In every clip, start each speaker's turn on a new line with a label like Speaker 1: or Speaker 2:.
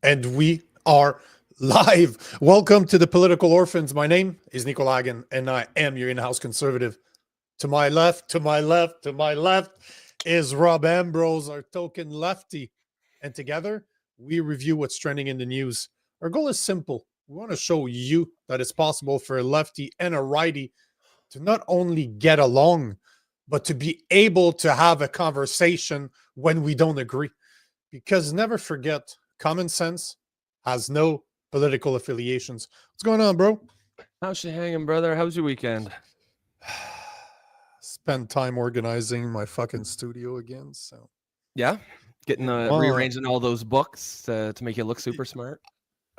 Speaker 1: And we are live. Welcome to the Political Orphans. My name is Nico Lagan, and I am your in-house conservative. To my left, to my left, to my left is Rob Ambrose, our token lefty. And together, we review what's trending in the news. Our goal is simple. We want to show you that it's possible for a lefty and a righty to not only get along, but to be able to have a conversation when we don't agree. Because never forget, common sense has no political affiliations. What's going on, bro?
Speaker 2: How's she hanging, brother? How was your weekend?
Speaker 1: Spend time organizing my fucking studio again. So
Speaker 2: Yeah, getting rearranging all those books to make you look super smart.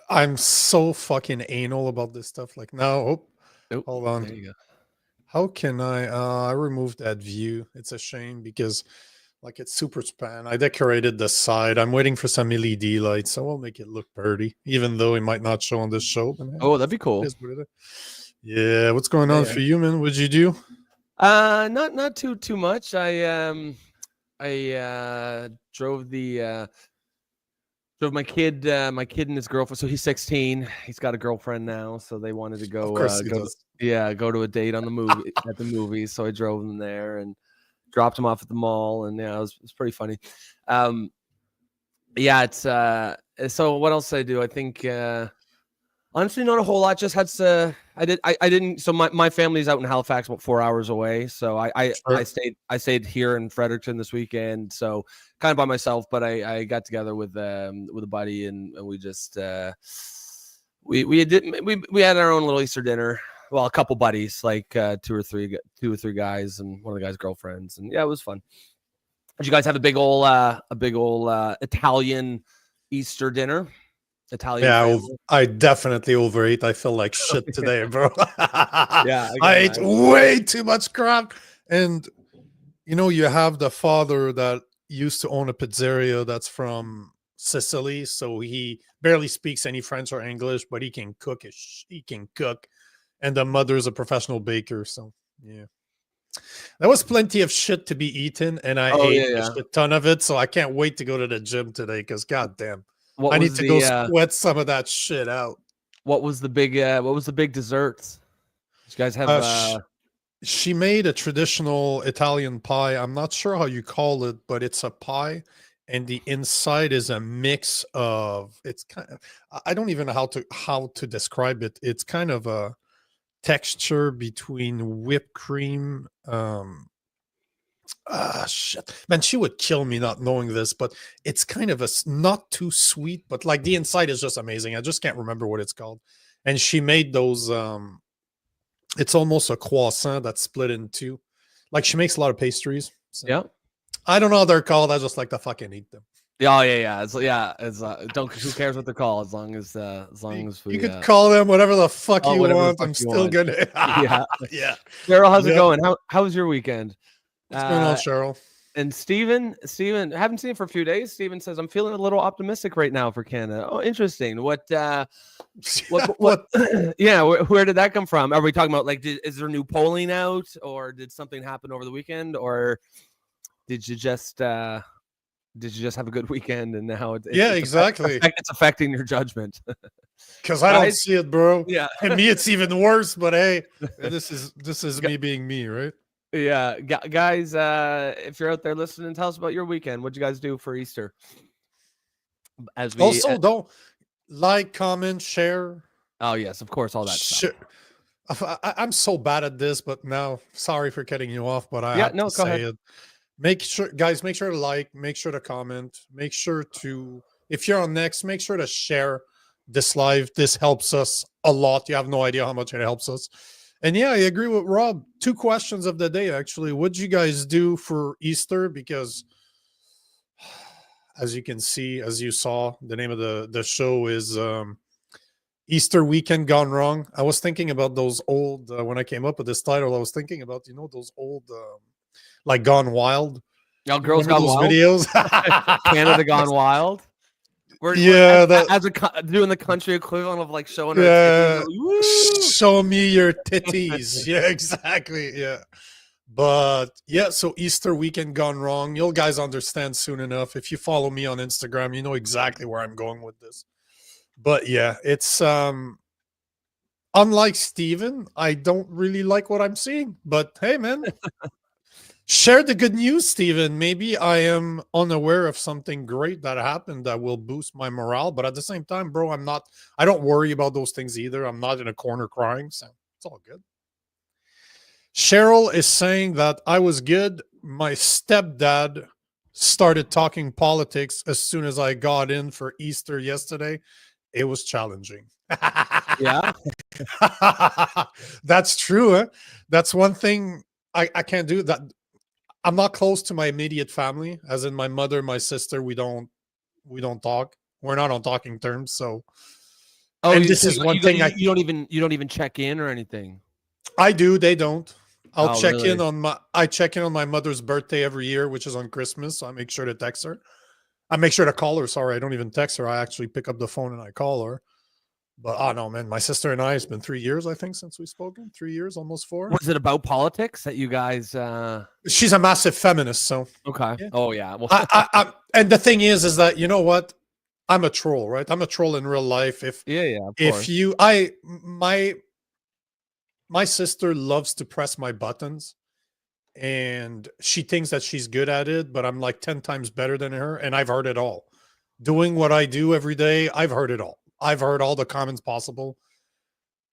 Speaker 1: I'm so fucking anal about this stuff. Like, no, hold on.
Speaker 2: There you go.
Speaker 1: How can I removed that view? It's a shame because like it's super span. I decorated the side. I'm waiting for some LED lights, so I'll make it look pretty, even though it might not show on this show. But
Speaker 2: Oh, that'd be cool.
Speaker 1: Yeah, what's going on for you, man? What'd you do?
Speaker 2: Not too much. I drove my kid and his girlfriend. So he's 16. He's got a girlfriend now, so they wanted to go go to a date on the movie at the movies. So I drove them there and dropped him off at the mall, and yeah, it was pretty funny. It's so what else did I do? I think honestly not a whole lot. Just had to I didn't so my family's out in Halifax, about 4 hours away. So I stayed here in Fredericton this weekend. So kind of by myself, but I got together with a buddy, and we just we had our own little Easter dinner. Well, a couple buddies, like two or three guys, and one of the guys' girlfriends, and yeah, it was fun. Did you guys have a big old Italian Easter dinner?
Speaker 1: I definitely overate. I feel like shit today, bro.
Speaker 2: Yeah,
Speaker 1: I ate way too much crap. And you have the father that used to own a pizzeria that's from Sicily, so he barely speaks any French or English, but he can cook. He can cook. And the mother's a professional baker, so yeah. There was plenty of shit to be eaten, and I ate a shit ton of it, so I can't wait to go to the gym today, because goddamn, I need to go sweat some of that shit out.
Speaker 2: What was the big desserts? Did you guys have
Speaker 1: she made a traditional Italian pie. I'm not sure how you call it, but it's a pie, and the inside is a mix of, it's kind of, I don't even know how to describe it. It's kind of a texture between whipped cream. Shit, man, she would kill me not knowing this, but it's kind of not too sweet, but like the inside is just amazing. I just can't remember what it's called. And she made those. It's almost a croissant that's split in two. Like, she makes a lot of pastries. So.
Speaker 2: Yeah,
Speaker 1: I don't know what they're called. I just like to fucking eat them.
Speaker 2: Yeah. Don't. Who cares what they're called? As long as we.
Speaker 1: You could call them whatever the fuck you want. I'm still gonna.
Speaker 2: Yeah.
Speaker 1: Cheryl,
Speaker 2: how's it going? How was your weekend?
Speaker 1: What's going on, Cheryl?
Speaker 2: And Steven, I haven't seen him for a few days. Steven says, I'm feeling a little optimistic right now for Canada. Oh, interesting. What? Yeah. Where did that come from? Are we talking about, like, is there new polling out, or did something happen over the weekend, or did you just have a good weekend and now
Speaker 1: exactly.
Speaker 2: It's affecting your judgment?
Speaker 1: Because I don't see it, bro.
Speaker 2: Yeah.
Speaker 1: And me, it's even worse. But hey, this is me being me, right?
Speaker 2: Yeah, guys, if you're out there listening, tell us about your weekend. What'd you guys do for Easter?
Speaker 1: Don't like, comment, share.
Speaker 2: Oh yes, of course, all that stuff.
Speaker 1: I'm so bad at this, but now, sorry for cutting you off, but I have to say it. Make sure to like, make sure to comment, make sure to, if you're on Next, make sure to share this live. This helps us a lot. You have no idea how much it helps us. And yeah, I agree with Rob. 2 questions of the day, actually. What'd you guys do for Easter? Because as you can see, as you saw, the name of the show is Easter Weekend Gone Wrong. I was thinking about those old, when I came up with this title, I was thinking about, those old, like Gone Wild.
Speaker 2: Y'all girls Gone Wild?
Speaker 1: Videos?
Speaker 2: Canada Gone Wild? We're doing the country equivalent of, like, showing
Speaker 1: her titties. Show me your titties. Yeah, exactly. Yeah. But yeah, so Easter weekend gone wrong. You'll guys understand soon enough. If you follow me on Instagram, you know exactly where I'm going with this. But yeah, it's unlike Steven, I don't really like what I'm seeing. But hey man, share the good news, Steven. Maybe I am unaware of something great that happened that will boost my morale. But at the same time, bro, I don't worry about those things either. I'm not in a corner crying, so it's all good. Cheryl is saying that I was good. My stepdad started talking politics as soon as I got in for Easter yesterday. It was challenging.
Speaker 2: Yeah.
Speaker 1: That's true. Huh? That's one thing I can't do. That I'm not close to my immediate family, as in my mother, my sister. We don't talk. We're not on talking terms. So,
Speaker 2: Oh,
Speaker 1: and
Speaker 2: you,
Speaker 1: this
Speaker 2: so
Speaker 1: is one thing
Speaker 2: you don't even check in or anything.
Speaker 1: I do. They don't. I'll
Speaker 2: Oh,
Speaker 1: check
Speaker 2: really?
Speaker 1: in on my I check in on my mother's birthday every year, which is on Christmas. So I make sure to text her. I make sure to call her. Sorry, I don't even text her. I actually pick up the phone and I call her. But oh no, man, my sister and I, it's been 3 years, I think, since we've spoken. 3 years, almost 4.
Speaker 2: Was it about politics that you guys?
Speaker 1: She's a massive feminist, so
Speaker 2: Okay.
Speaker 1: yeah.
Speaker 2: Oh yeah. Well,
Speaker 1: And the thing is that you know what? I'm a troll, right? I'm a troll in real life.
Speaker 2: yeah, of
Speaker 1: If
Speaker 2: course.
Speaker 1: you, my sister loves to press my buttons, and she thinks that she's good at it, but I'm like 10 times better than her, and I've heard it all. Doing what I do every day, I've heard it all. I've heard all the comments possible.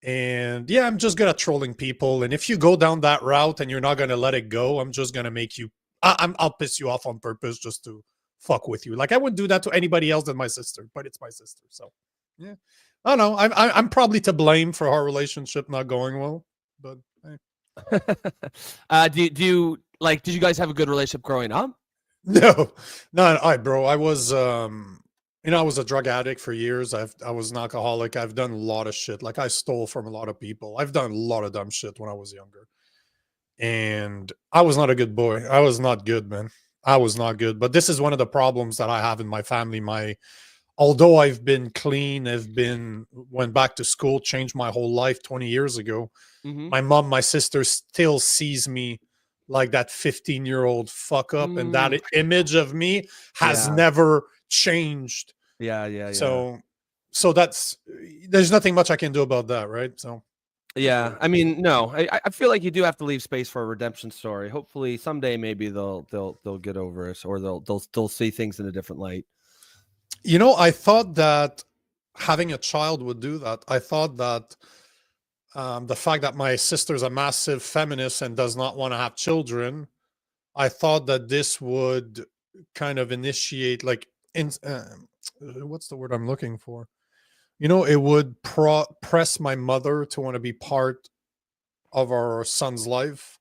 Speaker 1: And yeah, I'm just good at trolling people. And if you go down that route and you're not going to let it go, I'm just going to make you, I'll piss you off on purpose just to fuck with you. Like I wouldn't do that to anybody else than my sister, but it's my sister. So yeah, I don't know. I'm probably to blame for our relationship not going well, but hey.
Speaker 2: Do you like? Did you guys have a good relationship growing up?
Speaker 1: No, no, bro. I was, I was a drug addict for years. I was an alcoholic. I've done a lot of shit. Like I stole from a lot of people. I've done a lot of dumb shit when I was younger, and I was not a good boy. I was not good, man. I was not good. But this is one of the problems that I have in my family. Although I've been clean, went back to school, changed my whole life 20 years ago.
Speaker 2: Mm-hmm.
Speaker 1: My mom, my sister still sees me like that 15-year-old fuck up, and that image of me has never changed.
Speaker 2: Yeah.
Speaker 1: So there's nothing much I can do about that, right? So
Speaker 2: yeah, I mean, no, I feel like you do have to leave space for a redemption story. Hopefully, someday maybe they'll get over it, or they'll see things in a different light.
Speaker 1: You know, I thought that having a child would do that. I thought that the fact that my sister's a massive feminist and does not want to have children, I thought that this would kind of initiate, like, what's the word I'm looking for? You know, it would press my mother to want to be part of our son's life.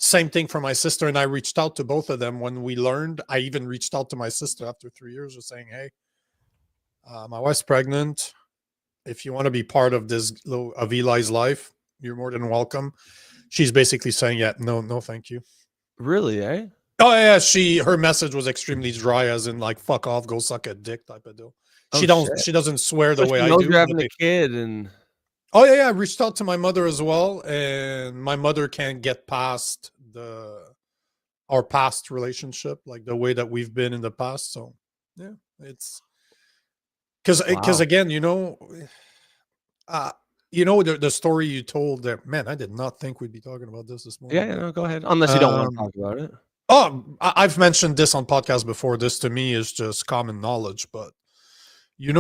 Speaker 1: Same thing for my sister. And I reached out to both of them when we learned. I even reached out to my sister after 3 years, just saying, hey, my wife's pregnant. If you want to be part of of Eli's life, you're more than welcome. She's basically saying, yeah, no, thank you.
Speaker 2: Really, eh?
Speaker 1: Oh yeah, her message was extremely dry, as in like fuck off, go suck a dick type of deal. She doesn't swear the way I do.
Speaker 2: You're having a kid, and
Speaker 1: oh yeah, I reached out to my mother as well, and my mother can't get past our past relationship, like the way that we've been in the past. So yeah, it's because again, the story you told there, man, I did not think we'd be talking about this morning.
Speaker 2: Yeah, no, go ahead. Unless you don't want to talk about it.
Speaker 1: Oh, I've mentioned this on podcasts before. This to me is just common knowledge, but you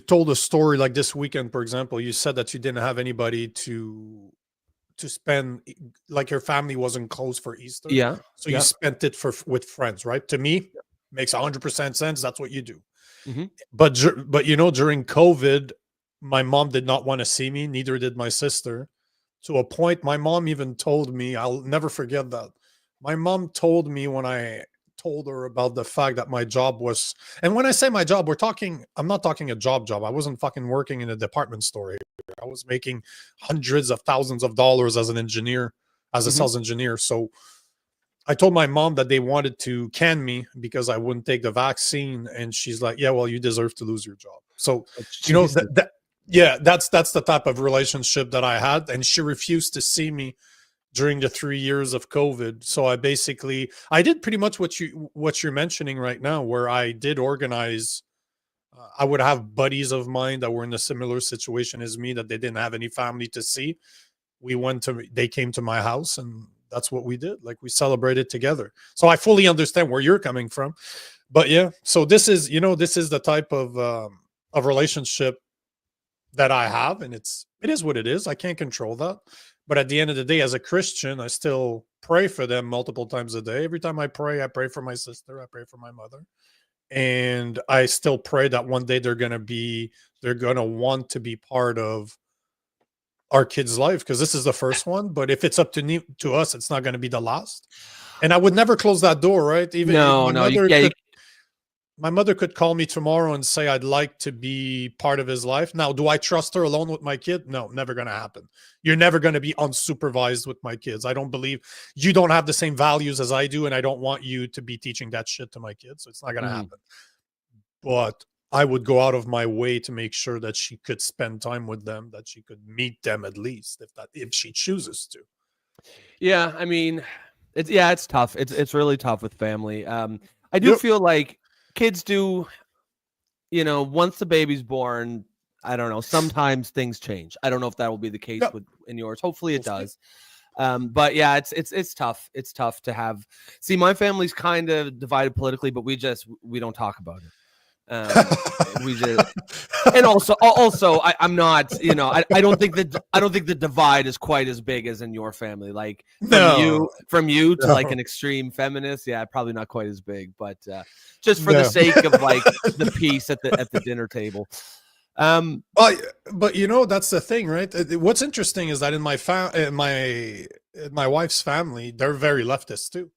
Speaker 1: told a story like this weekend, for example. You said that you didn't have anybody to spend, like your family wasn't close for Easter.
Speaker 2: Yeah.
Speaker 1: So you spent it with friends, right? To me, makes 100% sense. That's what you do.
Speaker 2: Mm-hmm.
Speaker 1: But during COVID, my mom did not want to see me. Neither did my sister. To a point, my mom even told me, I'll never forget that. My mom told me when I told her about the fact that my job was, and when I say my job, I'm not talking a job. I wasn't fucking working in a department store. I was making hundreds of thousands of dollars as an engineer, as a sales engineer. So I told my mom that they wanted to can me because I wouldn't take the vaccine. And she's like, yeah, well, you deserve to lose your job. So, that's the type of relationship that I had. And she refused to see me during the 3 years of COVID. So I did pretty much what you're mentioning right now, where I did organize. I would have buddies of mine that were in a similar situation as me, that they didn't have any family to see. They came to my house, and that's what we did. Like, we celebrated together. So I fully understand where you're coming from. But yeah, so this is the type of relationship that I have, and it is what it is. I can't control that. But at the end of the day, as a Christian, I still pray for them multiple times a day. Every time I pray for my sister, I pray for my mother. And I still pray that one day they're going to want to be part of our kid's life, because this is the first one. But if it's up to us, it's not going to be the last. And I would never close that door, right? Even my mother could call me tomorrow and say, I'd like to be part of his life. Now, do I trust her alone with my kid? No, never going to happen. You're never going to be unsupervised with my kids. I don't believe you don't have the same values as I do, and I don't want you to be teaching that shit to my kids. So it's not going to happen. But I would go out of my way to make sure that she could spend time with them, that she could meet them at least, if she chooses to.
Speaker 2: Yeah, I mean, it's tough. It's really tough with family. I do feel like kids do, once the baby's born, I don't know, sometimes things change. I don't know if that will be the case in yours. Hopefully it does. But yeah, it's tough. It's tough to have. See, my family's kind of divided politically, but we don't talk about it. We just, and also I'm not, I don't think the divide is quite as big as in your family. Like from you to like an extreme feminist, probably not quite as big, but just for the sake of like the peace at the dinner table.
Speaker 1: But that's the thing, right? What's interesting is that in my wife's family, they're very leftist too,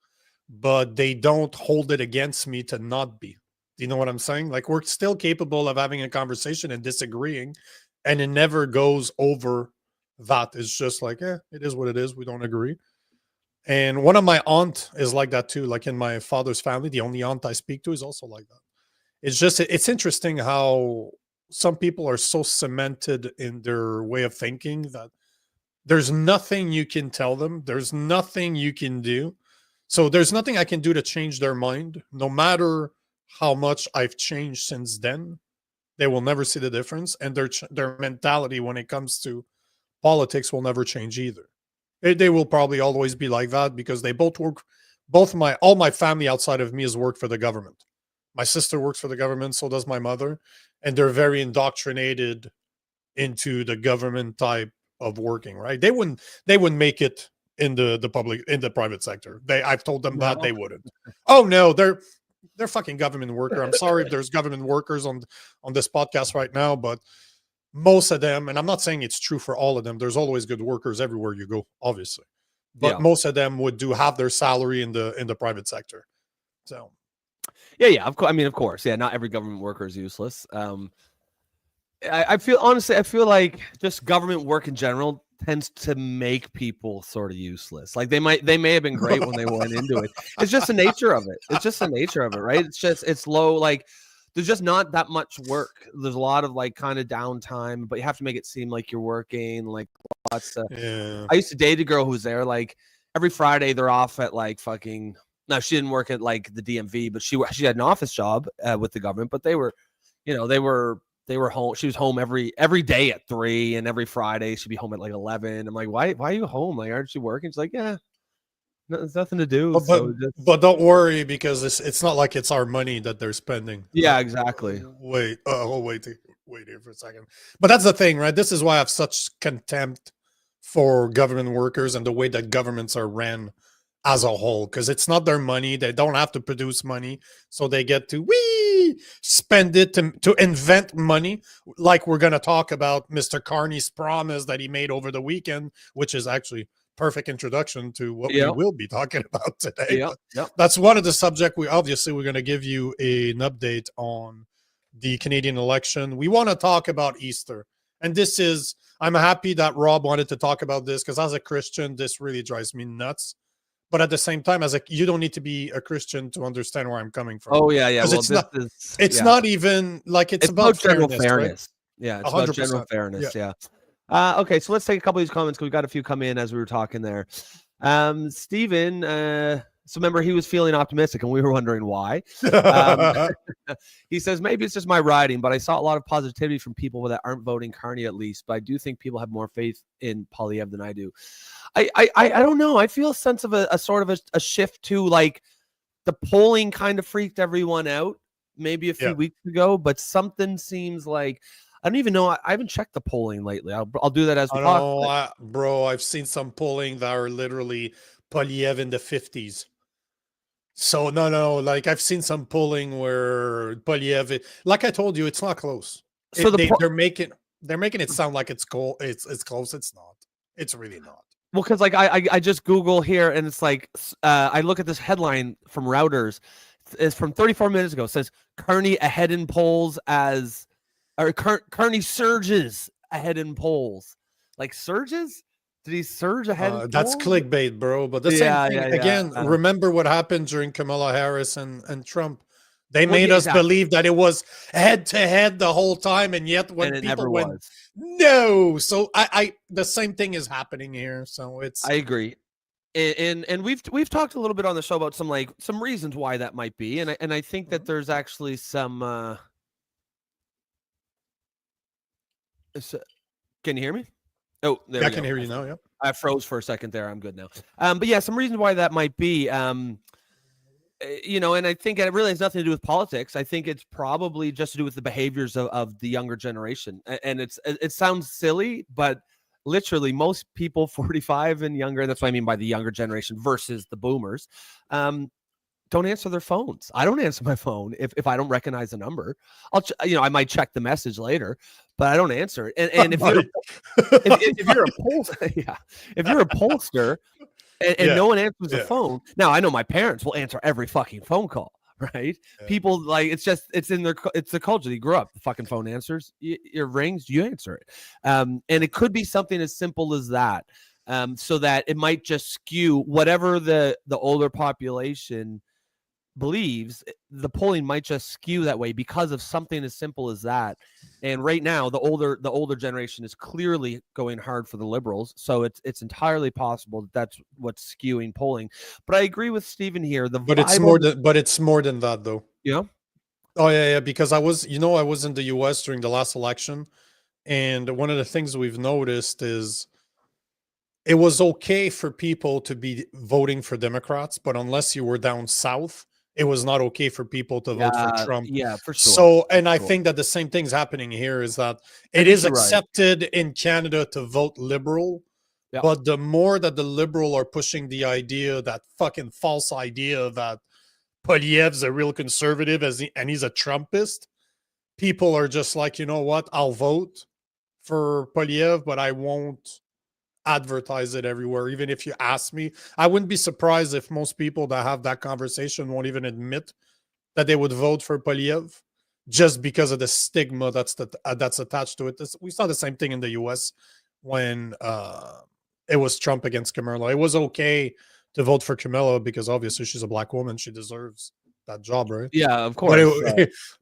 Speaker 1: but they don't hold it against me to not be. Do you know what I'm saying? Like, we're still capable of having a conversation and disagreeing, and it never goes over that. It's just like, it is what it is. We don't agree. And one of my aunt is like that too. Like, in my father's family, the only aunt I speak to is also like that. It's interesting how some people are so cemented in their way of thinking that there's nothing you can tell them. There's nothing you can do. So there's nothing I can do to change their mind, no matter how much I've changed since then. They will never see the difference, and their mentality when it comes to politics will never change either. They will probably always be like that, because they both work. All my family outside of me has worked for the government. My sister works for the government, so does my mother, and they're very indoctrinated into the government type of working. Right? They wouldn't make it in the private sector. I've told them that they wouldn't. Oh no, they're fucking government worker. I'm sorry if there's government workers on this podcast right now, but most of them, and I'm not saying it's true for all of them, there's always good workers everywhere you go, obviously. But most of them would have their salary in the private sector. So
Speaker 2: yeah, of course. I mean, of course, not every government worker is useless. I feel like just government work in general tends to make people sort of useless. Like they may have been great when they went into it. It's just the nature of it. It's just the nature of it, right? It's low. Like, there's just not that much work. There's a lot of like kind of downtime, but you have to make it seem like you're working. Like, lots of.
Speaker 1: Yeah.
Speaker 2: I used to date a girl who was there. Like, every Friday they're off at like fucking. Now, she didn't work at like the DMV, but she had an office job with the government. But they were home. She was home every day at 3, and every Friday she'd be home at like 11. I'm like, why are you home? Like, aren't you working? She's like, yeah, there's nothing to do.
Speaker 1: But don't worry, because it's not like it's our money that they're spending.
Speaker 2: Yeah, exactly.
Speaker 1: Wait here for a second. But that's the thing, right? This is why I have such contempt for government workers and the way that governments are ran as a whole, because it's not their money. They don't have to produce money, so they get to spend it to invent money. Like, we're going to talk about Mr. Carney's promise that he made over the weekend, which is actually perfect introduction to what we will be talking about today. That's one of the subjects. We're going to give you an update on the Canadian election. We want to talk about Easter, and I'm happy that Rob wanted to talk about this, because as a Christian, this really drives me nuts. But at the same time, you don't need to be a Christian to understand where I'm coming from.
Speaker 2: Oh yeah.
Speaker 1: Well, it's not even like it's about
Speaker 2: general fairness.
Speaker 1: Right?
Speaker 2: Yeah, it's about general fairness. Yeah. Okay, so let's take a couple of these comments because we got a few come in as we were talking there. Steven, so remember he was feeling optimistic and we were wondering why. He says, maybe it's just my riding, but I saw a lot of positivity from people that aren't voting Carney at least, but I do think people have more faith in Poilievre than I do. I don't know. I feel a sense of a sort of a shift to like the polling kind of freaked everyone out maybe a few weeks ago, but something seems like, I don't even know. I haven't checked the polling lately. I'll do that as we talk.
Speaker 1: Bro, I've seen some polling that are literally Poilievre in the 50s. So no, like I've seen some polling where Poilievre, like I told you, it's not close.
Speaker 2: So
Speaker 1: they're making it sound like it's close. It's close. It's not. It's really not.
Speaker 2: Well, because like I just Google here and it's like I look at this headline from Routers. It's from 34 minutes ago. It says Carney ahead in polls Carney surges ahead in polls. Like surges? Did he surge ahead?
Speaker 1: That's clickbait, bro. But the same thing again. Remember what happened during Kamala Harris and Trump? They made us believe that it was head to head the whole time, and yet when people went, no. So I the same thing is happening here. So it's
Speaker 2: I agree. And we've talked a little bit on the show about some reasons why that might be, and I think that there's actually some. Can you hear me? Oh,
Speaker 1: I can hear you now. Yeah,
Speaker 2: I froze for a second there. I'm good now. But yeah, some reasons why that might be. You know, and I think it really has nothing to do with politics. I think it's probably just to do with the behaviors of the younger generation. And it sounds silly, but literally most people 45 and younger, that's what I mean by the younger generation versus the boomers, don't answer their phones. I don't answer my phone if I don't recognize the number. I might check the message later, but I don't answer it. And if you're a pollster and no one answers the phone. Now I know my parents will answer every fucking phone call, right? Yeah. People like it's the culture. You grew up, the fucking phone answers. It rings, you answer it. And it could be something as simple as that. So that it might just skew whatever the older population believes. The polling might just skew that way because of something as simple as that. And right now the older generation is clearly going hard for the Liberals, so it's entirely possible that that's what's skewing polling. But I agree with Stephen here. But it's
Speaker 1: more than that though.
Speaker 2: Yeah.
Speaker 1: Oh yeah, because I was in the US during the last election, and one of the things we've noticed is it was okay for people to be voting for Democrats, but unless you were down south, it was not okay for people to vote for Trump.
Speaker 2: Yeah, for sure.
Speaker 1: So, and I think that the same thing's happening here is that it is accepted in Canada to vote Liberal, but the more that the Liberal are pushing the idea, that fucking false idea that Poilievre's a real conservative and he's a Trumpist, people are just like, you know what, I'll vote for Poilievre, but I won't advertise it everywhere. Even if you ask me, I wouldn't be surprised if most people that have that conversation won't even admit that they would vote for Poilievre just because of the stigma that's attached to it. We saw the same thing in the US when it was Trump against Kamala. It was okay to vote for Kamala because obviously she's a black woman, she deserves that job, right?
Speaker 2: Yeah, of course.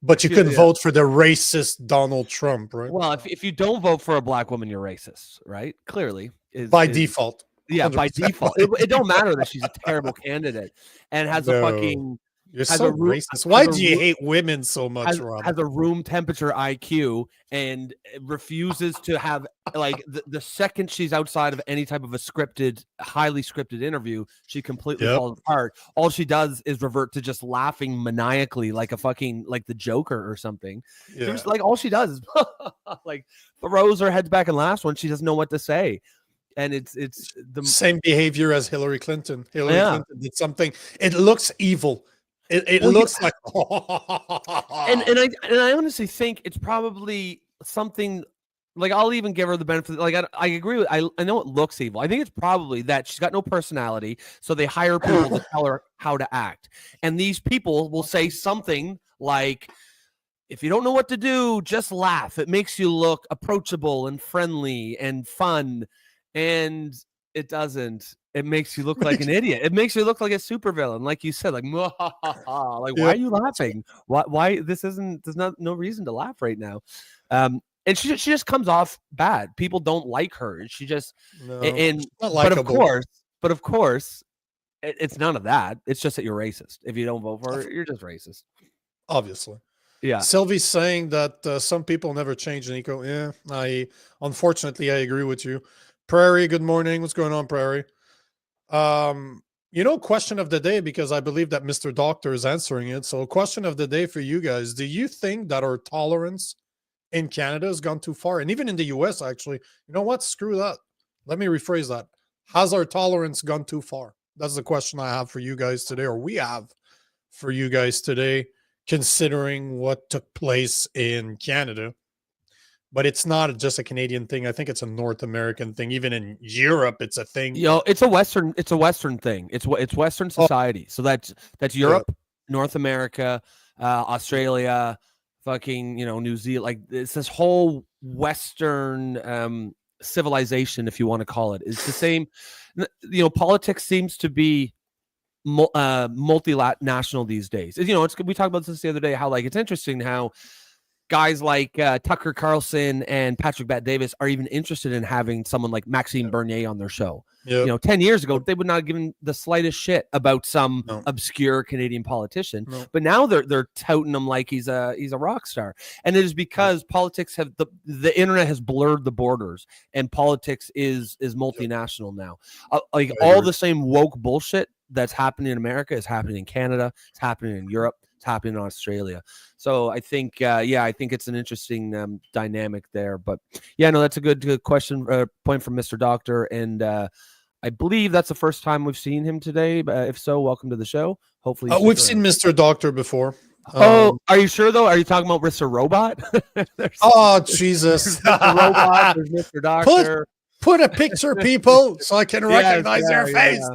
Speaker 1: But you couldn't vote for the racist Donald Trump, right?
Speaker 2: Well, if you don't vote for a black woman, you're racist, right? Clearly.
Speaker 1: By default.
Speaker 2: Yeah, by default. It don't matter that she's a terrible candidate and has a fucking...
Speaker 1: You're so racist. Why do you hate women so much, Rob?
Speaker 2: Has a room temperature IQ and refuses to have, like, the second she's outside of any type of a highly scripted interview, she completely falls apart. All she does is revert to just laughing maniacally like the Joker or something. Yeah. Like, all she does is like throws her head back and laughs when she doesn't know what to say. And it's the
Speaker 1: same behavior as Hillary Clinton. Clinton did something. It looks evil. It looks like,
Speaker 2: and I honestly think it's probably something like, I'll even give her the benefit. Like, I agree with, I know it looks evil. I think it's probably that she's got no personality, so they hire people to tell her how to act. And these people will say something like, if you don't know what to do, just laugh. It makes you look approachable and friendly and fun. And it doesn't. It makes you look like an idiot. It makes you look like a supervillain, like you said, like, like, why are you laughing? Why there's no reason to laugh right now. and she just comes off bad. People don't like her. She just
Speaker 1: she's not
Speaker 2: but
Speaker 1: likable.
Speaker 2: of course, it's none of that. It's just that you're racist. If you don't vote for her, you're just racist.
Speaker 1: Obviously.
Speaker 2: Yeah.
Speaker 1: Sylvie's saying that some people never change, Nico. Yeah, unfortunately I agree with you. Prairie, good morning. What's going on, Prairie? Question of the day, because I believe that Mr. Doctor is answering it. So, question of the day for you guys: do you think that our tolerance in Canada has gone too far, and even in the US? Actually, you know what? Screw that. Let me rephrase that. Has our tolerance gone too far? That's the question I have for you guys today, or we have for you guys today, considering what took place in Canada. But it's not just a Canadian thing. I think it's a North American thing. Even in Europe, it's a thing.
Speaker 2: It's a Western thing. It's Western society. So that's Europe,
Speaker 1: Yeah.
Speaker 2: North America, Australia, fucking, New Zealand. Like, it's this whole Western civilization, if you want to call it. It's the same. Politics seems to be multinational these days. We talked about this the other day, how, like, it's interesting how guys like Tucker Carlson and Patrick Bet-Davis are even interested in having someone like Maxime Bernier on their show.
Speaker 1: Yep.
Speaker 2: 10 years ago, they would not have given the slightest shit about some obscure Canadian politician. But now they're touting him like he's a rock star. And it is because politics have the internet has blurred the borders, and politics is multinational now. All the same woke bullshit that's happening in America is happening in Canada. It's happening in Europe. It's happening in Australia. So I think, I think it's an interesting dynamic there. But that's a good question, point from Mr. Doctor. And I believe that's the first time we've seen him today. If so, welcome to the show. Hopefully,
Speaker 1: we've seen Mr. Doctor before.
Speaker 2: Are you sure though? Are you talking about Mr. Robot?
Speaker 1: Jesus!
Speaker 2: Mr. Robot, there's Mr. Doctor.
Speaker 1: Put a picture, people, so I can recognize their face.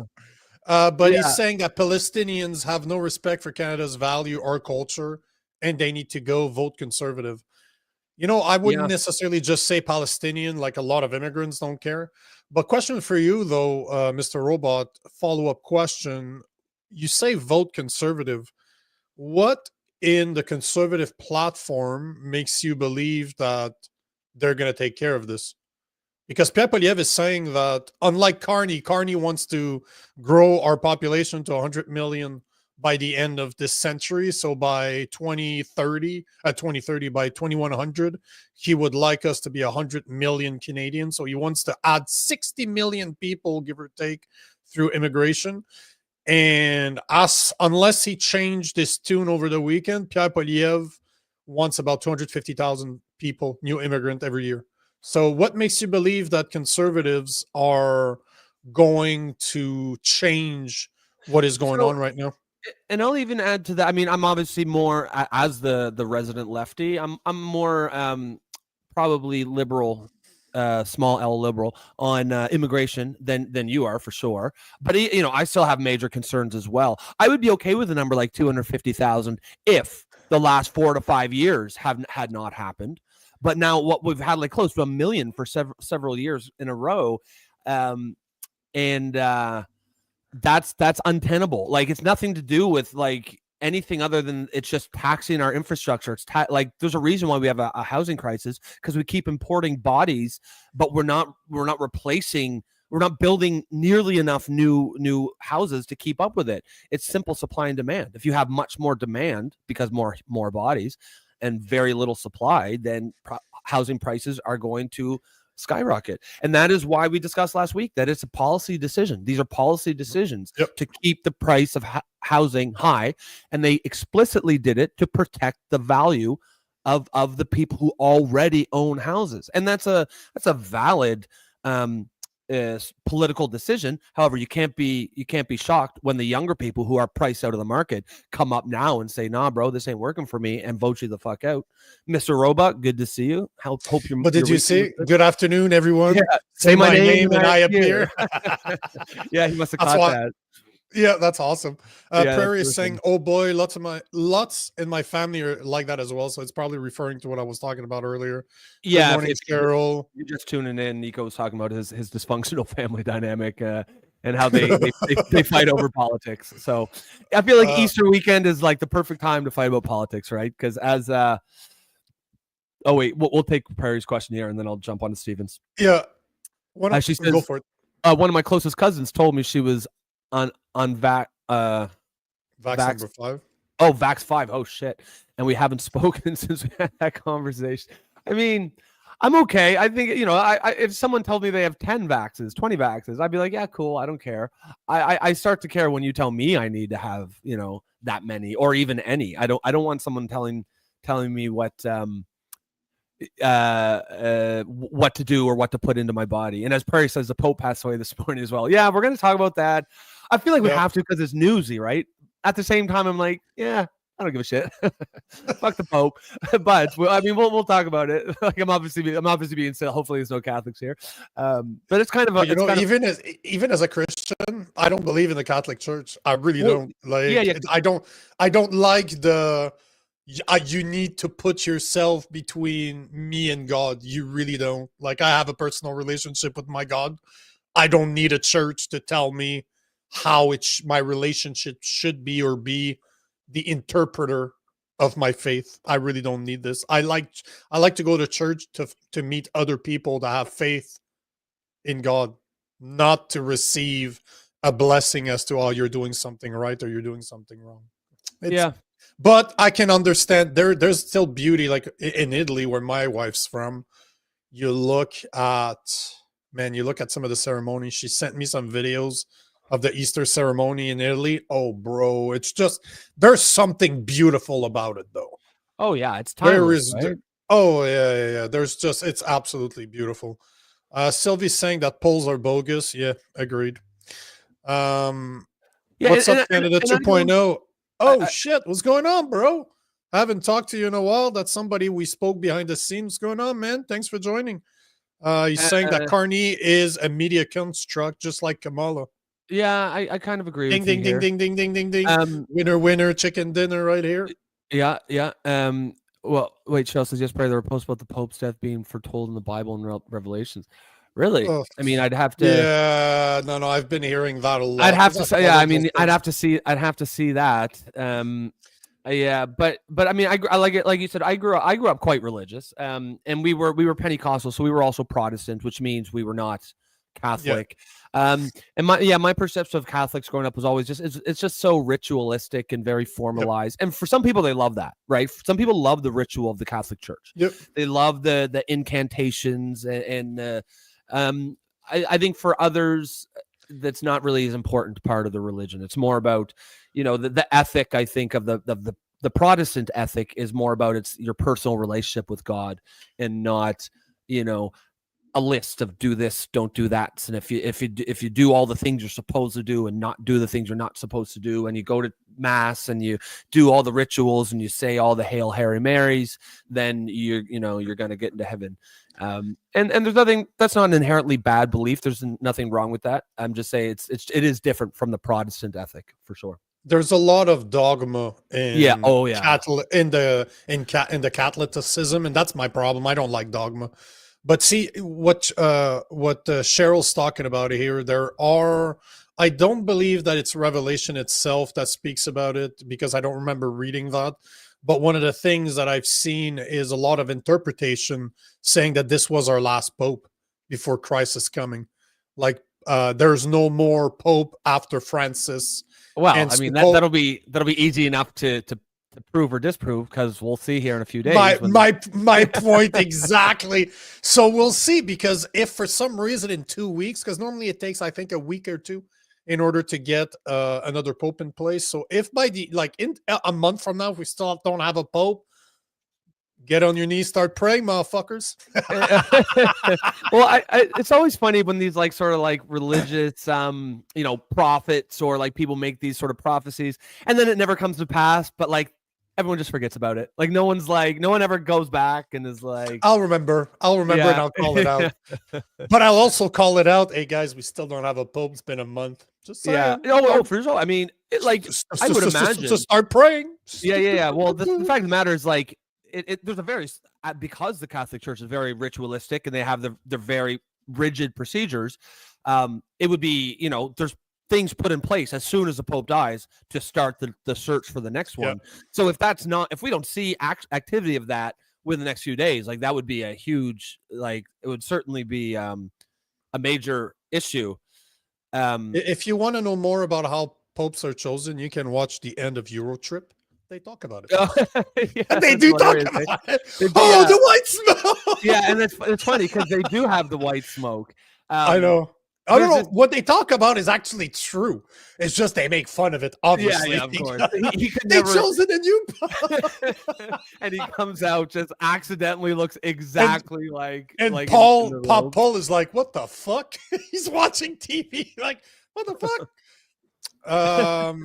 Speaker 1: But he's saying that Palestinians have no respect for Canada's value or culture, and they need to go vote conservative. I wouldn't necessarily just say Palestinian, like a lot of immigrants don't care. But question for you, though, Mr. Robot, follow-up question. You say vote conservative. What in the conservative platform makes you believe that they're going to take care of this? Because Pierre Poilievre is saying that, unlike Carney wants to grow our population to 100 million by the end of this century. So by 2030, by 2100, he would like us to be 100 million Canadians. So he wants to add 60 million people, give or take, through immigration. And unless he changed this tune over the weekend, Pierre Poilievre wants about 250,000 people, new immigrant every year. So what makes you believe that conservatives are going to change what is going on right now?
Speaker 2: And I'll even add to that. I mean, I'm obviously more, as the resident lefty, I'm more probably liberal, small L liberal on immigration than you are, for sure. But I still have major concerns as well. I would be okay with a number like 250,000 if the last 4 to 5 years had not happened. But now what we've had, like, close to 1 million for several years in a row, and that's untenable. Like, it's nothing to do with like anything other than it's just taxing our infrastructure. It's like there's a reason why we have a housing crisis, because we keep importing bodies, but we're not replacing. We're not building nearly enough new houses to keep up with it. It's simple supply and demand. If you have much more demand because more bodies and very little supply, then housing prices are going to skyrocket. And that is why we discussed last week that it's a policy decision. These are policy decisions to keep the price of housing high. And they explicitly did it to protect the value of the people who already own houses. And that's a valid political decision. However, you can't be shocked when the younger people who are priced out of the market come up now and say, "Nah, bro, this ain't working for me," and vote you the fuck out. Mr. Robot, good to see you. Hope you're.
Speaker 1: But did you say good afternoon, everyone?
Speaker 2: Yeah,
Speaker 1: say my name and I appear.
Speaker 2: Yeah, he must have caught that.
Speaker 1: Yeah, that's awesome. Prairie is saying, "Oh boy, lots in my family are like that as well." So it's probably referring to what I was talking about earlier.
Speaker 2: Yeah,
Speaker 1: good morning, Carol.
Speaker 2: You're just tuning in. Nico was talking about his dysfunctional family dynamic and how they fight over politics. So I feel like Easter weekend is like the perfect time to fight about politics, right? Because as Oh wait, we'll take Perry's question here, and then I'll jump on to Stevens.
Speaker 1: Yeah.
Speaker 2: She says,
Speaker 1: go for it.
Speaker 2: One of my closest cousins told me she was on vax
Speaker 1: number 5.
Speaker 2: Oh, Vax 5. Oh shit. And we haven't spoken since we had that conversation. I mean, I'm okay. I think, if someone told me they have 10 vaxes, 20 vaxes, I'd be like, yeah, cool. I don't care. I start to care when you tell me I need to have, that many or even any. I don't want someone telling me what to do or what to put into my body. And as Perry says, the Pope passed away this morning as well. Yeah, we're going to talk about that. I feel like we have to because it's newsy, right? At the same time, I'm like, yeah, I don't give a shit. Fuck the Pope. But I mean, we'll talk about it. Like I'm obviously being silly. Hopefully, there's no Catholics here. But it's kind of
Speaker 1: even as a Christian, I don't believe in the Catholic Church. I really don't. Like, yeah. I don't like the. You need to put yourself between me and God. You really don't. Like, I have a personal relationship with my God. I don't need a church to tell me how my relationship should be or be the interpreter of my faith. I really don't need this. I like to go to church to meet other people that have faith in God, not to receive a blessing as to, oh, you're doing something right or you're doing something wrong. But I can understand there's still beauty, like in Italy where my wife's from. You look at some of the ceremonies. She sent me some videos of the Easter ceremony in Italy. Oh, bro, it's just, there's something beautiful about it, though.
Speaker 2: Oh, yeah, it's timeless, right?
Speaker 1: Oh, yeah. It's absolutely beautiful. Sylvie's saying that polls are bogus. Yeah, agreed. What's up, Canada 2.0? Oh, shit, what's going on, bro? I haven't talked to you in a while. That's somebody we spoke behind the scenes. What's going on, man? Thanks for joining. He's saying that Carney is a media construct, just like Kamala.
Speaker 2: Yeah, I kind of agree.
Speaker 1: Ding,
Speaker 2: with
Speaker 1: ding,
Speaker 2: you
Speaker 1: ding, ding, ding, ding, ding, ding. Winner, chicken dinner right here.
Speaker 2: Yeah. Well, wait, Cheryl says, yes, Perry, there were posts about the Pope's death being foretold in the Bible and Revelations. Really? I mean, I'd have to.
Speaker 1: Yeah, no, I've been hearing that a lot.
Speaker 2: I'd have to say, yeah. I mean, I'd have to see that. Yeah, but I mean, I like it. Like you said, I grew up quite religious. And we were Pentecostal, so we were also Protestant, which means we were not Catholic. Yeah. And my perception of Catholics growing up was always it's just so ritualistic and very formalized. Yep. And for some people, they love that, right? Some people love the ritual of the Catholic Church.
Speaker 1: Yep.
Speaker 2: They love the incantations and I think for others, that's not really as important part of the religion. It's more about, the ethic. I think of the Protestant ethic is more about it's your personal relationship with God and not, a list of do this, don't do that. And if you do all the things you're supposed to do and not do the things you're not supposed to do, and you go to mass and you do all the rituals and you say all the Hail Harry Marys, then you're going to get into heaven. And there's nothing, that's not an inherently bad belief. There's nothing wrong with that. I'm just saying it is different from the Protestant ethic for sure.
Speaker 1: There's a lot of dogma in
Speaker 2: in
Speaker 1: the Catholicism, and that's my problem. I don't like dogma. But see what Cheryl's talking about here. I don't believe that it's Revelation itself that speaks about it, because I don't remember reading that. But one of the things that I've seen is a lot of interpretation saying that this was our last pope before Christ is coming. Like there's no more pope after Francis.
Speaker 2: Well, I mean that'll be easy enough to prove or disprove, because we'll see here in a few days.
Speaker 1: My point exactly. So we'll see, because if for some reason in 2 weeks, because normally it takes, I think, a week or two in order to get another pope in place. So if in a month from now, if we still don't have a pope, get on your knees, start praying, motherfuckers.
Speaker 2: Well, it's always funny when these sort of religious, prophets or people make these sort of prophecies, and then it never comes to pass. But everyone just forgets about it. No one ever goes back and is like,
Speaker 1: I'll remember and I'll call it out. But I'll also call it out. Hey guys, we still don't have a pope. It's been a month. Just saying.
Speaker 2: Yeah. For sure. I mean, I would imagine
Speaker 1: to start praying.
Speaker 2: Yeah. Well, the fact of the matter is there's a very, because the Catholic Church is very ritualistic and they have their very rigid procedures. It would be, there's things put in place as soon as the Pope dies to start the search for the next one. Yeah. So if we don't see activity of that, within the next few days. Like that would be a huge, like it would certainly be a major issue.
Speaker 1: If you want to know more about how popes are chosen, you can watch the end of Eurotrip. They talk about it.
Speaker 2: Yeah,
Speaker 1: they do talk about it.
Speaker 2: Do,
Speaker 1: the white smoke.
Speaker 2: Yeah, and it's funny because they do have the white smoke.
Speaker 1: I know. I don't know. What they talk about is actually true. It's just they make fun of it, obviously.
Speaker 2: Yeah, of course.
Speaker 1: They chose it, and you
Speaker 2: and he comes out just accidentally looks exactly like
Speaker 1: Paul is like, what the fuck? He's watching TV. Like, what the fuck?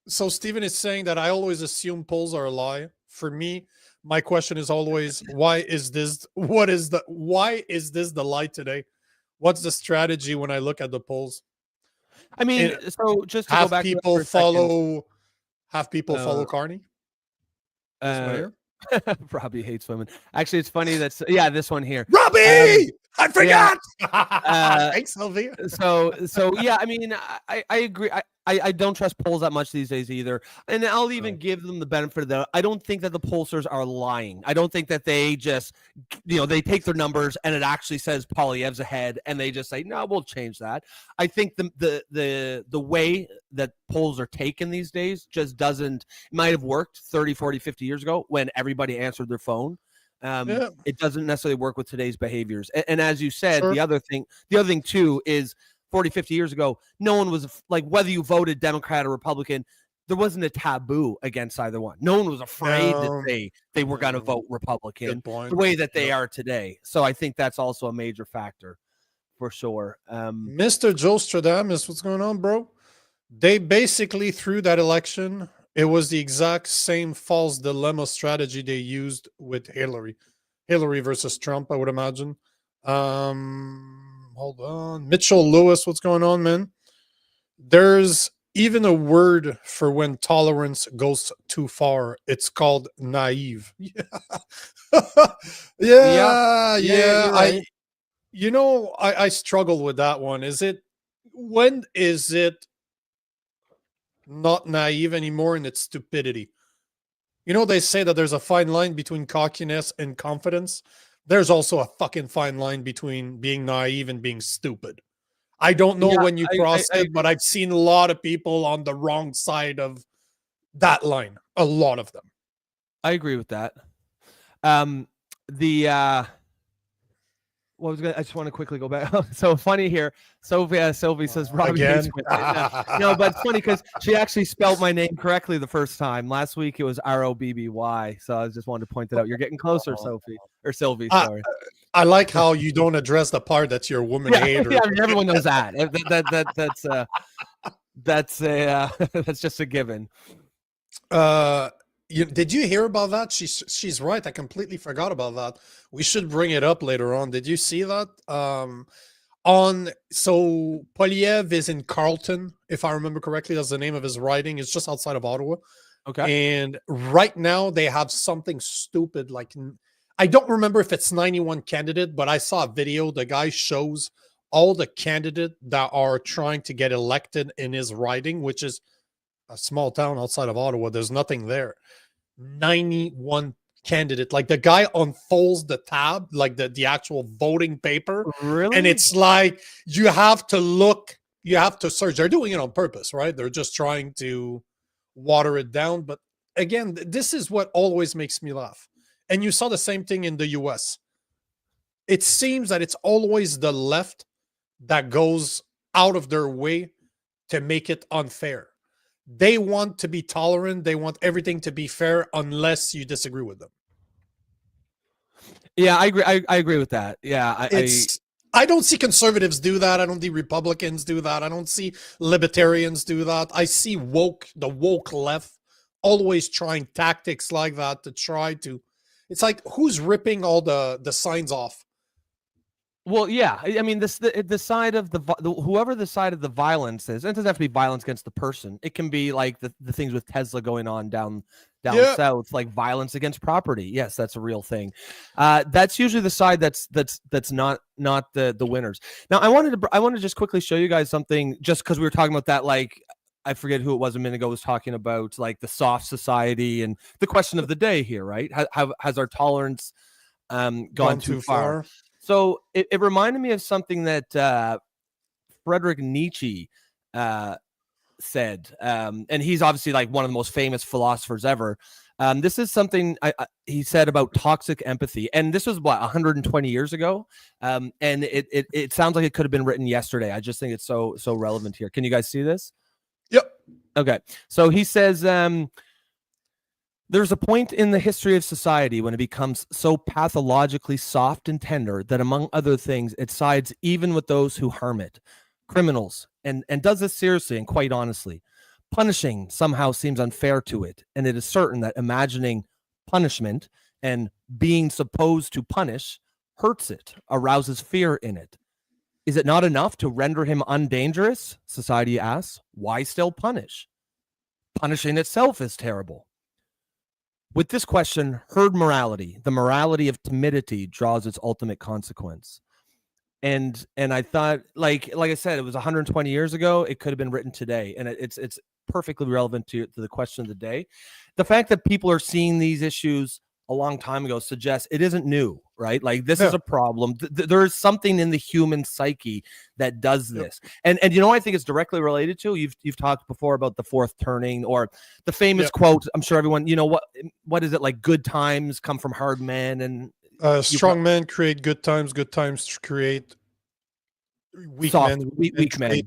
Speaker 1: So Steven is saying that I always assume polls are a lie. For me, my question is always, why is this the lie today? What's the strategy when I look at the polls?
Speaker 2: I mean, so just to go back,
Speaker 1: have people follow Carney?
Speaker 2: Robbie hates women. Actually, it's funny that's this one here.
Speaker 1: Robbie, I forgot. Thanks, Sylvia.
Speaker 2: So yeah, I mean, I agree. I don't trust polls that much these days either. And I'll even give them the benefit of that. I don't think that the pollsters are lying. I don't think that they just, they take their numbers and it actually says Poilievre's ahead and they just say, no, we'll change that. I think the way that polls are taken these days just it might have worked 30, 40, 50 years ago when everybody answered their phone. It doesn't necessarily work with today's behaviors. And as you said, the other thing too is 40, 50 years ago, no one was like, whether you voted Democrat or Republican, there wasn't a taboo against either one. No one was afraid to say they were going to vote Republican the way that they are today. So I think that's also a major factor for sure.
Speaker 1: Mr. Joe Stradamus, what's going on, bro? They basically, through that election, it was the exact same false dilemma strategy they used with Hillary versus Trump, I would imagine. Hold on. Mitchell Lewis, what's going on, man? There's even a word for when tolerance goes too far. It's called naive. Yeah. Right. I struggle with that one. When is it not naive anymore and it's stupidity? They say that there's a fine line between cockiness and confidence. There's also a fucking fine line between being naive and being stupid. I don't know when you cross it, but I've seen a lot of people on the wrong side of that line. A lot of them.
Speaker 2: I agree with that. I just want to quickly go back. So funny here. Sylvie says Robbie hates women. No, but it's funny because she actually spelled my name correctly the first time. Last week it was Robby. So I just wanted to point that out. You're getting closer, Sophie or Sylvie. Sorry.
Speaker 1: I like how you don't address the part that's your woman hater.
Speaker 2: Yeah, I mean, everyone knows that. That's just a given.
Speaker 1: Did you hear about that? She's right. I completely forgot about that. We should bring it up later on. Did you see that? So Poilievre is in Carleton, if I remember correctly. That's the name of his riding. It's just outside of Ottawa.
Speaker 2: Okay.
Speaker 1: And right now they have something stupid like, I don't remember if it's 91 candidate, but I saw a video. The guy shows all the candidates that are trying to get elected in his riding, which is a small town outside of Ottawa. There's nothing there. 91 candidate. Like the guy unfolds the tab, like the actual voting paper.
Speaker 2: Really?
Speaker 1: And it's like, you have to search. They're doing it on purpose, right? They're just trying to water it down. But again, this is what always makes me laugh. And you saw the same thing in the US. It seems that it's always the left that goes out of their way to make it unfair. They want to be tolerant. They want everything to be fair unless you disagree with them.
Speaker 2: Yeah, I agree. I agree with that. Yeah.
Speaker 1: I don't see conservatives do that. I don't see Republicans do that. I don't see libertarians do that. I see the woke left always trying tactics like that to try to. It's like, who's ripping all the signs off?
Speaker 2: Well, yeah. I mean, the side of whoever the side of the violence is, and it doesn't have to be violence against the person. It can be like the things with Tesla going on down south, like violence against property. Yes, that's a real thing. That's usually the side that's not the winners. Now, I wanted to just quickly show you guys something, just because we were talking about that, like I forget who it was a minute ago was talking about like the soft society and the question of the day here, right? Has our tolerance gone too far? So it reminded me of something that Friedrich Nietzsche said, and he's obviously like one of the most famous philosophers ever. This is something he said about toxic empathy, and this was what 120 years ago. And it sounds like it could have been written yesterday. I just think it's so relevant here. Can you guys see this?
Speaker 1: Yep.
Speaker 2: Okay. So he says, there's a point in the history of society when it becomes so pathologically soft and tender that, among other things, it sides even with those who harm it, criminals, and does this seriously and quite honestly. Punishing somehow seems unfair to it, and it is certain that imagining punishment and being supposed to punish hurts it, arouses fear in it. Is it not enough to render him undangerous? Society asks. Why still punish? Punishing itself is terrible. With this question, herd morality, the morality of timidity, draws its ultimate consequence. And I thought, like I said, it was 120 years ago. It could have been written today, and it's perfectly relevant to the question of the day. The fact that people are seeing these issues a long time ago suggests it isn't new, right? Like this is a problem. There is something in the human psyche that does this. And you know, I think it's directly related to, you've talked before about the fourth turning, or the famous quote. I'm sure everyone, you know, what is it, like good times come from hard men, and
Speaker 1: strong men create good times create weak men.
Speaker 2: Weak men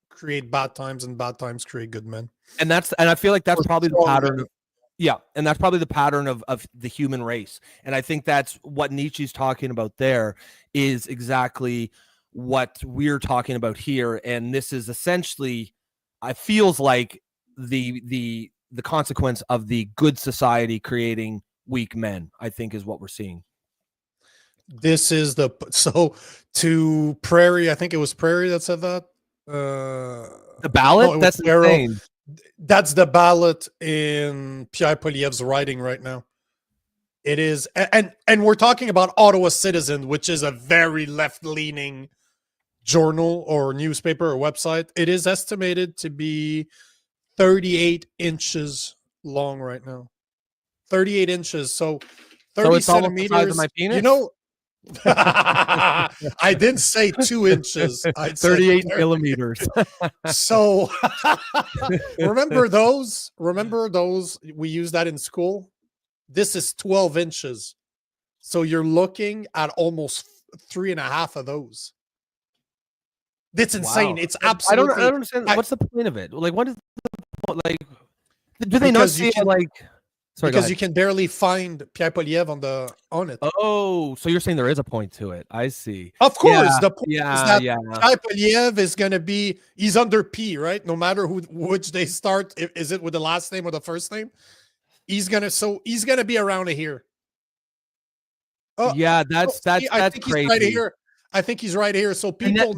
Speaker 1: create bad times, and bad times create good men.
Speaker 2: And I feel like that's probably the pattern. Yeah, and that's probably the pattern of the human race. And I think that's what Nietzsche's talking about there, is exactly what we're talking about here. And this is essentially, it feels like the consequence of the good society creating weak men, I think, is what we're seeing.
Speaker 1: This is to Prairie, I think it was Prairie that said that.
Speaker 2: The ballot? No, that's insane.
Speaker 1: That's the ballot in Pierre Poilievre's writing right now. It is, and we're talking about Ottawa Citizen, which is a very left-leaning journal or newspaper or website. It is estimated to be 38 inches long right now. 38 inches, so 30 centimeters.
Speaker 2: Almost the size of my penis?
Speaker 1: You know, I didn't say 2 inches. I
Speaker 2: 38 millimeters.
Speaker 1: So remember those? We used that in school. This is 12 inches. So you're looking at almost 3.5 of those. That's insane. Wow. It's absolutely.
Speaker 2: I don't understand. What's the point of it? Like, what is the point? Like, do they not see it like? Sorry,
Speaker 1: because you can barely find Pierre Poilievre on it.
Speaker 2: Oh, so you're saying there is a point to it. I see.
Speaker 1: Of course. The point is that Pierre Poilievre is going to be, he's under P, right? No matter which they start. Is it with the last name or the first name? He's going to be around here.
Speaker 2: Oh, yeah, that's crazy.
Speaker 1: He's right here. I think he's right here. So people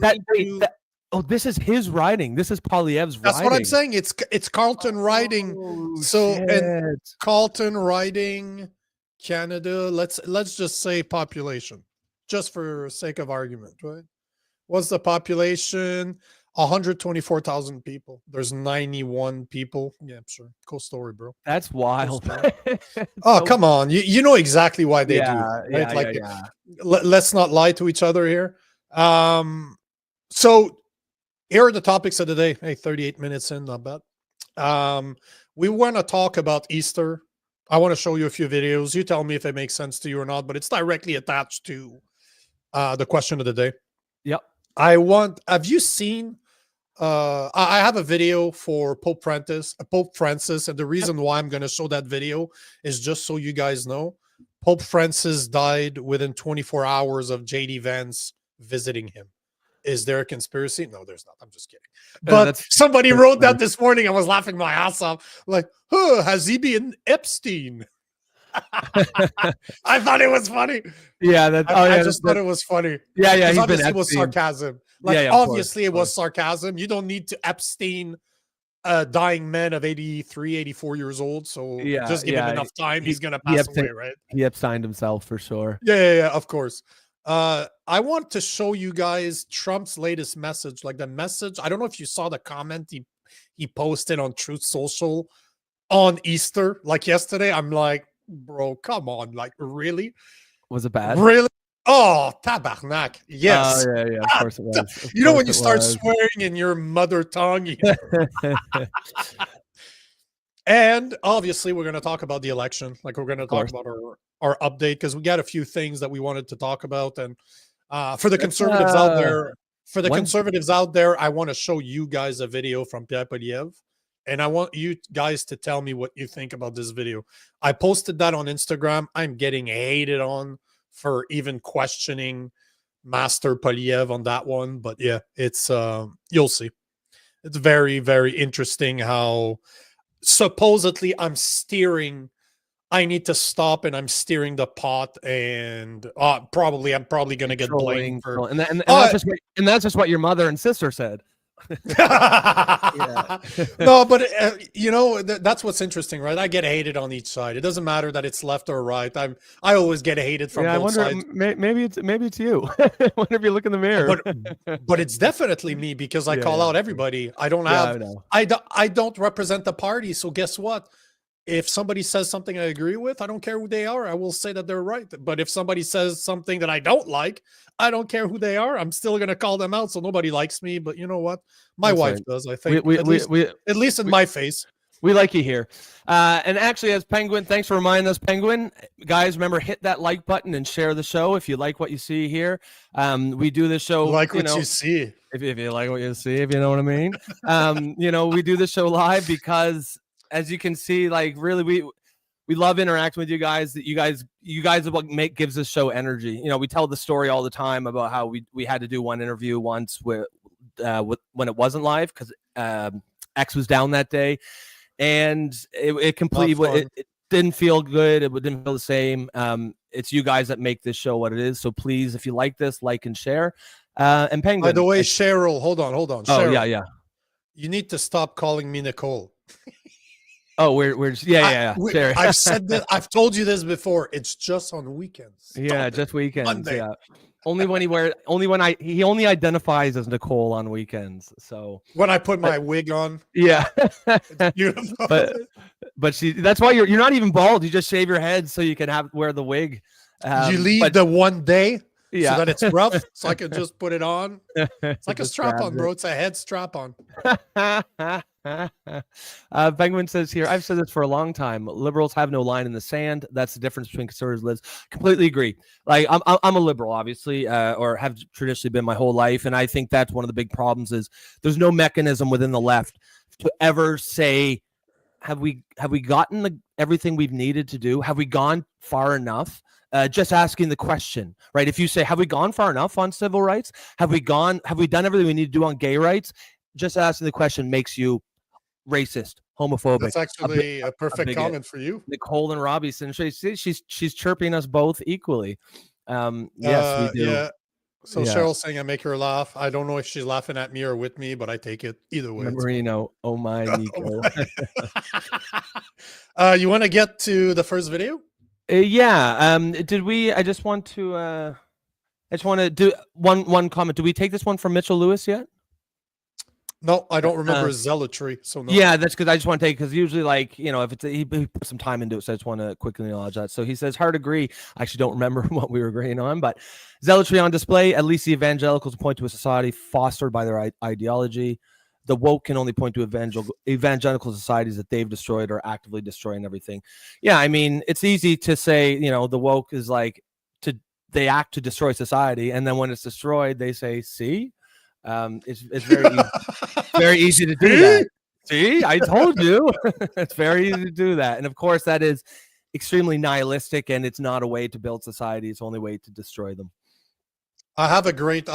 Speaker 2: oh, this is his writing. This is Poilievre's writing.
Speaker 1: That's what I'm saying. It's Carlton writing. And Carlton writing Canada. Let's just say population, just for sake of argument, right? What's the population? 124,000 people. There's 91 people. Yeah, sure. Cool story, bro.
Speaker 2: That's wild.
Speaker 1: Come on. You know exactly why they do it, right? Let's not lie to each other here. So here are the topics of the day. Hey, 38 minutes in, not bad. We want to talk about Easter. I want to show you a few videos. You tell me if it makes sense to you or not, but it's directly attached to the question of the day.
Speaker 2: Yep.
Speaker 1: Have you seen, I have a video for Pope Francis, and the reason why I'm going to show that video is just so you guys know, Pope Francis died within 24 hours of JD Vance visiting him. Is there a conspiracy? No, there's not. I'm just kidding. But somebody wrote that this morning. I was laughing my ass off. Like, has he been Epstein? I thought it was funny.
Speaker 2: Yeah,
Speaker 1: I just thought it was funny.
Speaker 2: Yeah.
Speaker 1: He's obviously it was sarcasm. Like, obviously it was sarcasm. You don't need to Epstein a dying man of 83, 84 years old. So just give him enough time. He's gonna pass away, right?
Speaker 2: He Epsteined himself for sure.
Speaker 1: Yeah, of course. I want to show you guys Trump's latest message. Like the message, I don't know if you saw the comment he posted on Truth Social on Easter, like yesterday. I'm like, bro, come on, like really?
Speaker 2: Was it bad?
Speaker 1: Really? Oh, tabarnak. Yes.
Speaker 2: Yeah. Of course it was. Of
Speaker 1: You know when
Speaker 2: course
Speaker 1: you
Speaker 2: it
Speaker 1: start
Speaker 2: was.
Speaker 1: swearing in your mother tongue. And obviously, we're going to talk about the election. Like we're going to talk about our update because we got a few things that we wanted to talk about. And for the conservatives out there, I want to show you guys a video from Pierre Poliev. And I want you guys to tell me what you think about this video. I posted that on Instagram. I'm getting hated on for even questioning Master Poliev on that one. But yeah, it's you'll see. It's very, very interesting how supposedly I'm need to stop and I'm steering the pot, and I'm probably going to get blamed for
Speaker 2: and that's just what your mother and sister said.
Speaker 1: No, but that's what's interesting, right? I get hated on each side. It doesn't matter that it's left or right. I always get hated from both sides.
Speaker 2: Maybe it's you. Whenever you look in the mirror,
Speaker 1: but it's definitely me because I call out everybody. I don't have. I don't represent the party. So guess what? If somebody says something I agree with, I don't care who they are. I will say that they're right. But if somebody says something that I don't like, I don't care who they are. I'm still going to call them out. So nobody likes me. But you know what? My wife does, I think. At least in my face.
Speaker 2: We like you here. And actually, as Penguin, thanks for reminding us, Penguin. Guys, remember, hit that like button and share the show if you like what you see here. We do this show.
Speaker 1: You see.
Speaker 2: If you like what you see, if you know what I mean. We do this show live because, as you can see, like really, we love interacting with you guys. That you guys are what gives this show energy. We tell the story all the time about how we had to do one interview once when it wasn't live because X was down that day, and it completely it didn't feel good. It didn't feel the same. It's you guys that make this show what it is. So please, if you like this, like and share. And Penguin.
Speaker 1: By the way, Cheryl, hold on.
Speaker 2: Oh
Speaker 1: Cheryl,
Speaker 2: yeah.
Speaker 1: You need to stop calling me Nicole.
Speaker 2: Oh, we're yeah.
Speaker 1: I've said this. I've told you this before. It's just on weekends. Stop
Speaker 2: just weekends.
Speaker 1: Monday.
Speaker 2: Yeah. Only when he only identifies as Nicole on weekends. So
Speaker 1: when I put my wig on.
Speaker 2: Yeah.
Speaker 1: It's beautiful.
Speaker 2: But that's why you're not even bald. You just shave your head so you can wear the wig.
Speaker 1: You leave the one day so that it's rough, so I can just put it on. It's like a strap on, bro. It's a head strap on.
Speaker 2: Penguin says here, I've said this for a long time. Liberals have no line in the sand. That's the difference between conservatives and libs. Completely agree. Like I'm a liberal, obviously, or have traditionally been my whole life, and I think that's one of the big problems is there's no mechanism within the left to ever say, have we gotten everything we've needed to do? Have we gone far enough? Just asking the question, right? If you say, have we gone far enough on civil rights? Have we done everything we need to do on gay rights? Just asking the question makes you racist, homophobic.
Speaker 1: That's actually a perfect comment for you.
Speaker 2: Nicole and Robbie, she's chirping us both equally. Yes, we do.
Speaker 1: Yeah. So Cheryl's saying I make her laugh. I don't know if she's laughing at me or with me, but I take it either way.
Speaker 2: Marino, oh my Nico.
Speaker 1: You want to get to the first video?
Speaker 2: Yeah. Did we? I just want to do one comment. Do we take this one from Mitchell Lewis yet?
Speaker 1: No, I don't remember zealotry. So no.
Speaker 2: Yeah, that's because I just want to take because usually, like if it's he put some time into it, so I just want to quickly acknowledge that. So he says, "Hard agree." I actually don't remember what we were agreeing on, but zealotry on display. At least the evangelicals point to a society fostered by their ideology. The woke can only point to evangelical societies that they've destroyed or actively destroying everything. Yeah, I mean, it's easy to say, the woke is like they act to destroy society, and then when it's destroyed, they say, "See." It's very very easy to do that. See, I told you. It's very easy to do that, and of course that is extremely nihilistic, and it's not a way to build society. It's the only way to destroy them.
Speaker 1: I have a great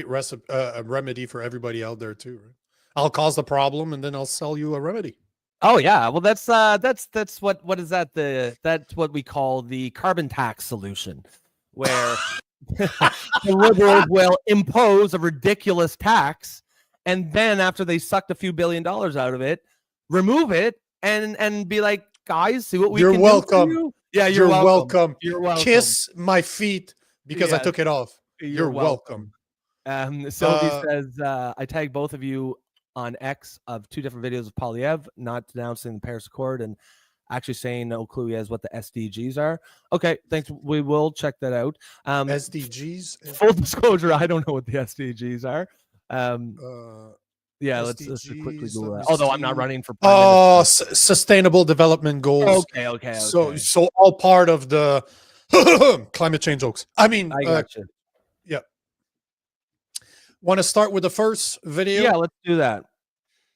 Speaker 1: recipe, remedy for everybody out there too. Right? I'll cause the problem, and then I'll sell you a remedy.
Speaker 2: Oh yeah, well that's what is that? That's what we call the carbon tax solution, where the liberals will impose a ridiculous tax, and then after they sucked a few $1 billion out of it, remove it and be like, guys, see what we can do for you? Yeah, you're welcome. You're welcome.
Speaker 1: Kiss my feet because I took it off. You're welcome.
Speaker 2: Sylvie says, I tagged both of you on X of 2 different videos of Polyev not denouncing the Paris Accord and actually saying no clue he has what the SDGs are. Okay, thanks. We will check that out.
Speaker 1: SDGs.
Speaker 2: Full disclosure, I don't know what the SDGs are. Yeah, let's quickly
Speaker 1: SDGs.
Speaker 2: Google that. Although I'm not running for prime
Speaker 1: Oh,
Speaker 2: minister.
Speaker 1: Sustainable Development Goals.
Speaker 2: Okay.
Speaker 1: So all part of the climate change jokes. I mean,
Speaker 2: I got you.
Speaker 1: Yeah. Want to start with the first video?
Speaker 2: Yeah, let's do that.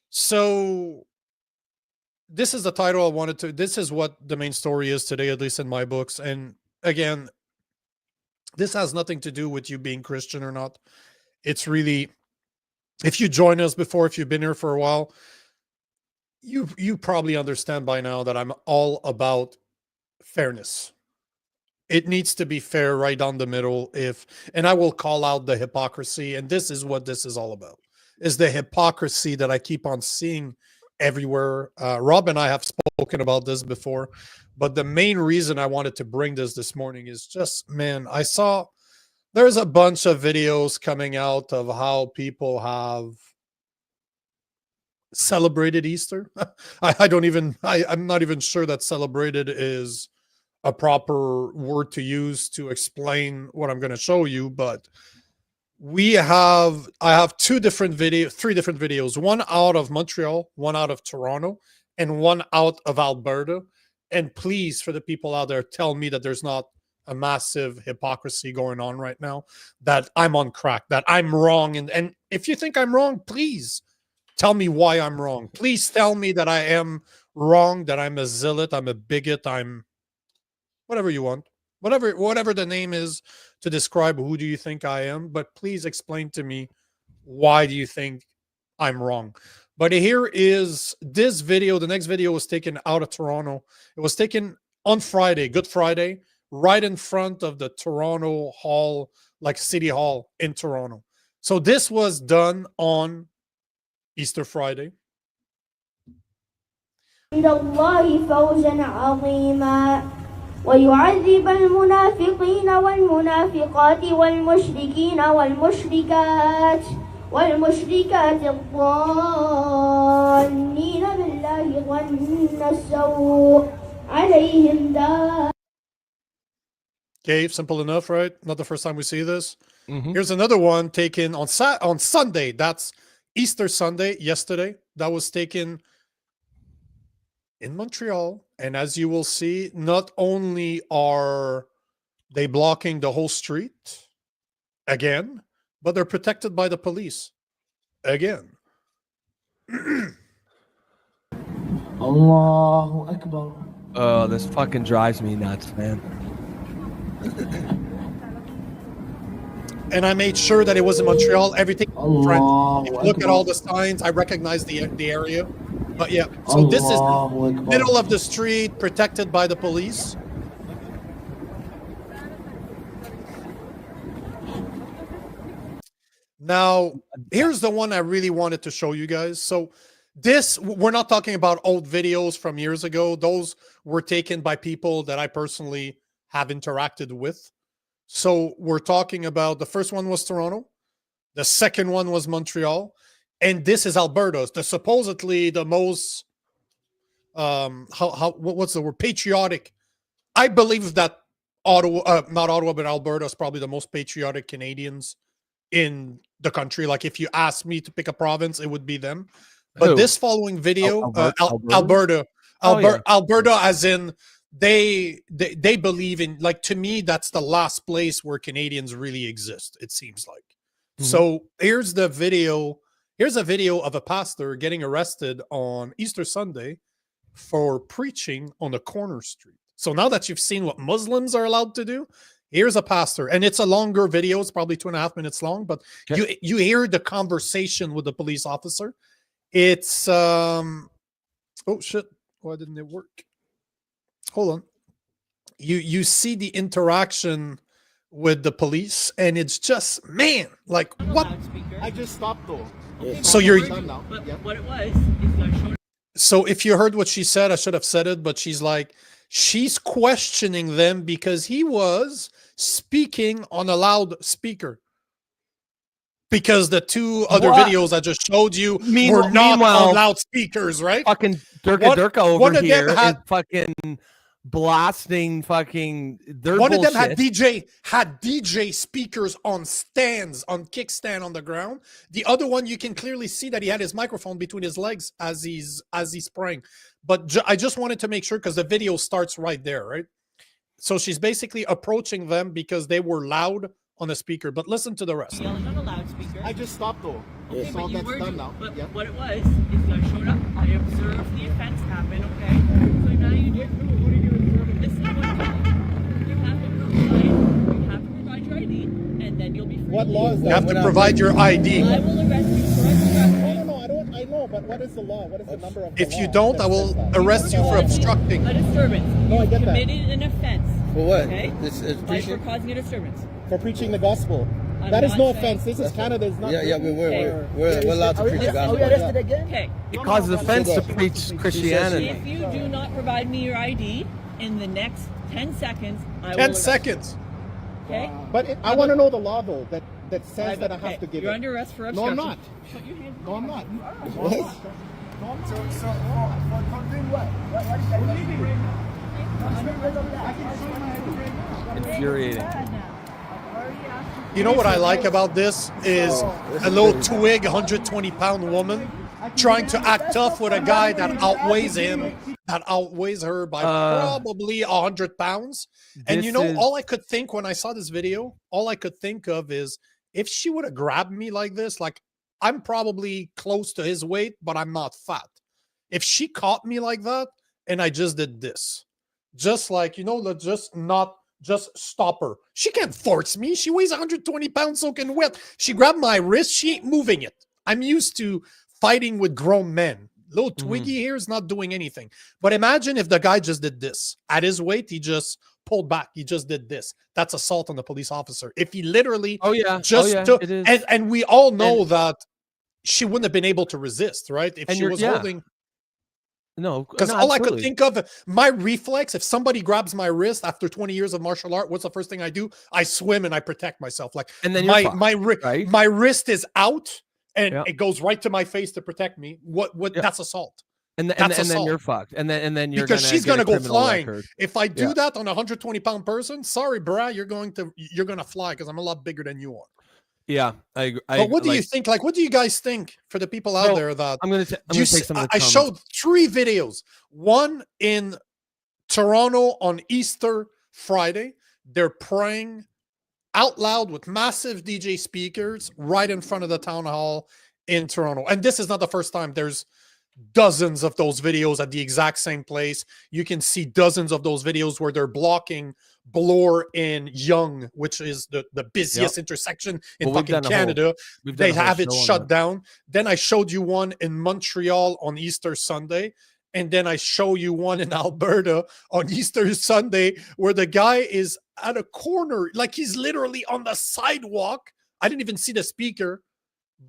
Speaker 1: So this is the title I wanted to. This is what the main story is today, at least in my books. And again, this has nothing to do with you being Christian or not. It's really, if you join us before, if you've been here for a while, you probably understand by now that I'm all about fairness. It needs to be fair right down the middle. And I will call out the hypocrisy. And this is what this is all about, is the hypocrisy that I keep on seeing everywhere. Rob and I have spoken about this before, but the main reason I wanted to bring this morning is just, man, I saw there's a bunch of videos coming out of how people have celebrated Easter. I'm not even sure that celebrated is a proper word to use to explain what I'm going to show you, but I have three different videos, one out of Montreal, one out of Toronto, and one out of Alberta. And please, for the people out there, tell me that there's not a massive hypocrisy going on right now, that I'm on crack, that I'm wrong. And if you think I'm wrong, please tell me why I'm wrong. Please tell me that I am wrong, that I'm a zealot, I'm a bigot, I'm whatever you want, whatever the name is to describe who do you think I am. But please explain to me, why do you think I'm wrong? But here is this video. The next video was taken out of Toronto. It was taken on Friday, Good Friday, right in front of the Toronto Hall, like City Hall in Toronto. So this was done on Easter Friday.
Speaker 3: ويعذب المنافقين والمنافقات والمشركين والمشركات الظانين بالله ظن السوء عليهم دار.
Speaker 1: Okay, simple enough, right? Not the first time we see this. Here's another one taken on Sunday. That's Easter Sunday, yesterday. That was taken in Montreal. And as you will see, not only are they blocking the whole street again, but they're protected by the police again.
Speaker 4: Allahu Akbar.
Speaker 2: Oh, this fucking drives me nuts, man.
Speaker 1: And I made sure that it was in Montreal. Everything.
Speaker 4: Allahu
Speaker 1: Look at
Speaker 4: Akbar.
Speaker 1: all the signs. I recognize the area. But yeah, so this is the middle of the street, protected by the police. Now, here's the one I really wanted to show you guys. So this, we're not talking about old videos from years ago. Those were taken by people that I personally have interacted with. So we're talking about, the first one was Toronto. The second one was Montreal. And this is Alberta, supposedly the most, what's the word? Patriotic. I believe that Ottawa, not Ottawa, but Alberta is probably the most patriotic Canadians in the country. Like, if you ask me to pick a province, it would be them. But this following video, Alberta, Alberta, as in they believe in, like, to me, that's the last place where Canadians really exist, it seems like. So here's the video. Here's a video of a pastor getting arrested on Easter Sunday for preaching on a corner street. So now that you've seen what Muslims are allowed to do, here's a pastor. And it's a longer video. It's probably 2.5 minutes long, but you hear the conversation with the police officer. It's, oh shit, why didn't it work? Hold on. You see the interaction with the police, and it's just, man, like, what?
Speaker 4: I just stopped though.
Speaker 1: So you're,
Speaker 5: But what it was,
Speaker 1: so if you heard what she said, I should have said it, but she's like, she's questioning them because he was speaking on a loudspeaker. Because the two other
Speaker 2: What?
Speaker 1: videos I just showed you were
Speaker 2: Meanwhile-
Speaker 1: not on loudspeakers, right?
Speaker 2: Fucking
Speaker 1: One
Speaker 2: Durka
Speaker 1: of
Speaker 2: over
Speaker 1: them
Speaker 2: here is
Speaker 1: had-
Speaker 2: fucking blasting fucking their
Speaker 1: One of
Speaker 2: bullshit.
Speaker 1: them had DJ speakers on stands, on kickstand on the ground. The other one, you can clearly see that he had his microphone between his legs as he's spraying. But I just wanted to make sure because the video starts right there, right? So she's basically approaching them because they were loud on the speaker. But listen to the rest.
Speaker 5: Yelling on a loudspeaker.
Speaker 4: I just stopped though.
Speaker 5: Okay,
Speaker 4: So
Speaker 5: but you
Speaker 4: that's
Speaker 5: were
Speaker 4: done now.
Speaker 5: But
Speaker 4: Yeah.
Speaker 5: what it was is I showed up. I observed the offense happen. Okay, so now you do. This is what you have to provide your ID, and then you'll be free.
Speaker 4: What law is
Speaker 1: You
Speaker 4: that?
Speaker 1: have to provide your ID.
Speaker 5: I will arrest you for obstructing.
Speaker 4: No, I don't. I know, but what is the law? What is the number of the
Speaker 1: If you
Speaker 4: law
Speaker 1: don't,
Speaker 4: that
Speaker 1: I will
Speaker 4: says that?
Speaker 1: arrest you for obstructing.
Speaker 5: A disturbance.
Speaker 4: No, I
Speaker 5: You
Speaker 4: get that.
Speaker 5: committed an offense.
Speaker 6: For what?
Speaker 5: Okay.
Speaker 6: This is
Speaker 5: Like for
Speaker 6: preaching.
Speaker 5: causing a disturbance.
Speaker 4: For preaching the gospel.
Speaker 5: I'm
Speaker 4: That is
Speaker 5: not
Speaker 4: no
Speaker 5: saying-
Speaker 4: offense. This is Canada. Is not.
Speaker 6: Yeah, we're allowed to preach the gospel.
Speaker 5: Okay.
Speaker 2: It causes offense to preach Christianity.
Speaker 5: If you do not provide me your ID in the next 10 seconds, I will
Speaker 1: 10
Speaker 5: arrest
Speaker 1: seconds.
Speaker 5: you. Okay.
Speaker 4: But I want to know the law though that says that I have to give
Speaker 5: You're
Speaker 4: it.
Speaker 5: under arrest for
Speaker 4: No, I'm
Speaker 5: obstruction.
Speaker 4: not.
Speaker 5: Put your hands
Speaker 4: No, I'm not.
Speaker 6: What?
Speaker 2: Infuriating.
Speaker 1: You know what I like about this is a little twig, 120-pound woman trying to act tough with a guy that outweighs him, that outweighs her by probably 100 pounds. And you know, all I could think when I saw this video, all I could think of is if she would have grabbed me like this, like I'm probably close to his weight, but I'm not fat. If she caught me like that and I just did this, just like, you know, just stop her. She can't force me. She weighs 120 pounds soaking wet. She grabbed my wrist. She ain't moving it. I'm used to fighting with grown men. Little Twiggy here is not doing anything. But imagine if the guy just did this. At his weight, he just pulled back. He just did this. That's assault on the police officer. If he literally took,
Speaker 2: it is.
Speaker 1: and we all know that she wouldn't have been able to resist, right? If she was holding.
Speaker 2: No,
Speaker 1: Because all I could think of, my reflex, if somebody grabs my wrist after 20 years of martial art, what's the first thing I do? I swim and I protect myself. Like,
Speaker 2: and then
Speaker 1: my wrist is out and
Speaker 2: Yeah.
Speaker 1: it goes right to my face to protect me. What
Speaker 2: Yeah.
Speaker 1: That's assault.
Speaker 2: and then you're fucked. And then you're
Speaker 1: Because she's gonna
Speaker 2: get a
Speaker 1: go
Speaker 2: criminal
Speaker 1: flying.
Speaker 2: record.
Speaker 1: If I do
Speaker 2: Yeah.
Speaker 1: that on a 120-pound person, sorry, bruh, you're gonna fly because I'm a lot bigger than you are.
Speaker 2: Yeah, I agree.
Speaker 1: But what do you think? Like, what do you guys think for the people out
Speaker 2: So,
Speaker 1: there that
Speaker 2: I'm gonna take some of the
Speaker 1: I
Speaker 2: comments.
Speaker 1: showed 3 videos. One in Toronto on Easter Friday. They're praying out loud with massive DJ speakers right in front of the town hall in Toronto. And this is not the first time. There's dozens of those videos at the exact same place. You can see dozens of those videos where they're blocking Bloor in Yonge, which is the busiest intersection in fucking Canada. They have it shut down. Then I showed you one in Montreal on Easter Sunday. And then I show you one in Alberta on Easter Sunday where the guy is at a corner, like he's literally on the sidewalk. I didn't even see the speaker,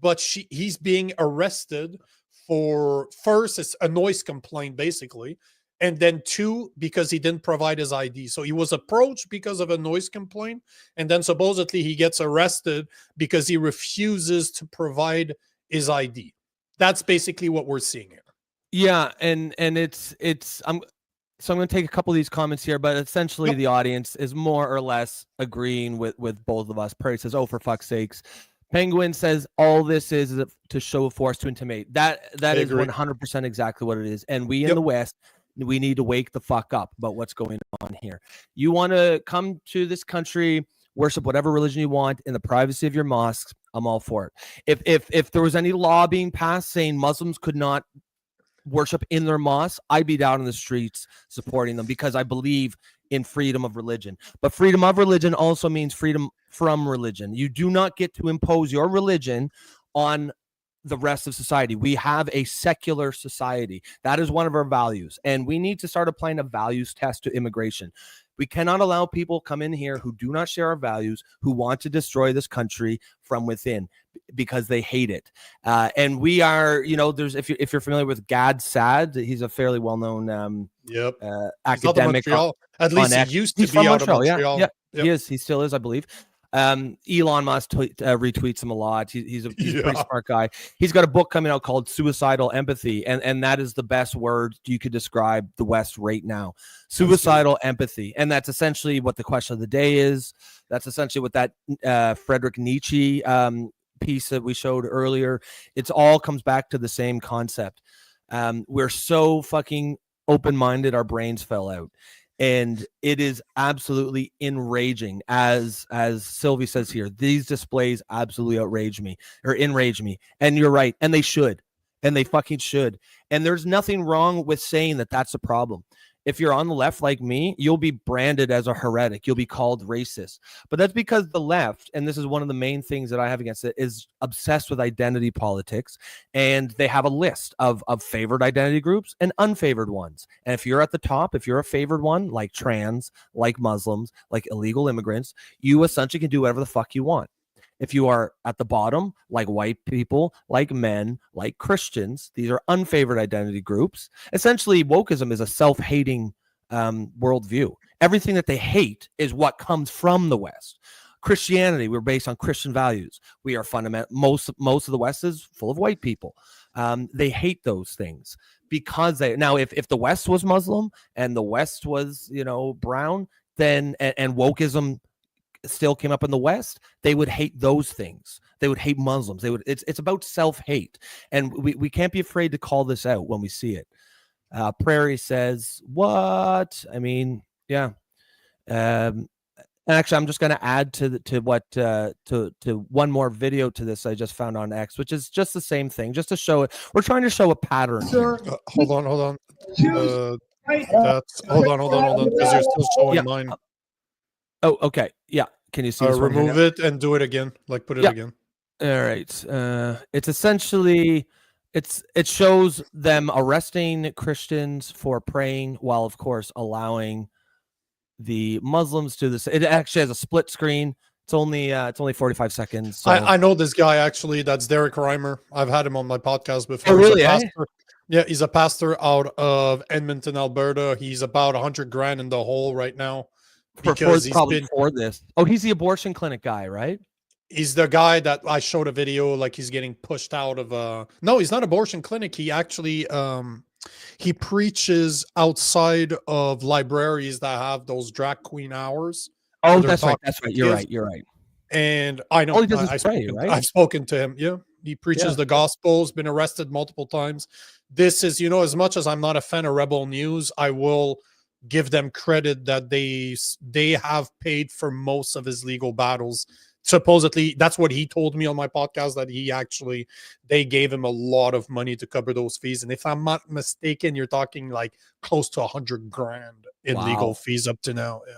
Speaker 1: but he's being arrested for, first, it's a noise complaint, basically. And then 2, because he didn't provide his ID. So he was approached because of a noise complaint. And then supposedly he gets arrested because he refuses to provide his ID. That's basically what we're seeing here.
Speaker 2: Yeah, and it's I'm going to take a couple of these comments here, but essentially the audience is more or less agreeing with both of us. Perry says, "Oh, for fuck's sakes." Penguin says, "All this is to show force to intimidate." That is 100% exactly what it is. And we in the West, we need to wake the fuck up about what's going on here. You want to come to this country, worship whatever religion you want in the privacy of your mosques. I'm all for it. If there was any law being passed saying Muslims could not worship in their mosque, I'd be down in the streets supporting them because I believe in freedom of religion. But freedom of religion also means freedom from religion. You do not get to impose your religion on the rest of society. We have a secular society. That is one of our values. And we need to start applying a values test to immigration. We cannot allow people come in here who do not share our values, who want to destroy this country from within because they hate it. And we are, there's if you're familiar with Gad Saad, he's a fairly well-known academic.
Speaker 1: At least he used to be out of Montreal.
Speaker 2: Yeah, he still is, I believe. Elon Musk retweets him a lot. He's a pretty
Speaker 1: Yeah.
Speaker 2: smart guy. He's got a book coming out called Suicidal Empathy, and that is the best word you could describe the West right now. Suicidal empathy, and that's essentially what the question of the day is. That's essentially what that Friedrich Nietzsche piece that we showed earlier. It's all comes back to the same concept. We're so fucking open-minded, our brains fell out. And it is absolutely enraging, as Sylvie says here. These displays absolutely enrage me. And you're right, and they should, and they fucking should. And there's nothing wrong with saying that that's a problem. If you're on the left like me, you'll be branded as a heretic. You'll be called racist. But that's because the left, and this is one of the main things that I have against it, is obsessed with identity politics. And they have a list of favored identity groups and unfavored ones. And if you're at the top, if you're a favored one, like trans, like Muslims, like illegal immigrants, you essentially can do whatever the fuck you want. If you are at the bottom, like white people, like men, like Christians, these are unfavored identity groups. Essentially, wokeism is a self-hating worldview. Everything that they hate is what comes from the West. Christianity, we're based on Christian values. We are fundamental. Most of the West is full of white people. They hate those things because they. Now, if the West was Muslim and the West was, brown, then and wokeism still came up in the West, they would hate those things. They would hate Muslims. It's about self-hate. And we can't be afraid to call this out when we see it. Prairie says, what? I mean, yeah. And actually, I'm just going to add to one more video to this I just found on X, which is just the same thing, just to show it. We're trying to show a pattern.
Speaker 1: Hold on. Hold on, because you're still showing mine.
Speaker 2: Oh, okay. Yeah. Can you see this?
Speaker 1: Remove it and do it again. Like put it again.
Speaker 2: All right. It's essentially it shows them arresting Christians for praying while, of course, allowing the Muslims to this. It actually has a split screen. It's only 45 seconds. So.
Speaker 1: I know this guy actually. That's Derek Reimer. I've had him on my podcast before.
Speaker 2: Oh, really?
Speaker 1: Yeah, he's a pastor out of Edmonton, Alberta. He's about $100,000 in the hole right now. Because
Speaker 2: for this. Oh, he's the abortion clinic guy, right?
Speaker 1: He's the guy that I showed a video like he's getting pushed out of no, he's not abortion clinic. He actually he preaches outside of libraries that have those drag queen hours.
Speaker 2: Oh, that's right. You're right.
Speaker 1: And I know I've spoken to him. Yeah. He preaches the gospel, has been arrested multiple times. This is, as much as I'm not a fan of Rebel News, I will give them credit that they have paid for most of his legal battles. Supposedly, that's what he told me on my podcast, that they gave him a lot of money to cover those fees. And if I'm not mistaken, you're talking like close to $100,000 in legal fees up to now. Yeah.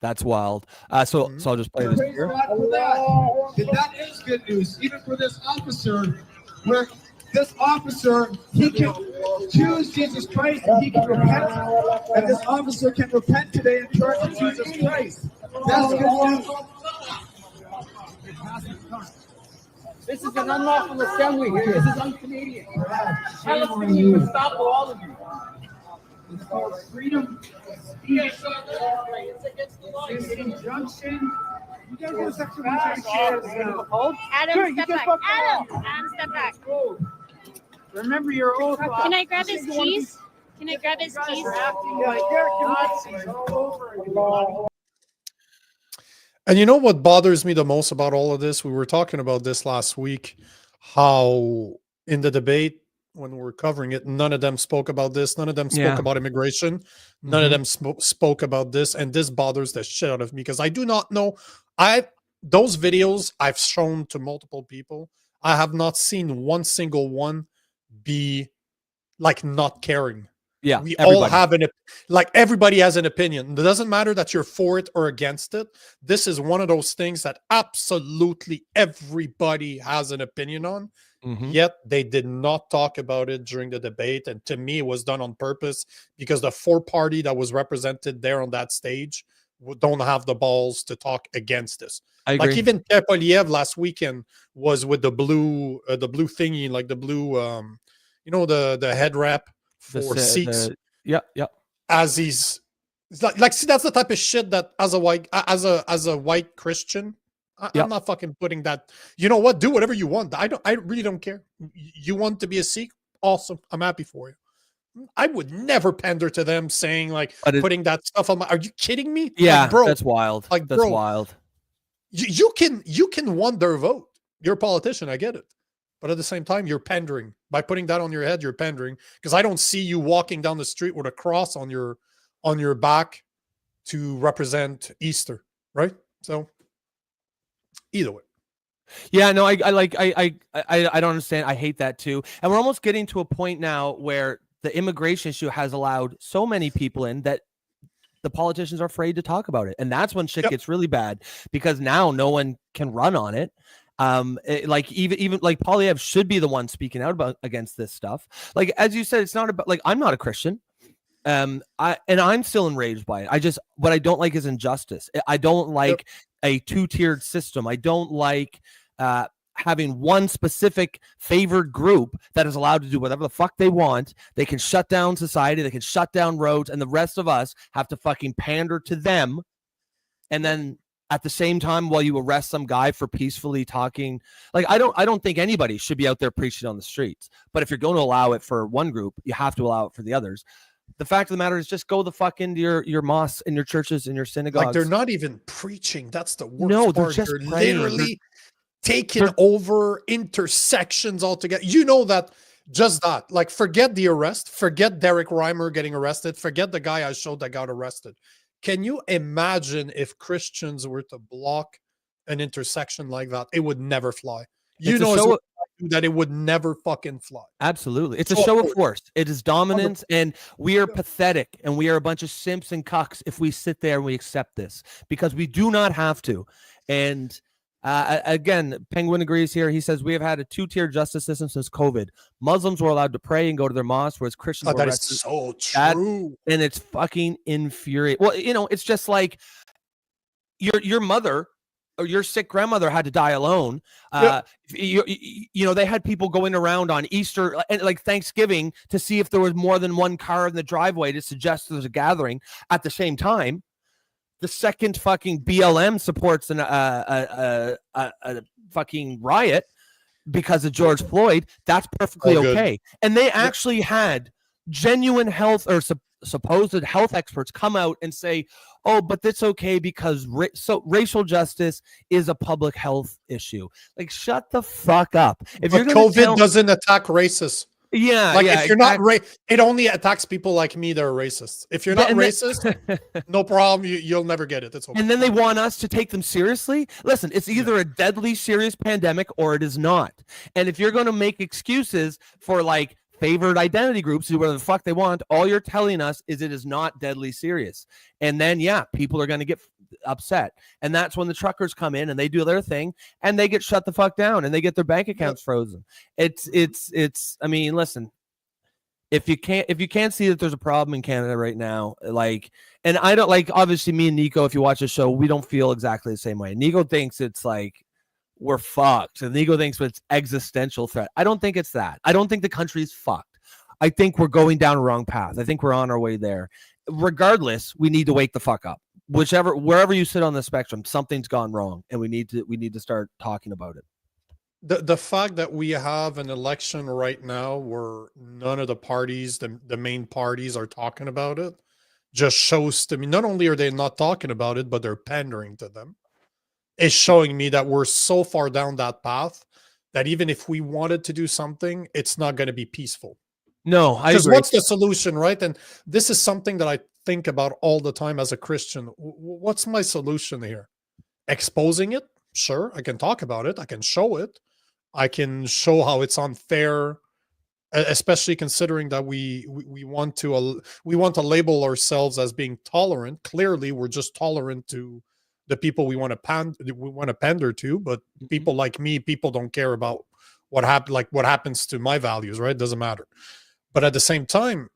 Speaker 2: That's wild. So I'll just play this here.
Speaker 7: That is good news, even for this officer, where this officer, he can choose Jesus Christ and he can repent. And this officer can repent today and turn to Jesus Christ. That's good news.
Speaker 8: This is an unlawful assembly here. This is un-Canadian. Palestinians would stop all of you. It's called freedom of speech. It's against the law. It's an injunction. You guys want to step
Speaker 9: Adam, step back. Adam, step back.
Speaker 8: Remember your oath.
Speaker 9: Can I grab his keys? Can I grab his keys?
Speaker 1: And you know what bothers me the most about all of this? We were talking about this last week, how in the debate, when we were covering it, none of them spoke about this. None of them spoke about immigration. None of them spoke about this. And this bothers the shit out of me because I do not know. Those videos I've shown to multiple people. I have not seen one single one be like not caring.
Speaker 2: Yeah,
Speaker 1: we all have everybody has an opinion. It doesn't matter that you're for it or against it. This is one of those things that absolutely everybody has an opinion on. Yet they did not talk about it during the debate. And to me, it was done on purpose because the four party that was represented there on that stage don't have the balls to talk against this.
Speaker 2: I agree.
Speaker 1: Like even Poliev last weekend was with the blue thingy, like the blue, the head wrap for seats.
Speaker 2: Yeah.
Speaker 1: As he's like, see, that's the type of shit that as a white Christian, I'm not fucking putting that. You know what? Do whatever you want. I really don't care. You want to be a Sikh? Awesome. I'm happy for you. I would never pander to them saying like putting that stuff on my. Are you kidding me?
Speaker 2: Yeah,
Speaker 1: like, bro,
Speaker 2: that's wild.
Speaker 1: Like,
Speaker 2: that's
Speaker 1: bro,
Speaker 2: wild.
Speaker 1: You can want their vote. You're a politician. I get it. But at the same time, you're pandering. By putting that on your head, you're pandering. Because I don't see you walking down the street with a cross on your back to represent Easter, right? So either way.
Speaker 2: Yeah, no, I don't understand. I hate that too. And we're almost getting to a point now where the immigration issue has allowed so many people in that the politicians are afraid to talk about it. And that's when shit gets really bad, because now no one can run on it. Like even like Polyev should be the one speaking out against this stuff. Like, as you said, it's not about, like, I'm not a Christian. I'm still enraged by it. What I don't like is injustice. I don't like a two-tiered system. I don't like having one specific favored group that is allowed to do whatever the fuck they want. They can shut down society, they can shut down roads, and the rest of us have to fucking pander to them. And then at the same time, while you arrest some guy for peacefully talking, like, I don't think anybody should be out there preaching on the streets. But if you're going to allow it for one group, you have to allow it for the others. The fact of the matter is, just go the fuck into your mosques and your churches and your synagogues.
Speaker 1: Like, they're not even preaching. That's the worst
Speaker 2: no,
Speaker 1: part.
Speaker 2: They're just
Speaker 1: literally taking over intersections altogether. You know that, just that. Like, forget the arrest. Forget Derek Reimer getting arrested. Forget the guy I showed that got arrested. Can you imagine if Christians were to block an intersection like that? It would never fly. You know that it would never fucking fly.
Speaker 2: Absolutely. It's a show of force. It is dominance, and we are pathetic, and we are a bunch of simps and cucks if we sit there and we accept this, because we do not have to. And again, Penguin agrees here. He says, we have had a two-tier justice system since COVID. Muslims were allowed to pray and go to their mosques, whereas Christians were arrested.
Speaker 1: That is so true.
Speaker 2: And it's fucking infuriating. Well, you know, it's just like your mother or your sick grandmother had to die alone. You know, they had people going around on Easter and like Thanksgiving to see if there was more than one car in the driveway to suggest there's a gathering at the same time. The second fucking BLM supports a fucking riot because of George Floyd, that's perfectly okay. And they actually had genuine health or supposed health experts come out and say, oh, but that's okay because racial justice is a public health issue. Like, shut the fuck up. If
Speaker 1: but COVID doesn't attack racists.
Speaker 2: Yeah,
Speaker 1: like, if you're not it only attacks people like me that are racist. If you're not racist, no problem. You'll never get it. That's okay.
Speaker 2: And then they want us to take them seriously. Listen, it's either a deadly serious pandemic or it is not. And if you're going to make excuses for like favored identity groups, do whatever the fuck they want, all you're telling us is it is not deadly serious. And then people are going to get upset, and that's when the truckers come in and they do their thing and they get shut the fuck down and they get their bank accounts frozen. It's I mean, listen, if you can't see that there's a problem in Canada right now, like, and I don't, like, obviously me and Nico, if you watch the show, we don't feel exactly the same way. Nico thinks it's like we're fucked, and Nico thinks it's existential threat. I don't think it's that. I don't think the country is fucked. I think we're going down a wrong path. I think we're on our way there. Regardless, we need to wake the fuck up. Wherever you sit on the spectrum, something's gone wrong, and we need to start talking about it.
Speaker 1: The fact that we have an election right now where none of the parties, the main parties, are talking about it, just shows to me, not only are they not talking about it, but they're pandering to them. It's showing me that we're so far down that path that even if we wanted to do something, it's not going to be peaceful.
Speaker 2: No, I agree.
Speaker 1: What's the solution, right? And this is something that I think about all the time as a Christian. What's my solution here? Exposing it? Sure, I can talk about it. I can show it. I can show how it's unfair, especially considering that we want to label ourselves as being tolerant. Clearly, we're just tolerant to the people we want to pander to, but people like me, people don't care about what happens to my values, right? It doesn't matter. But at the same time,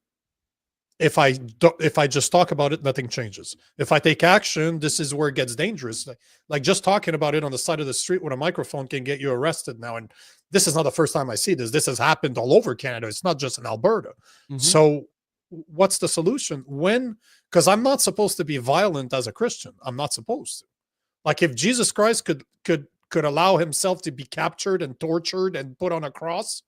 Speaker 1: if I just talk about it, nothing changes. If I take action, this is where it gets dangerous. Like just talking about it on the side of the street with a microphone can get you arrested now. And this is not the first time I see this. This has happened all over Canada. It's not just in Alberta. Mm-hmm. So what's the solution? Because I'm not supposed to be violent as a Christian. I'm not supposed to. Like if Jesus Christ could allow himself to be captured and tortured and put on a cross,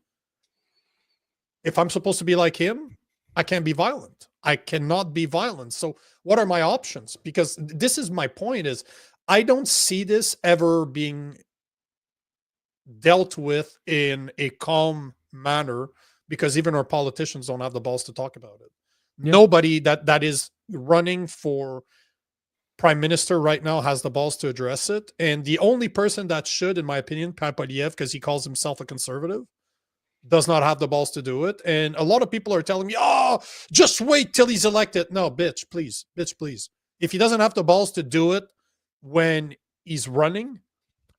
Speaker 1: if I'm supposed to be like him, I can't be violent. I cannot be violent. So what are my options? Because this is my point is I don't see this ever being dealt with in a calm manner because even our politicians don't have the balls to talk about it.
Speaker 2: Yeah.
Speaker 1: Nobody that is running for prime minister right now has the balls to address it. And the only person that should, in my opinion, Pat Poliev, because he calls himself a conservative, does not have the balls to do it. And a lot of people are telling me, oh, just wait till he's elected. No, bitch, please. If he doesn't have the balls to do it when he's running,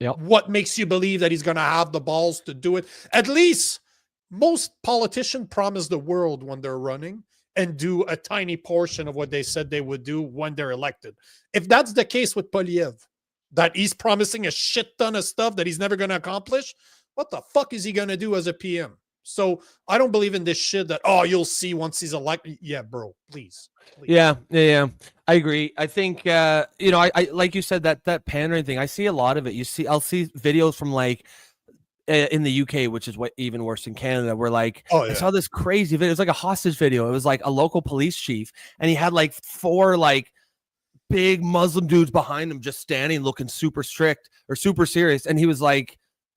Speaker 1: what makes you believe that he's going to have the balls to do it? At least most politicians promise the world when they're running and do a tiny portion of what they said they would do when they're elected. If that's the case with Poliev, that he's promising a shit ton of stuff that he's never going to accomplish, what the fuck is he going to do as a PM? So I don't believe in this shit that, oh, you'll see once he's elected. Yeah, bro, please.
Speaker 2: Yeah. I agree. I think, I like you said, that pandering thing, I see a lot of it. I'll see videos from like in the UK, which is even worse in Canada, where like, I saw this crazy video. It was like a hostage video. It was like a local police chief and he had like 4 like big Muslim dudes behind him just standing looking super strict or super serious. And he was like,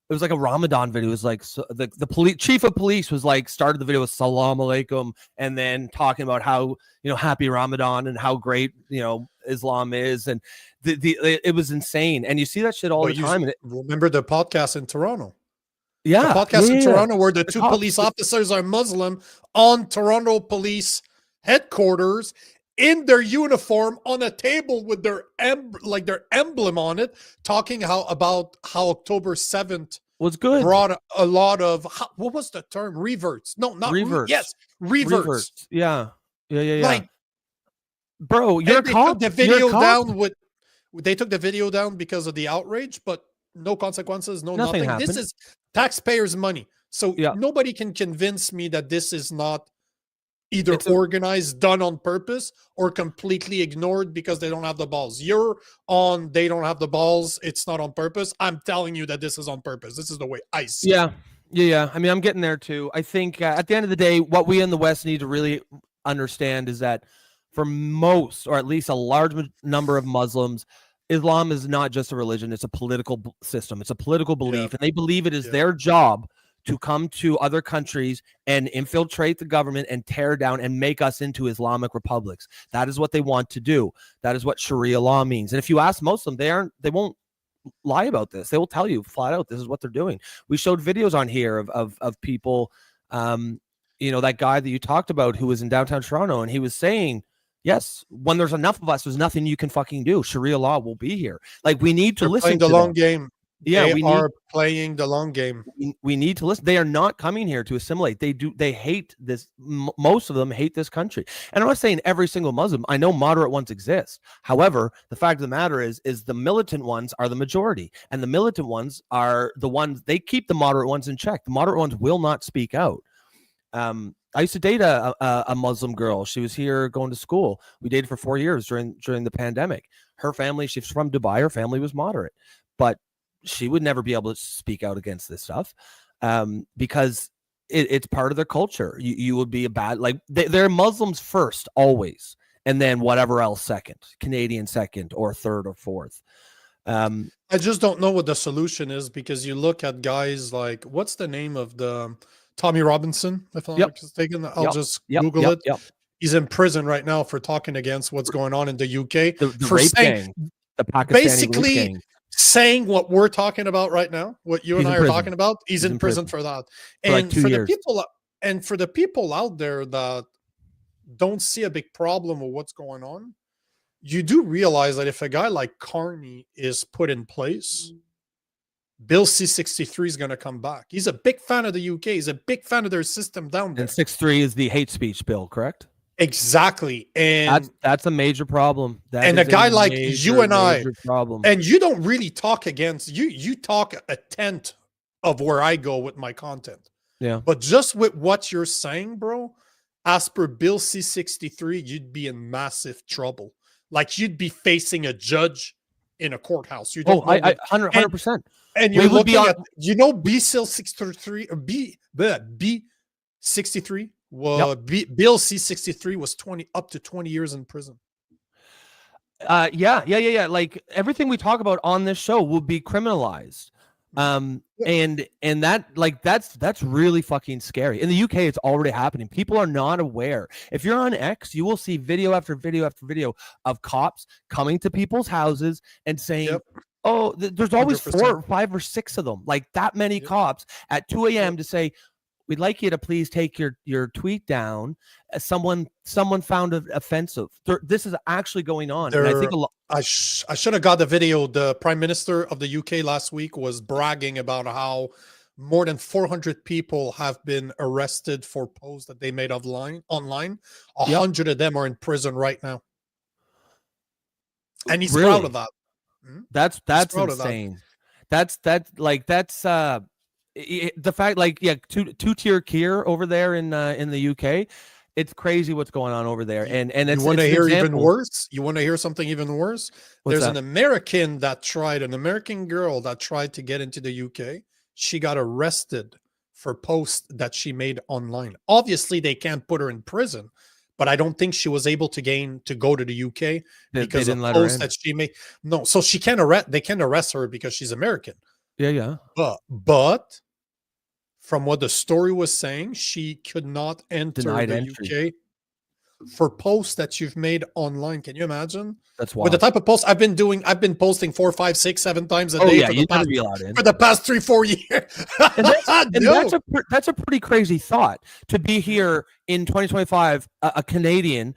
Speaker 2: it was like a Ramadan video. It was like the police chief of police was like started the video with Salam Alaikum and then talking about how, happy Ramadan and how great, Islam is. And it was insane. And you see that shit all the time.
Speaker 1: Remember the podcast in Toronto?
Speaker 2: Yeah.
Speaker 1: The podcast in Toronto where the 2 police officers are Muslim on Toronto police headquarters in their uniform on a table with their emblem on it, talking about how October 7th
Speaker 2: was good,
Speaker 1: brought a lot of, what was the term? Reverts. No, not
Speaker 2: reverts.
Speaker 1: Yes, reverts.
Speaker 2: Yeah.
Speaker 1: Like,
Speaker 2: bro, you're a cop.
Speaker 1: The video down they took the video down because of the outrage, but no consequences, nothing.
Speaker 2: Happened.
Speaker 1: This is taxpayers' money. So nobody can convince me that this is not either organized, done on purpose, or completely ignored because they don't have the balls. They don't have the balls, it's not on purpose. I'm telling you that this is on purpose. This is the way I see it.
Speaker 2: Yeah. I mean, I'm getting there too. I think at the end of the day, what we in the West need to really understand is that for most, or at least a large number of Muslims, Islam is not just a religion, it's a political system. It's a political belief, and they believe it is their job to come to other countries and infiltrate the government and tear down and make us into Islamic republics. That is what they want to do. That is what Sharia law means. And if you ask most of them, they won't lie about this. They will tell you flat out, this is what they're doing. We showed videos on here of people, that guy that you talked about who was in downtown Toronto, and he was saying, yes, when there's enough of us, there's nothing you can fucking do. Sharia law will be here. Like, we need to listen to
Speaker 1: the long game.
Speaker 2: Yeah,
Speaker 1: we are playing the long game.
Speaker 2: We need to listen. They are not coming here to assimilate. They hate this. Most of them hate this country. And I'm not saying every single Muslim. I know moderate ones exist. However, the fact of the matter is the militant ones are the majority, and the militant ones are the ones, they keep the moderate ones in check. The moderate ones will not speak out. I used to date a Muslim girl. She was here going to school. We dated for 4 years during the pandemic. Her family, she's from Dubai. Her family was moderate, but she would never be able to speak out against this stuff because it's part of their culture. You would be a bad, like they're Muslims first, always. And then whatever else second, Canadian second or third or fourth.
Speaker 1: I just don't know what the solution is because you look at guys like, what's the name of the Tommy Robinson? If I'm not mistaken, I'll just Google it. He's in prison right now for talking against what's going on in the UK.
Speaker 2: The
Speaker 1: for
Speaker 2: rape
Speaker 1: saying,
Speaker 2: gang, the Pakistani
Speaker 1: basically
Speaker 2: rape gang.
Speaker 1: Saying what we're talking about right now, what you and I are talking about, he's in prison for that.
Speaker 2: For like 2 years.
Speaker 1: For the people out there that don't see a big problem with what's going on, you do realize that if a guy like Carney is put in place, Bill C-63 is going to come back. He's a big fan of the UK. He's a big fan of their system down there.
Speaker 2: And 6.3 is the hate speech bill, correct?
Speaker 1: Exactly. And
Speaker 2: that's a major problem.
Speaker 1: And a guy like you and I,
Speaker 2: problem.
Speaker 1: And you don't really talk against, you talk a tenth of where I go with my content.
Speaker 2: Yeah.
Speaker 1: But just with what you're saying, bro, as per Bill C-63, you'd be in massive trouble. Like you'd be facing a judge in a courthouse. You
Speaker 2: Oh,
Speaker 1: don't know.
Speaker 2: I 100%.
Speaker 1: And you're looking at, Bill C-63 or B-63 Bill C-63 was 20 up to 20 years in prison.
Speaker 2: Yeah. Like everything we talk about on this show will be criminalized. And that's really fucking scary. In the UK, it's already happening. People are not aware. If you're on X, you will see video after video after video of cops coming to people's houses and saying, oh, there's always 4 or 5 or 6 of them, like that many cops at 2 a.m. to say, we'd like you to please take your tweet down. Someone found it offensive. This is actually going on. And I think
Speaker 1: I should have got the video. The Prime Minister of the UK last week was bragging about how more than 400 people have been arrested for posts that they made online. 100 of them are in prison right now. And he's proud of that.
Speaker 2: That's insane. That's the fact, like, two-tier Kier over there in the UK. It's crazy what's going on over there. And it's,
Speaker 1: you want to hear even worse? You want to hear something even worse?
Speaker 2: What's
Speaker 1: There's
Speaker 2: that?
Speaker 1: an American girl that tried to get into the UK. She got arrested for posts that she made online. Obviously, they can't put her in prison, but I don't think she was able to go to the UK because of posts that she made. No, so she can't arrest. They can't arrest her because she's American.
Speaker 2: Yeah.
Speaker 1: But from what the story was saying, she could not enter the UK for posts that you've made online. Can you imagine?
Speaker 2: That's why.
Speaker 1: With the type of posts I've been doing, I've been posting 4, 5, 6, 7 times a day for the past 3-4 years.
Speaker 2: That's a pretty crazy thought, to be here in 2025, a Canadian,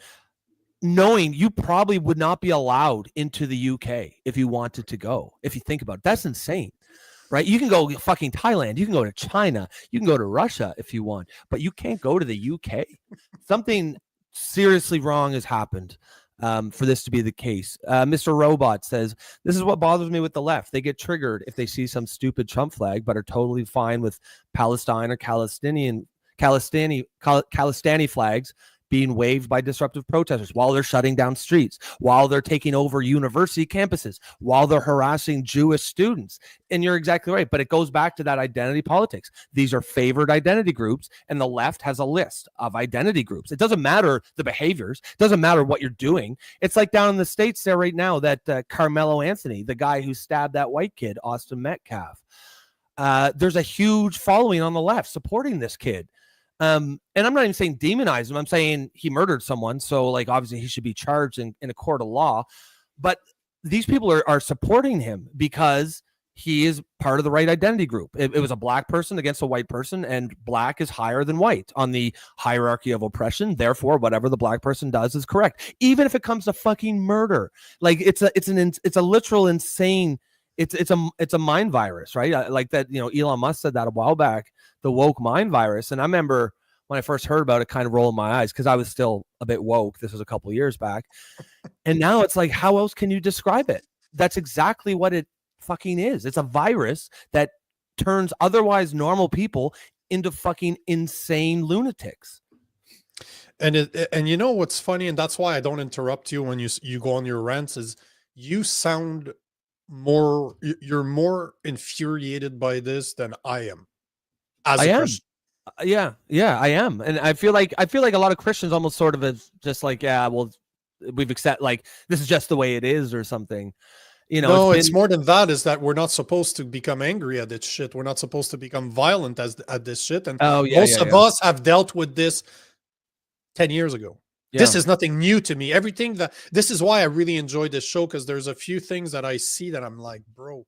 Speaker 2: knowing you probably would not be allowed into the UK if you wanted to go. If you think about it, that's insane. Right? You can go fucking Thailand. You can go to China. You can go to Russia if you want, but you can't go to the UK. Something seriously wrong has happened for this to be the case. Mr. Robot says, this is what bothers me with the left. They get triggered if they see some stupid Trump flag, but are totally fine with Palestine or Palestinian flags being waved by disruptive protesters while they're shutting down streets, while they're taking over university campuses, while they're harassing Jewish students. And you're exactly right. But it goes back to that identity politics. These are favored identity groups, and the left has a list of identity groups. It doesn't matter the behaviors. It doesn't matter what you're doing. It's like down in the States there right now, that Carmelo Anthony, the guy who stabbed that white kid, Austin Metcalf. There's a huge following on the left supporting this kid. And I'm not even saying demonize him. I'm saying he murdered someone. So, like, obviously he should be charged in a court of law. But these people are supporting him because he is part of the right identity group. It was a black person against a white person, and black is higher than white on the hierarchy of oppression. Therefore, whatever the black person does is correct, even if it comes to fucking murder. Like, it's a literal insane. It's a mind virus, right? Like that, Elon Musk said that a while back, the woke mind virus. And I remember when I first heard about it, kind of rolling my eyes because I was still a bit woke. This was a couple of years back. And now it's like, how else can you describe it? That's exactly what it fucking is. It's a virus that turns otherwise normal people into fucking insane lunatics.
Speaker 1: And you know what's funny, and that's why I don't interrupt you when you go on your rants, is you sound you're more infuriated by this than I am. As a Christian.
Speaker 2: Yeah, I am. And I feel like a lot of Christians almost sort of is just like, yeah, well, we've accepted, like, this is just the way it is or something.
Speaker 1: No, it's more than that. Is that we're not supposed to become angry at this shit. We're not supposed to become violent at this shit. And most of us have dealt with this 10 years ago. Yeah. This is nothing new to me. This is why I really enjoy this show, because there's a few things that I see that I'm like, bro,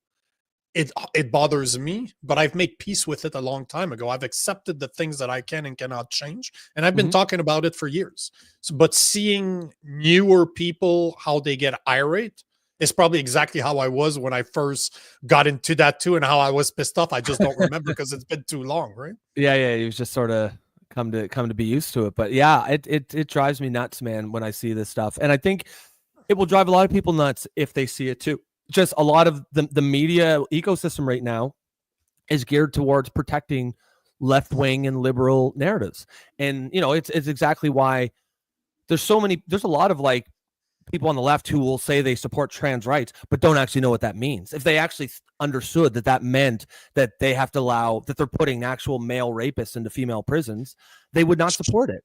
Speaker 1: it bothers me, but I've made peace with it a long time ago. I've accepted the things that I can and cannot change, and I've been talking about it for years. But seeing newer people, how they get irate, is probably exactly how I was when I first got into that too, and how I was pissed off. I just don't remember because it's been too long, right?
Speaker 2: Yeah, it was just sort of come to be used to it. But yeah, it drives me nuts, man, when I see this stuff. And I think it will drive a lot of people nuts if they see it too. Just a lot of the media ecosystem right now is geared towards protecting left-wing and liberal narratives. And it's exactly why there's a lot of like people on the left who will say they support trans rights, but don't actually know what that means. If they actually understood that that meant that they have to allow that they're putting actual male rapists into female prisons, they would not support it.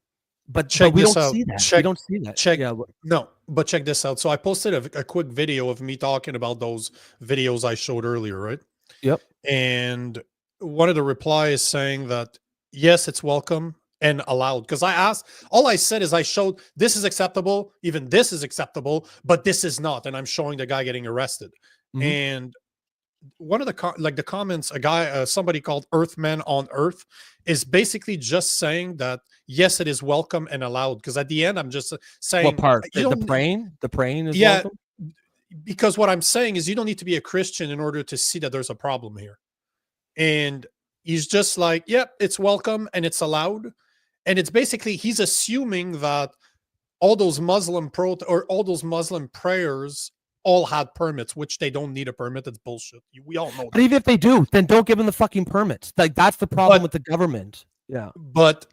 Speaker 2: But we don't see that. We don't see that.
Speaker 1: No, but check this out. So I posted a quick video of me talking about those videos I showed earlier, right?
Speaker 2: Yep.
Speaker 1: And one of the replies saying that, yes, it's welcome and allowed. Because I asked, all I said is I showed this is acceptable, even this is acceptable, but this is not. And I'm showing the guy getting arrested. And one of the the comments, somebody called Earthman on Earth, is basically just saying that yes, it is welcome and allowed. Because at the end, I'm just saying
Speaker 2: what part? The praying is welcome?
Speaker 1: Because what I'm saying is you don't need to be a Christian in order to see that there's a problem here. And he's just like, yep, it's welcome and it's allowed. And it's basically he's assuming that all those Muslim prayers all had permits, which they don't need a permit. It's bullshit. We all know that.
Speaker 2: But even if they do, then don't give them the fucking permits. Like that's the problem with the government. Yeah.
Speaker 1: But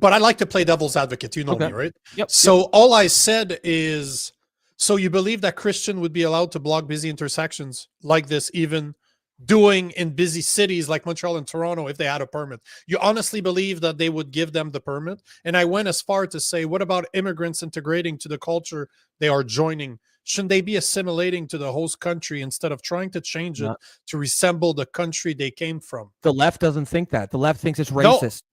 Speaker 1: I like to play devil's advocate. You know me, right?
Speaker 2: Yep.
Speaker 1: So all I said is, so you believe that Christian would be allowed to block busy intersections like this, even doing in busy cities like Montreal and Toronto if they had a permit? You honestly believe that they would give them the permit? And I went as far to say, what about immigrants integrating to the culture they are joining? Shouldn't they be assimilating to the host country instead of trying to change it to resemble the country they came from?
Speaker 2: The left doesn't think that. The left thinks it's racist.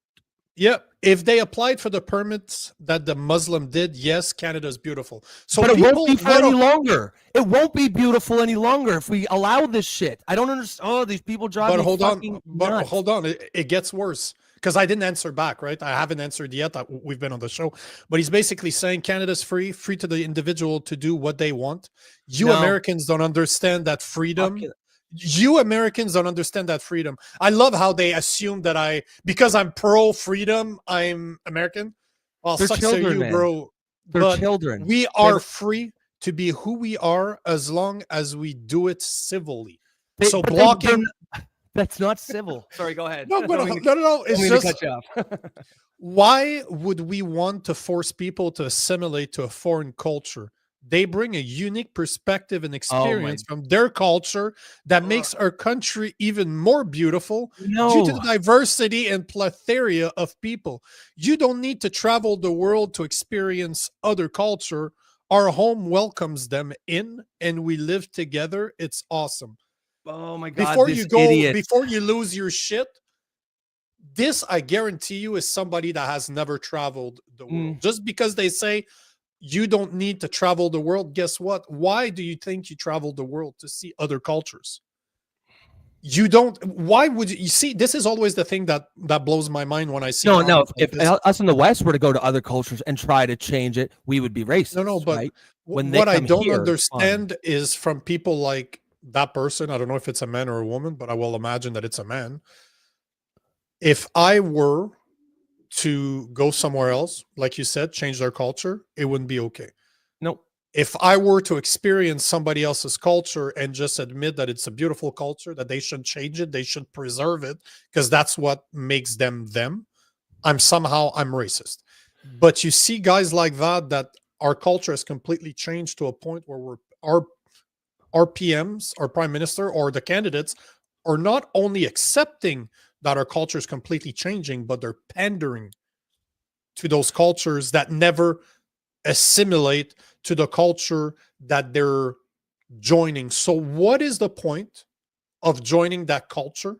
Speaker 1: Yeah, if they applied for the permits that the Muslim did, yes, Canada's beautiful. So,
Speaker 2: but it won't be for any longer. It won't be beautiful any longer if we allow this shit. I don't understand. Oh, these people drive me fucking nuts.
Speaker 1: Hold on. It gets worse because I didn't answer back, right? I haven't answered yet. We've been on the show, but he's basically saying Canada's free to the individual to do what they want. Americans don't understand that freedom. You Americans don't understand that freedom. I love how they assume that because I'm pro freedom, I'm American. Well,
Speaker 2: they're
Speaker 1: sucks
Speaker 2: children,
Speaker 1: to you,
Speaker 2: man.
Speaker 1: bro.
Speaker 2: They're children.
Speaker 1: We are free to be who we are as long as we do it civilly. So blocking.
Speaker 2: That's not civil. Sorry, go ahead.
Speaker 1: No. It's just
Speaker 2: cut you off.
Speaker 1: Why would we want to force people to assimilate to a foreign culture? They bring a unique perspective and experience from their culture that makes our country even more beautiful due to the diversity and plethora of people. You don't need to travel the world to experience other culture. Our home welcomes them in, and we live together. It's awesome.
Speaker 2: Oh my God!
Speaker 1: Before you lose your shit, this I guarantee you is somebody that has never traveled the world. Just because they say you don't need to travel the world, guess what? Why do you think you travel the world? To see other cultures. You don't. Why would you see? This is always the thing that blows my mind when I see.
Speaker 2: No. If us in the West were to go to other cultures and try to change it, we would be racist.
Speaker 1: No. But
Speaker 2: right?
Speaker 1: What I don't understand is from people like that person. I don't know if it's a man or a woman, but I will imagine that it's a man. If I were to go somewhere else, like you said, change their culture, it wouldn't be okay.
Speaker 2: No.
Speaker 1: If I were to experience somebody else's culture and just admit that it's a beautiful culture, that they should change it, they should preserve it, because that's what makes them them, I'm racist. But you see guys like that our culture has completely changed to a point where our PMs, our prime minister, or the candidates are not only accepting that our culture is completely changing, but they're pandering to those cultures that never assimilate to the culture that they're joining. So what is the point of joining that culture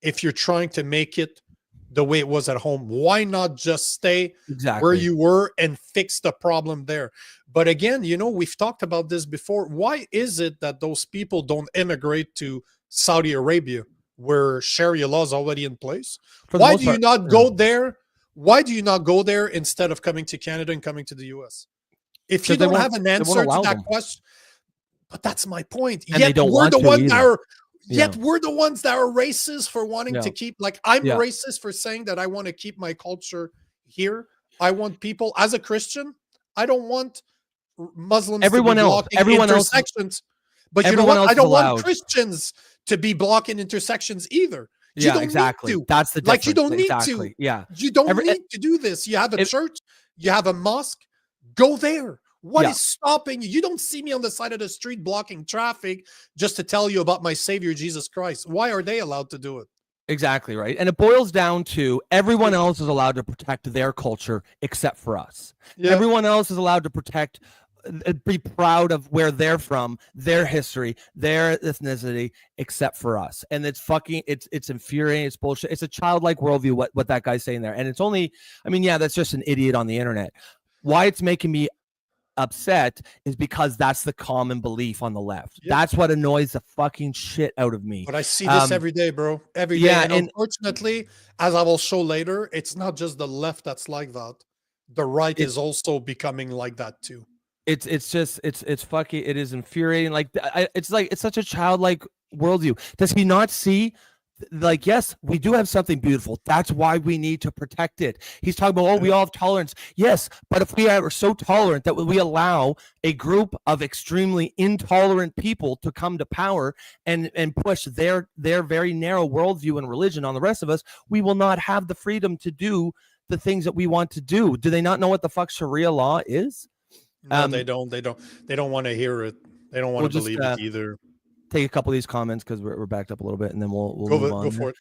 Speaker 1: if you're trying to make it the way it was at home? Why not just stay where you were and fix the problem there? But again, we've talked about this before. Why is it that those people don't immigrate to Saudi Arabia, where Sharia law is already in place? Why do you not go there? Why do you not go there instead of coming to Canada and coming to the US? If you don't have an answer to that question, but that's my point.
Speaker 2: And yet we're the ones
Speaker 1: that are racist for wanting to keep, like, I'm racist for saying that I want to keep my culture here. I want people, as a Christian, I don't want Muslims
Speaker 2: everyone
Speaker 1: to be
Speaker 2: else,
Speaker 1: blocking intersections. But you know what? I don't want Christians to be blocking intersections either. You don't need to.
Speaker 2: That's the difference.
Speaker 1: Like, you don't need to.
Speaker 2: Yeah.
Speaker 1: You don't need to do this. You have a church, you have a mosque, go there. What is stopping you? You don't see me on the side of the street blocking traffic just to tell you about my Savior, Jesus Christ. Why are they allowed to do it?
Speaker 2: Exactly right. And it boils down to everyone else is allowed to protect their culture except for us. Yeah. Everyone else is allowed to protect, be proud of where they're from, their history, their ethnicity, except for us. And it's infuriating. It's bullshit. It's a childlike worldview, what that guy's saying there. And it's only, I mean, yeah, that's just an idiot on the internet. Why it's making me upset is because that's the common belief on the left. That's what annoys the fucking shit out of me.
Speaker 1: But I see this every day, bro. Every day. And unfortunately, as I will show later, it's not just the left that's like that. The right is also becoming like that too.
Speaker 2: It's fucking, it is infuriating. Like it's such a childlike worldview. Does he not see? Like, yes, we do have something beautiful. That's why we need to protect it. He's talking about, we all have tolerance. Yes, but if we are so tolerant that we allow a group of extremely intolerant people to come to power and push their very narrow worldview and religion on the rest of us, we will not have the freedom to do the things that we want to do. Do they not know what the fuck Sharia law is?
Speaker 1: No, they don't. They don't want to hear it. They don't want to believe it either.
Speaker 2: Take a couple of these comments because we're backed up a little bit, and then we'll move on.
Speaker 1: Go for it.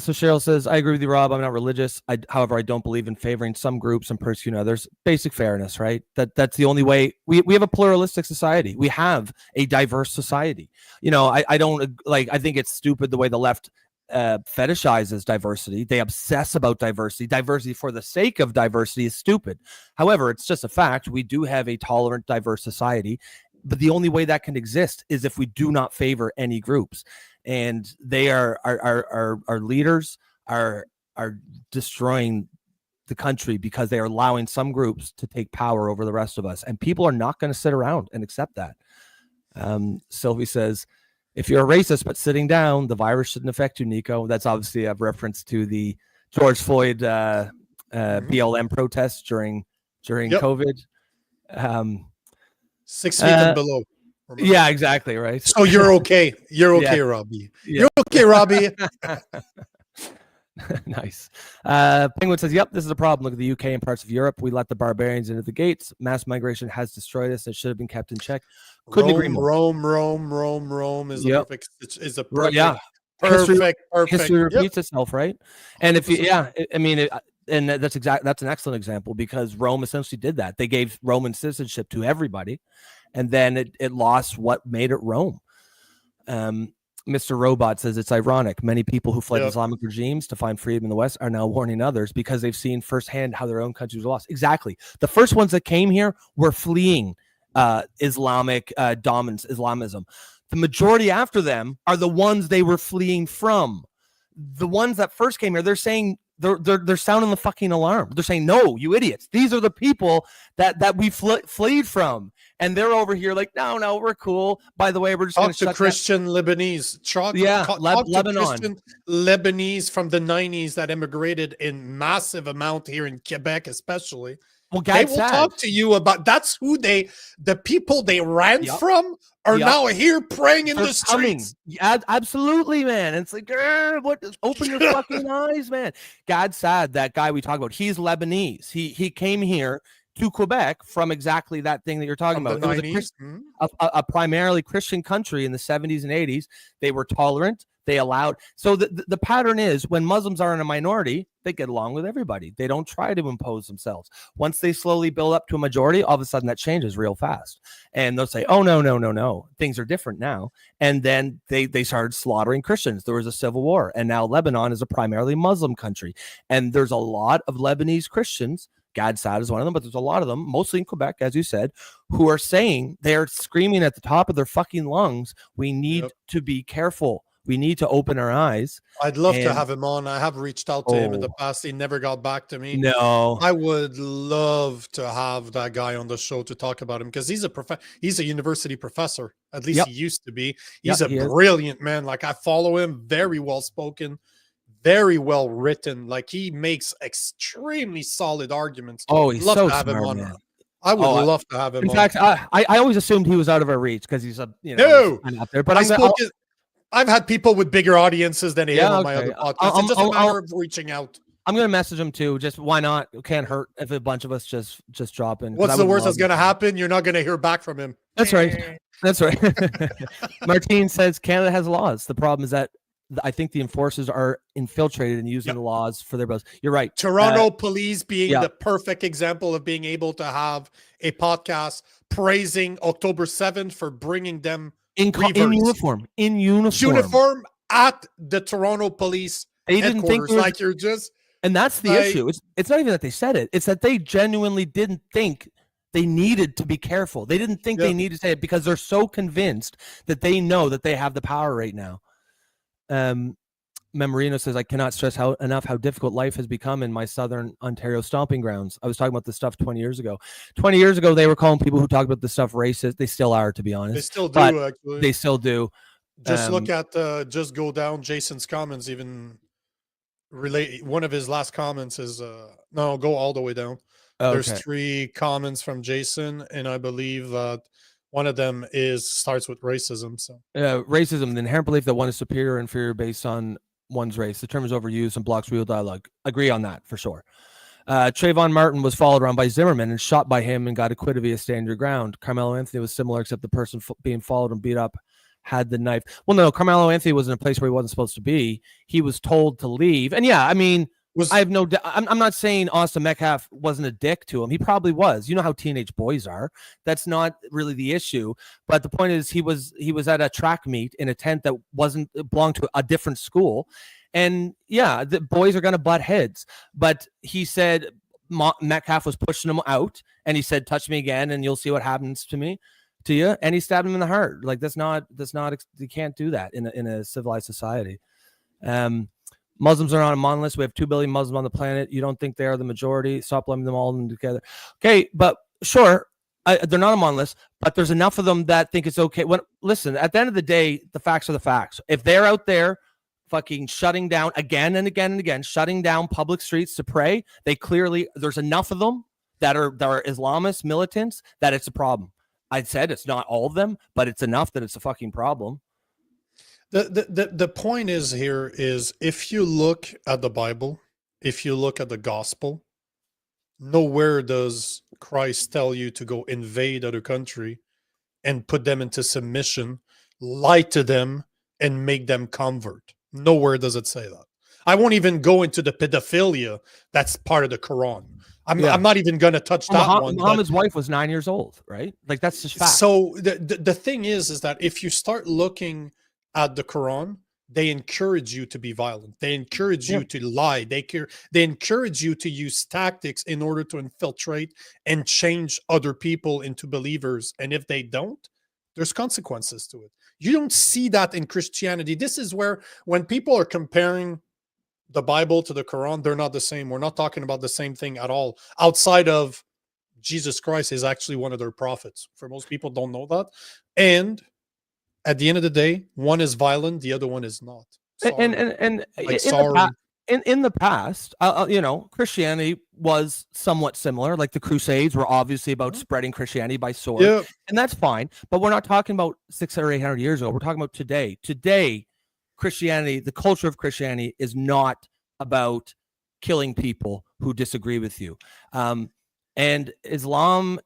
Speaker 2: So Cheryl says, I agree with you, Rob. I'm not religious. However, I don't believe in favoring some groups and persecuting others. Basic fairness, right? That's the only way. We have a pluralistic society. We have a diverse society. You know, I don't like. I think it's stupid the way the left fetishizes diversity. They obsess about diversity. Diversity for the sake of diversity is stupid. However, it's just a fact. We do have a tolerant, diverse society. But the only way that can exist is if we do not favor any groups, and they are our leaders are destroying the country because they are allowing some groups to take power over the rest of us, and people are not going to sit around and accept that. Sylvie says, if you're a racist but sitting down, the virus shouldn't affect you, Nico. That's obviously a reference to the George Floyd BLM protests during COVID.
Speaker 1: 6 feet and below.
Speaker 2: Remember? Yeah, exactly. Right.
Speaker 1: So you're okay. You're okay, Robbie. You're okay, Robbie.
Speaker 2: Nice. Penguin says, yep, this is a problem. Look at the UK and parts of Europe. We let the barbarians into the gates. Mass migration has destroyed us. It should have been kept in check. Couldn't agree more.
Speaker 1: Rome is a perfect. Is a perfect.
Speaker 2: Yeah.
Speaker 1: Perfect.
Speaker 2: History repeats itself, right? And if you, and that's an excellent example, because Rome essentially did that. They gave Roman citizenship to everybody, and then it lost what made it Rome. Mr. Robot says it's ironic. Many people who fled Islamic regimes to find freedom in the West are now warning others because they've seen firsthand how their own countries were lost. Exactly. The first ones that came here were fleeing Islamic dominance, Islamism. The majority after them are the ones they were fleeing from. The ones that first came here, they're saying they're sounding the fucking alarm. They're saying, no, you idiots. These are the people that we fled from. And they're over here like, no, we're cool. By the way, we're just going to
Speaker 1: Christian Lebanese.
Speaker 2: Lebanon.
Speaker 1: Christian Lebanese from the 90s that immigrated in massive amount here in Quebec, especially.
Speaker 2: Well,
Speaker 1: they will talk to you about that's who the people they ran from are now here praying in the streets.
Speaker 2: Yeah, absolutely, man. And it's like, open your fucking eyes, man. God's sad. That guy we talk about, he's Lebanese. He came here to Quebec from exactly that thing that you're talking about. It was a primarily Christian country in the 70s and 80s. They were tolerant. They allowed. So the pattern is when Muslims are in a minority, they get along with everybody. They don't try to impose themselves. Once they slowly build up to a majority, all of a sudden that changes real fast. And they'll say, oh, no. Things are different now. And then they started slaughtering Christians. There was a civil war. And now Lebanon is a primarily Muslim country. And there's a lot of Lebanese Christians. Gadsad is one of them, but there's a lot of them, mostly in Quebec, as you said, who are saying, they're screaming at the top of their fucking lungs, we need to be careful. We need to open our eyes.
Speaker 1: I'd love to have him on. I have reached out to him in the past. He never got back to me.
Speaker 2: No.
Speaker 1: I would love to have that guy on the show to talk about him, because he's a university professor. At least he used to be. He's a brilliant man. Like, I follow him, very well spoken, very well written. Like, he makes extremely solid arguments.
Speaker 2: Oh, he's so smart,
Speaker 1: on.
Speaker 2: Man.
Speaker 1: I would love to have him
Speaker 2: in
Speaker 1: on.
Speaker 2: In fact, I always assumed he was out of our reach because he's out there. But
Speaker 1: I've had people with bigger audiences than him on my other podcasts. It's just a matter of reaching out.
Speaker 2: I'm gonna message him too. Just why not? It can't hurt if a bunch of us just drop in.
Speaker 1: What's the worst that's going to happen? You're not going to hear back from him.
Speaker 2: That's right. That's right. Martine says Canada has laws. The problem is that I think the enforcers are infiltrated and using the laws for their buzz. You're right.
Speaker 1: Toronto police being the perfect example of being able to have a podcast praising October 7th for bringing them
Speaker 2: in uniform. In
Speaker 1: uniform at the Toronto police.
Speaker 2: They didn't think
Speaker 1: like you're just.
Speaker 2: And that's the issue. It's not even that they said it. It's that they genuinely didn't think they needed to be careful. They didn't think they needed to say it because they're so convinced that they know that they have the power right now. Memorino says, I cannot stress enough how difficult life has become in my Southern Ontario stomping grounds. I was talking about this stuff 20 years ago. 20 years ago, they were calling people who talk about this stuff racist. They still are, to be honest.
Speaker 1: They still do, actually.
Speaker 2: They still do.
Speaker 1: Just look at, just go down Jason's comments, even relate. One of his last comments is, no, go all the way down. There's 3 comments from Jason, and I believe that one of them starts with racism. So
Speaker 2: racism, the inherent belief that one is superior or inferior based on one's race. The term is overused and blocks real dialogue. Agree on that for sure. Trayvon Martin was followed around by Zimmerman and shot by him and got acquitted via stand your ground. Carmelo Anthony was similar, except the person being followed and beat up had the knife. Well, no, Carmelo Anthony was in a place where he wasn't supposed to be. He was told to leave. And yeah, I mean, I have no. I'm not saying Austin Metcalf wasn't a dick to him. He probably was. You know how teenage boys are. That's not really the issue. But the point is, he was at a track meet in a tent that belonged to a different school, and yeah, the boys are going to butt heads. But he said Metcalf was pushing him out, and he said, "Touch me again, and you'll see what happens to you." And he stabbed him in the heart. Like that's not. You can't do that in a civilized society. Muslims are not a monolith. We have 2 billion Muslims on the planet. You don't think they are the majority? Stop lumping them all together. Okay, but sure, they're not a monolith, but there's enough of them that think it's okay. Listen, at the end of the day, the facts are the facts. If they're out there fucking shutting down again and again and again, shutting down public streets to pray, there's enough of them that are Islamist militants that it's a problem. I said it's not all of them, but it's enough that it's a fucking problem.
Speaker 1: The point is here is if you look at the Bible, if you look at the gospel, nowhere does Christ tell you to go invade other country and put them into submission, lie to them, and make them convert. Nowhere does it say that. I won't even go into the pedophilia that's part of the Quran. I'm not even going to touch that one.
Speaker 2: Muhammad's wife was 9 years old, right? Like that's just fact.
Speaker 1: So the thing is that if you start looking at the Quran, they encourage you to be violent. They encourage you to lie. They encourage you to use tactics in order to infiltrate and change other people into believers. And if they don't, there's consequences to it. You don't see that in Christianity. This is where when people are comparing the Bible to the Quran, they're not the same. We're not talking about the same thing at all. Outside of Jesus Christ is actually one of their prophets. For most people don't know that. And at the end of the day, one is violent, the other one is not.
Speaker 2: Sorry. And in the past, Christianity was somewhat similar. Like the Crusades were obviously about spreading Christianity by sword, and that's fine. But we're not talking about 600 or 800 years ago. We're talking about today. Today, Christianity, the culture of Christianity, is not about killing people who disagree with you, and Islam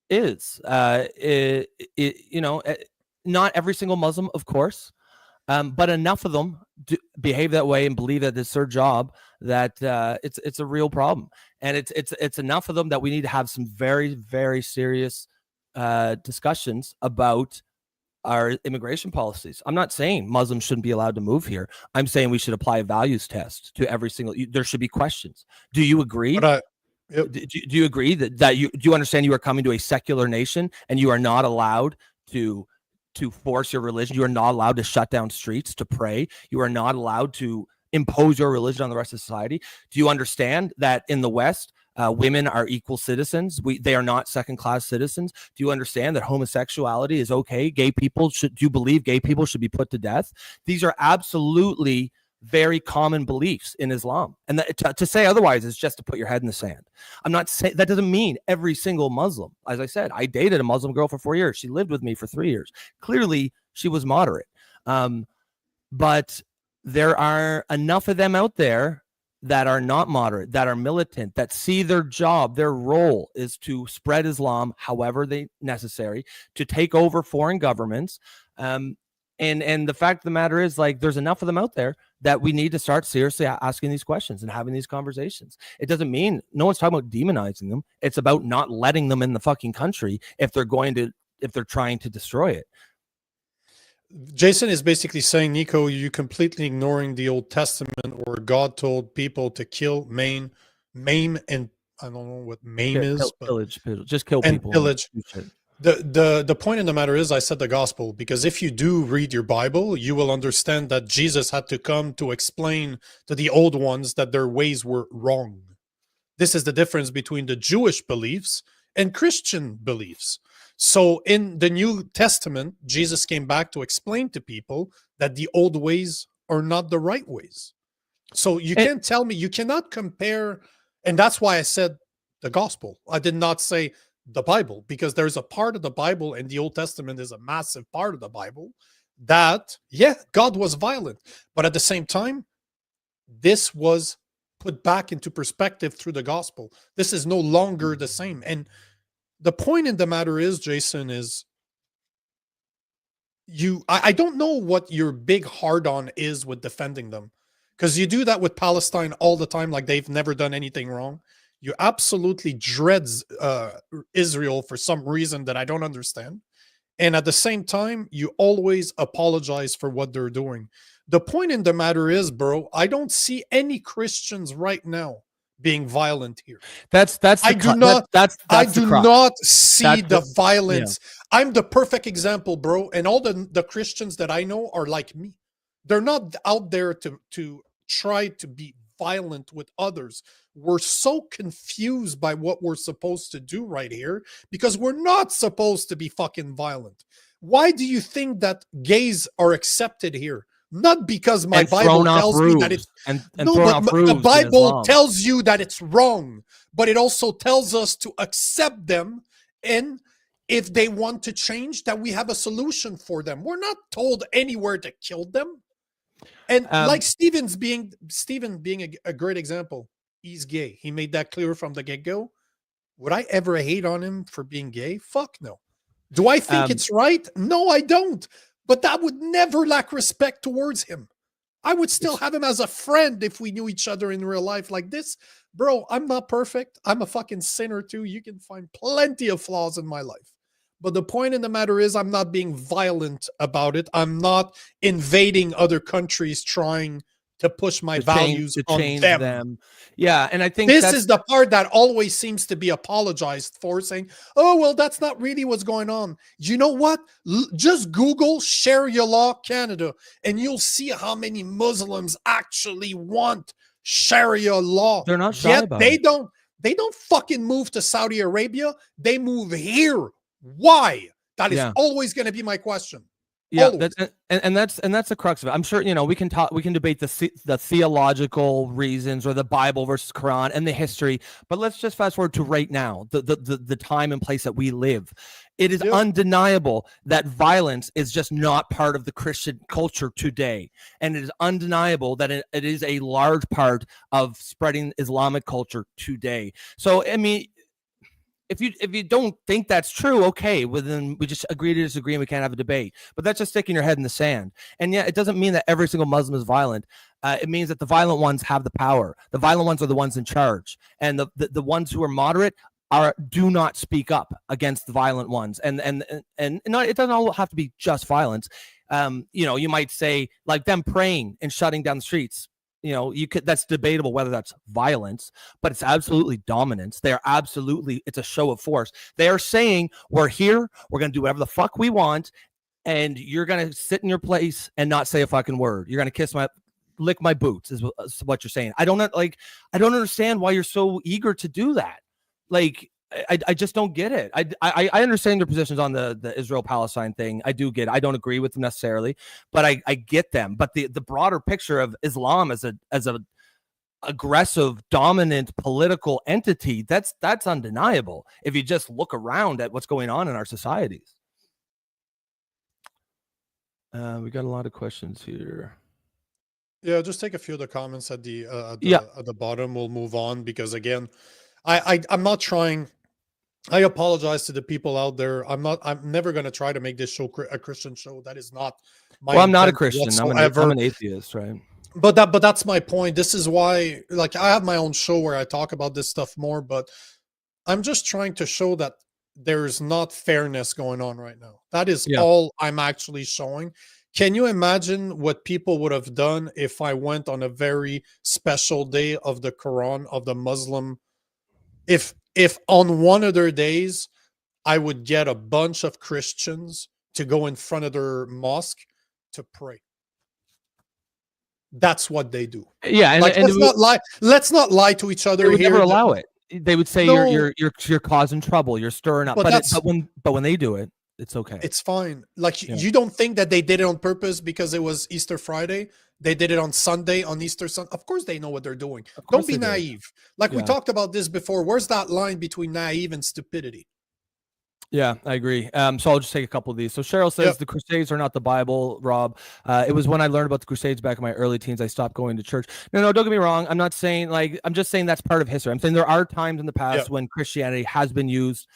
Speaker 2: is. Not every single Muslim, of course, but enough of them behave that way and believe that it's their job, that it's a real problem. And it's enough of them that we need to have some very, very serious discussions about our immigration policies. I'm not saying Muslims shouldn't be allowed to move here. I'm saying we should apply a values test to every single. There should be questions. Do you agree? Do you agree that you do you understand you are coming to a secular nation and you are not allowed to force your religion? You are not allowed to shut down streets to pray. You are not allowed to impose your religion on the rest of society. Do you understand that in the West, women are equal citizens? They are not second-class citizens. Do you understand that homosexuality is okay? Do you believe gay people should be put to death? These are absolutely very common beliefs in Islam. And to say otherwise is just to put your head in the sand. I'm not saying that doesn't mean every single Muslim. As I said, I dated a Muslim girl for 4 years. She lived with me for 3 years. Clearly, she was moderate. But there are enough of them out there that are not moderate, that are militant, that see their job, their role is to spread Islam however they necessary, to take over foreign governments. And the fact of the matter is, like, there's enough of them out there that we need to start seriously asking these questions and having these conversations. It doesn't mean no one's talking about demonizing them. It's about not letting them in the fucking country if they're trying to destroy it.
Speaker 1: Jason is basically saying, Nico, you completely ignoring the Old Testament where God told people to kill, maim, and I don't know what maim is, but
Speaker 2: pillage, just kill
Speaker 1: and
Speaker 2: people.
Speaker 1: Pillage. The point in the matter is, I said the gospel, because if you do read your Bible, you will understand that Jesus had to come to explain to the old ones that their ways were wrong. This is the difference between the Jewish beliefs and Christian beliefs. So in the New Testament, Jesus came back to explain to people that the old ways are not the right ways. So you can't tell me, you cannot compare. And that's why I said the gospel. I did not say the Bible, because there's a part of the Bible, and the Old Testament is a massive part of the Bible, that, yeah, God was violent. But at the same time, this was put back into perspective through the gospel. This is no longer the same. And the point in the matter is, Jason, is I don't know what your big hard-on is with defending them, because you do that with Palestine all the time, like they've never done anything wrong. You absolutely dread Israel for some reason that I don't understand. And at the same time, you always apologize for what they're doing. The point in the matter is, bro, I don't see any Christians right now being violent here. I do not see the violence. Yeah. I'm the perfect example, bro. And all the Christians that I know are like me. They're not out there to try to be violent with others. We're so confused by what we're supposed to do right here, because we're not supposed to be fucking violent. Why do you think that gays are accepted here? Not because my Bible tells me that it's the Bible tells you that it's wrong, but it also tells us to accept them, and if they want to change, that we have a solution for them. We're not told anywhere to kill them. And like Stephen being a great example, he's gay. He made that clear from the get-go. Would I ever hate on him for being gay? Fuck no. Do I think it's right? No, I don't. But that would never lack respect towards him. I would still have him as a friend if we knew each other in real life like this. Bro, I'm not perfect. I'm a fucking sinner too. You can find plenty of flaws in my life. But the point in the matter is, I'm not being violent about it. I'm not invading other countries trying to push my values on them.
Speaker 2: Yeah, and I think
Speaker 1: this is the part that always seems to be apologized for, saying, oh, well, that's not really what's going on. You know what? Just Google Sharia law Canada, and you'll see how many Muslims actually want Sharia law.
Speaker 2: They're not shy about it.
Speaker 1: They don't fucking move to Saudi Arabia. They move here. Why? That is always going to be my question.
Speaker 2: Yeah, that's the crux of it. I'm sure, we can debate the theological reasons, or the Bible versus Quran and the history, but let's just fast forward to right now, the time and place that we live. It is undeniable that violence is just not part of the Christian culture today, and it is undeniable that it is a large part of spreading Islamic culture today. So, I mean, if you don't think that's true, okay, well then we just agree to disagree and we can't have a debate. But that's just sticking your head in the sand. And yeah, it doesn't mean that every single Muslim is violent. It means that the violent ones have the power. The violent ones are the ones in charge, and the ones who are moderate do not speak up against the violent ones. And it doesn't all have to be just violence. You might say, like, them praying and shutting down the streets. That's debatable whether that's violence, but it's absolutely dominance. It's a show of force. They are saying, we're here, we're going to do whatever the fuck we want, and you're going to sit in your place and not say a fucking word. You're going to lick my boots is what you're saying. I don't understand why you're so eager to do that. Like, I just don't get it. I understand your positions on the Israel-Palestine thing. I do get it. I don't agree with them necessarily, but I get them. But the broader picture of Islam as a aggressive, dominant political entity, that's undeniable if you just look around at what's going on in our societies. We got a lot of questions here.
Speaker 1: Yeah, just take a few of the comments at the
Speaker 2: Yeah.
Speaker 1: at the bottom. We'll move on because again, I'm not trying. I apologize to the people out there. I'm never going to try to make this show a Christian show. That is not my
Speaker 2: Well, I'm not a
Speaker 1: intent
Speaker 2: Christian. I'm
Speaker 1: whatsoever.
Speaker 2: an atheist, right?
Speaker 1: But that's my point. This is why, like, I have my own show where I talk about this stuff more. But I'm just trying to show that there's not fairness going on right now. That is
Speaker 2: Yeah.
Speaker 1: all I'm actually showing. Can you imagine what people would have done if I went on a very special day of the Quran of the Muslim? If on one of their days I would get a bunch of Christians to go in front of their mosque to pray. That's what they do.
Speaker 2: Yeah,
Speaker 1: Like, let's not lie to each other
Speaker 2: they would
Speaker 1: here.
Speaker 2: never allow it. They would say
Speaker 1: No.
Speaker 2: you're causing trouble, you're stirring up.
Speaker 1: But
Speaker 2: But when they do it, it's okay.
Speaker 1: It's fine. Like,
Speaker 2: Yeah.
Speaker 1: you don't think that they did it on purpose because it was Easter Friday? They did it on Sunday, on Easter Sunday. Of course they know what they're doing. Don't be naive. Like, we
Speaker 2: Yeah.
Speaker 1: talked about this before. Where's that line between naive and stupidity?
Speaker 2: Yeah, I agree. So I'll just take a couple of these. So Cheryl says the Crusades are not the Bible, Rob. It was when I learned about the Crusades back in my early teens, I stopped going to church. No, don't get me wrong. I'm not saying I'm just saying that's part of history. I'm saying there are times in the past when Christianity has been used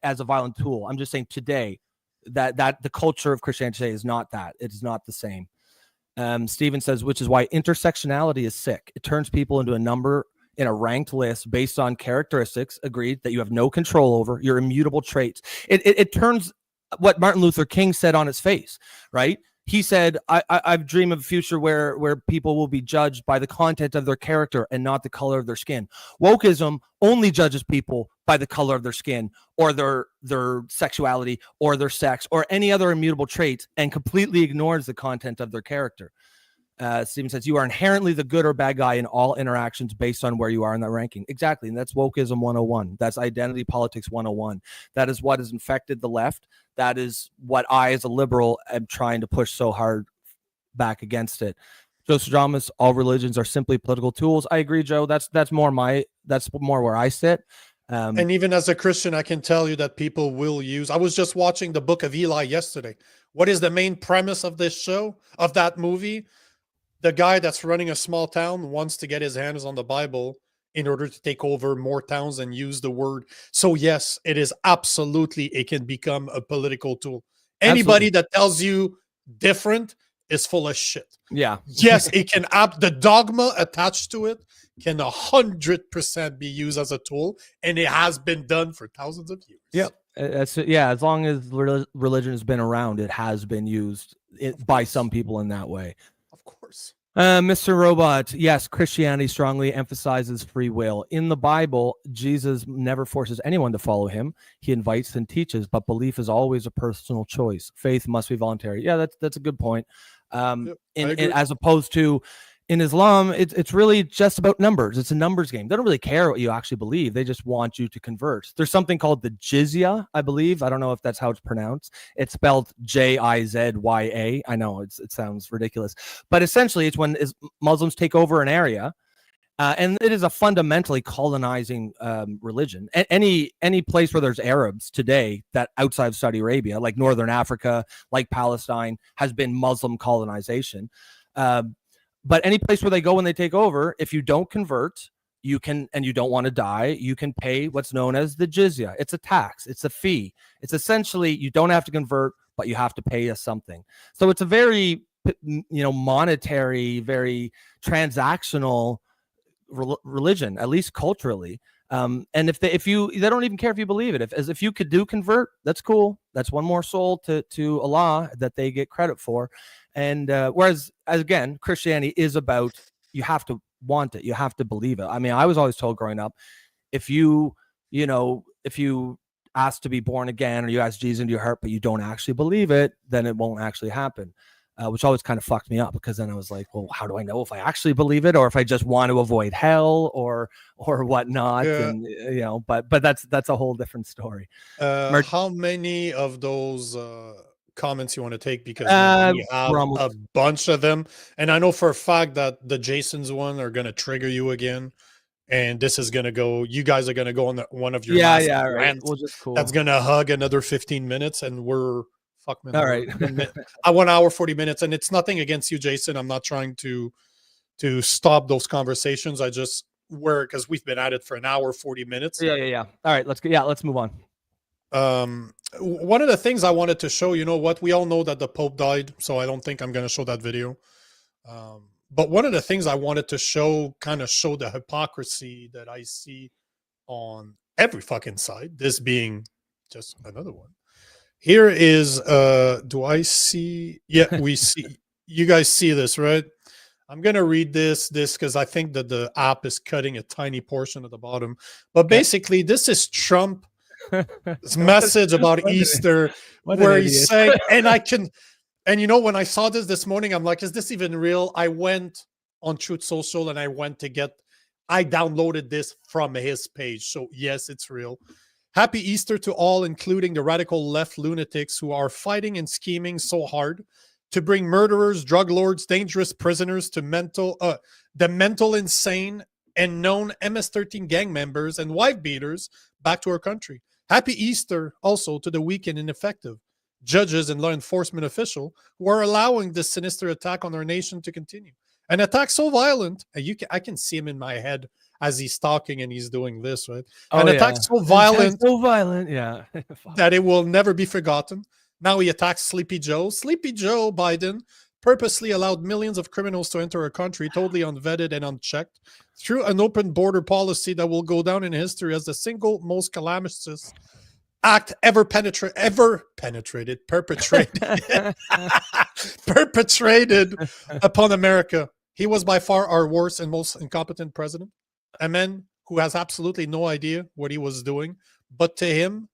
Speaker 2: as a violent tool. I'm just saying today that the culture of Christianity today is not that. It is not the same. Steven says, which is why intersectionality is sick. It turns people into a number in a ranked list based on characteristics, agreed, that you have no control over, your immutable traits. It turns what Martin Luther King said on its face, right? He said, I dream of a future where people will be judged by the content of their character and not the color of their skin. Wokeism only judges people by the color of their skin or their sexuality or their sex or any other immutable traits and completely ignores the content of their character. Steven says, you are inherently the good or bad guy in all interactions based on where you are in that ranking. Exactly. And that's wokeism 101. That's identity politics 101. That is what has infected the left. That is what I, as a liberal, am trying to push so hard back against it. Joseph Dramas, all religions are simply political tools. I agree, Joe. That's more where I sit.
Speaker 1: And even as a Christian, I can tell you that people will use. I was just watching the Book of Eli yesterday. What is the main premise of this show, of that movie? The guy that's running a small town wants to get his hands on the Bible in order to take over more towns and use the word. So yes, it is absolutely, it can become a political tool. Anybody that tells you different is full of shit.
Speaker 2: Yeah.
Speaker 1: Yes, it can, the dogma attached to it can 100% be used as a tool, and it has been done for thousands of years.
Speaker 2: Yep. As long as religion has been around, it has been used by some people in that way.
Speaker 1: Of course.
Speaker 2: Mr. Robot, yes, Christianity strongly emphasizes free will. In the Bible, Jesus never forces anyone to follow him. He invites and teaches, but belief is always a personal choice. Faith must be voluntary. Yeah, that's a good point. As opposed to in Islam, it's really just about numbers. It's a numbers game. They don't really care what you actually believe. They just want you to convert. There's something called the jizya, I believe. I don't know if that's how it's pronounced. It's spelled Jizya. I know it sounds ridiculous, but essentially it's when Muslims take over an area, and it is a fundamentally colonizing religion. Any place where there's Arabs today that outside of Saudi Arabia, like Northern Africa, like Palestine, has been Muslim colonization. But any place where they go when they take over, if you don't convert, you can, and you don't want to die, you can pay what's known as the jizya. It's a tax. It's a fee. It's essentially, you don't have to convert, but you have to pay us something. So it's a very, monetary, very transactional religion, at least culturally. And if you they don't even care if you believe it. If you could convert, that's cool. That's one more soul to Allah that they get credit for. And whereas, again, Christianity is about, you have to want it, you have to believe it. I mean, I was always told growing up, if you ask to be born again, or you ask Jesus into your heart, but you don't actually believe it, then it won't actually happen. Which always kind of fucked me up, because then I was like, well, how do I know if I actually believe it, or if I just want to avoid hell or whatnot?
Speaker 1: Yeah.
Speaker 2: And but that's a whole different story.
Speaker 1: How many of those comments you want to take? Because we have a bunch of them, and I know for a fact that the Jason's one are going to trigger you again, and this is going to go. You guys are going to go on one of your
Speaker 2: right.
Speaker 1: rants.
Speaker 2: Well, just cool.
Speaker 1: That's going to hug another 15 minutes, and we're Fuck, man.
Speaker 2: All right.
Speaker 1: I 1 hour 40 minutes, and it's nothing against you, Jason. I'm not trying to stop those conversations. I just because we've been at it for an hour 40 minutes.
Speaker 2: Yeah. All right, let's move on.
Speaker 1: One of the things I wanted to show, you know what, we all know that the Pope died, so I don't think I'm going to show that video. But one of the things I wanted to show the hypocrisy that I see on every fucking side, this being just another one. Here is do I see? Yeah, we see. You guys see this, right? I'm gonna read this because I think that the app is cutting a tiny portion at the bottom. But basically, this is Trump's message about Easter, where he's saying, and you know, when I saw this morning, I'm like, is this even real? I went on Truth Social and I downloaded this from his page. So yes, it's real. Happy Easter to all, including the radical left lunatics who are fighting and scheming so hard to bring murderers, drug lords, dangerous prisoners to the mental insane and known MS-13 gang members and wife beaters back to our country. Happy Easter also to the weak and ineffective judges and law enforcement officials who are allowing this sinister attack on our nation to continue. An attack so violent, I can see him in my head as he's talking and he's doing this, right? An attack so violent,
Speaker 2: yeah,
Speaker 1: that it will never be forgotten. Now he attacks Sleepy Joe. Sleepy Joe Biden purposely allowed millions of criminals to enter our country totally unvetted and unchecked through an open border policy that will go down in history as the single most calamitous act perpetrated upon America. He was by far our worst and most incompetent president, a man who has absolutely no idea what he was doing. But to him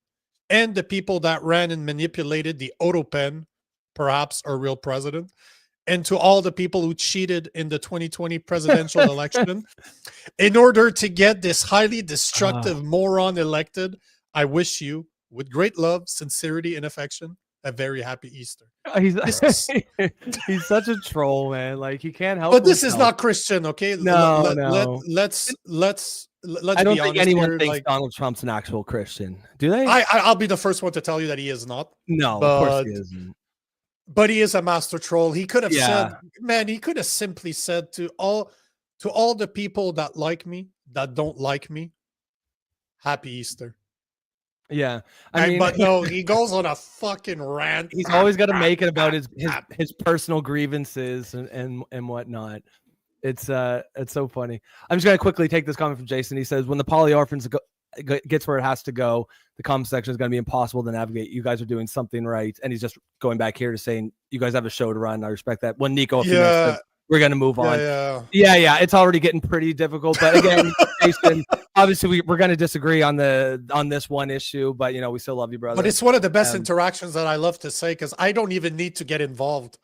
Speaker 1: and the people that ran and manipulated the auto pen, perhaps our real president, and to all the people who cheated in the 2020 presidential election in order to get this highly destructive moron elected, I wish you, with great love, sincerity, and affection, a very happy Easter.
Speaker 2: He's such a troll, man. Like, he can't help.
Speaker 1: But this is not Christian, okay?
Speaker 2: No.
Speaker 1: Let's
Speaker 2: I don't think anyone thinks Donald Trump's an actual Christian. Do they?
Speaker 1: I'll be the first one to tell you that he is not.
Speaker 2: No, of course he isn't.
Speaker 1: But he is a master troll. He could have said, man, he could have simply said to all the people that like me, that don't like me, happy Easter.
Speaker 2: Yeah,
Speaker 1: but no, he goes on a fucking rant.
Speaker 2: He's always got to make it about his personal grievances and whatnot. It's so funny. I'm just gonna quickly take this comment from Jason. He says, when the poly orphans gets where it has to go, the comment section is going to be impossible to navigate. You guys are doing something right. And he's just going back here to saying, you guys have a show to run. I respect that. When Nico, we're going to move on. Yeah. It's already getting pretty difficult. But again, Jason, obviously we're going to disagree on this one issue, but we still love you, brother.
Speaker 1: But it's one of the best interactions that I love to say, because I don't even need to get involved.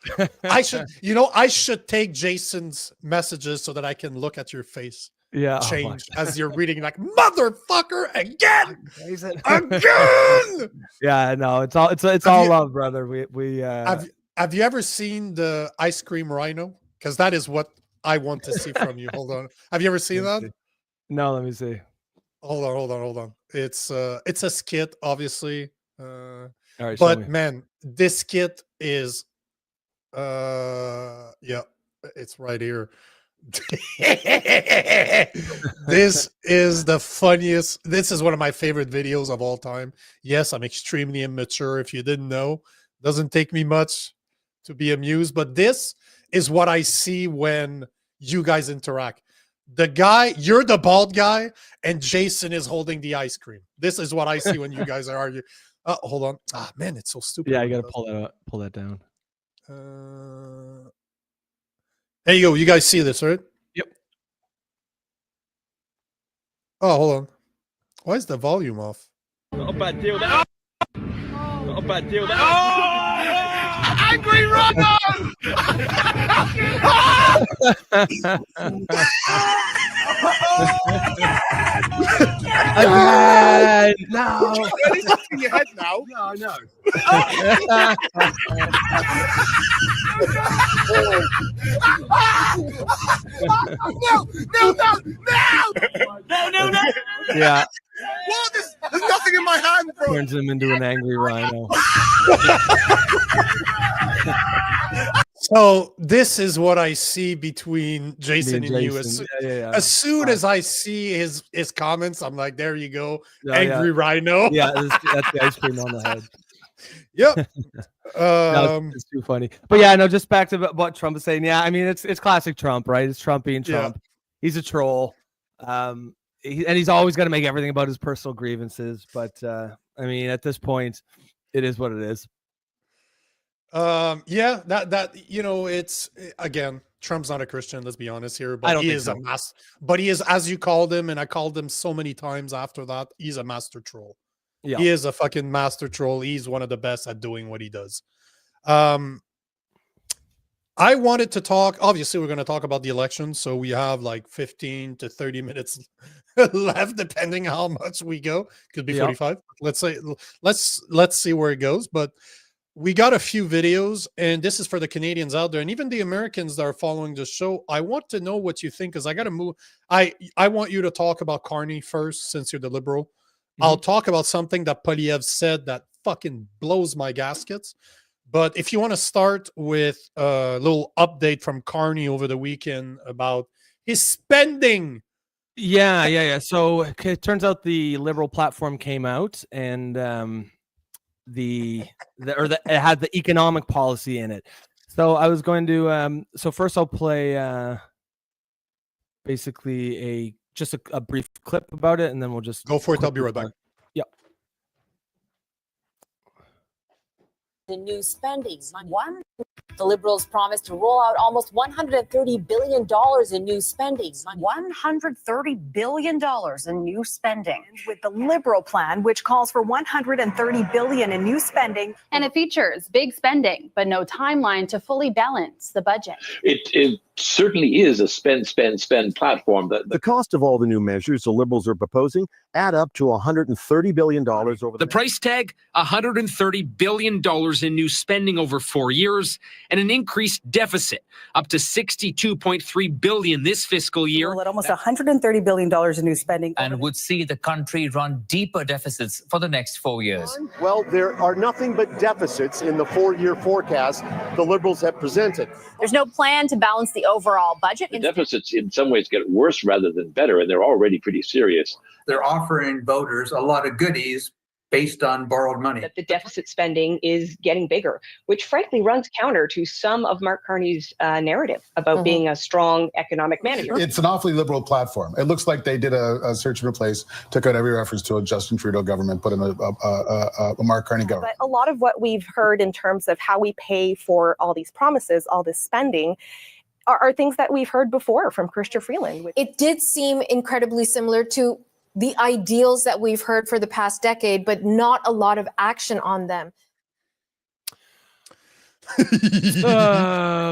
Speaker 1: I should take Jason's messages so that I can look at your face.
Speaker 2: Yeah,
Speaker 1: change as you're reading, like, motherfucker, again.
Speaker 2: Yeah, no, it's all love, brother. We
Speaker 1: have you ever seen the ice cream rhino? Because that is what I want to see from you. Hold on, have you ever seen that?
Speaker 2: No, let me see.
Speaker 1: Hold on. It's a skit, obviously.
Speaker 2: All right,
Speaker 1: but man, this skit is it's right here. This is the funniest. This is one of my favorite videos of all time. Yes, I'm extremely immature. If you didn't know, doesn't take me much to be amused, but this is what I see when you guys interact. The guy, you're the bald guy, and Jason is holding the ice cream. This is what I see when you guys are arguing. Hold on. Man, it's so stupid.
Speaker 2: Yeah, you gotta pull that down.
Speaker 1: There you go. You guys see this, right?
Speaker 2: Yep.
Speaker 1: Oh, hold on. Why is the volume off?
Speaker 6: Not a bad deal. Not a bad deal.
Speaker 7: Angry Rhino!
Speaker 2: Again! No.
Speaker 7: It's up in your head now.
Speaker 6: No, I know.
Speaker 7: No!
Speaker 2: Yeah.
Speaker 7: What?
Speaker 10: There's nothing in my hand, bro.
Speaker 2: Turns him into an angry rhino.
Speaker 1: So this is what I see between Jason and you. As soon as I see his comments, I'm like, there you go, angry rhino.
Speaker 2: Yeah, that's the ice cream on the head.
Speaker 1: Yep.
Speaker 2: No, it's too funny. But yeah, no, just back to what Trump is saying. Yeah, I mean, it's classic Trump, right? It's Trump being Trump. Yeah. He's a troll. And he's always got to make everything about his personal grievances. But I mean, at this point, it is what it is.
Speaker 1: Yeah, that it's again, Trump's not a Christian, let's be honest here, but he is a but he is, as you called him, and I called him so many times after that, he's a master troll. Yeah, he is a fucking master troll. He's one of the best at doing what he does. I wanted to talk, obviously we're going to talk about the election, so we have like 15 to 30 minutes left, depending how much we go. Could be 45. Let's see where it goes. But we got a few videos, and this is for the Canadians out there, and even the Americans that are following the show. I want to know what you think, because I got to move. I want you to talk about Carney first, since you're the liberal. Mm-hmm. I'll talk about something that Polyev said that fucking blows my gaskets. But if you want to start with a little update from Carney over the weekend about his spending.
Speaker 2: Yeah. So it turns out the Liberal platform came out, and it had the economic policy in it. So I was going to so first I'll play basically just a brief clip about it, and then we'll just
Speaker 1: go for it. I'll be right back.
Speaker 2: Yep.
Speaker 11: The new spending. The Liberals promised to roll out almost $130 billion in new spending.
Speaker 12: $130 billion in new spending. With the Liberal plan, which calls for $130 billion in new spending.
Speaker 13: And it features big spending, but no timeline to fully balance the budget.
Speaker 14: It certainly is a spend platform.
Speaker 15: The cost of all the new measures the Liberals are proposing add up to $130 billion over
Speaker 16: the price tag, $130 billion in new spending over 4 years, and an increased deficit up to $62.3 billion this fiscal year.
Speaker 12: Well, at almost $130 billion in new spending.
Speaker 17: And would see the country run deeper deficits for the next 4 years.
Speaker 15: Well, there are nothing but deficits in the 4-year forecast the Liberals have presented.
Speaker 13: There's no plan to balance the overall budget.
Speaker 14: The deficits in some ways get worse rather than better, and they're already pretty serious.
Speaker 18: They're offering voters a lot of goodies based on borrowed money.
Speaker 19: That the deficit spending is getting bigger, which frankly runs counter to some of Mark Carney's narrative about being a strong economic manager.
Speaker 20: It's an awfully liberal platform. It looks like they did a search and replace, took out every reference to a Justin Trudeau government, put in a Mark Carney government.
Speaker 21: But a lot of what we've heard in terms of how we pay for all these promises, all this spending, are things that we've heard before from Chrystia Freeland.
Speaker 11: It did seem incredibly similar to the ideals that we've heard for the past decade, but not a lot of action on them.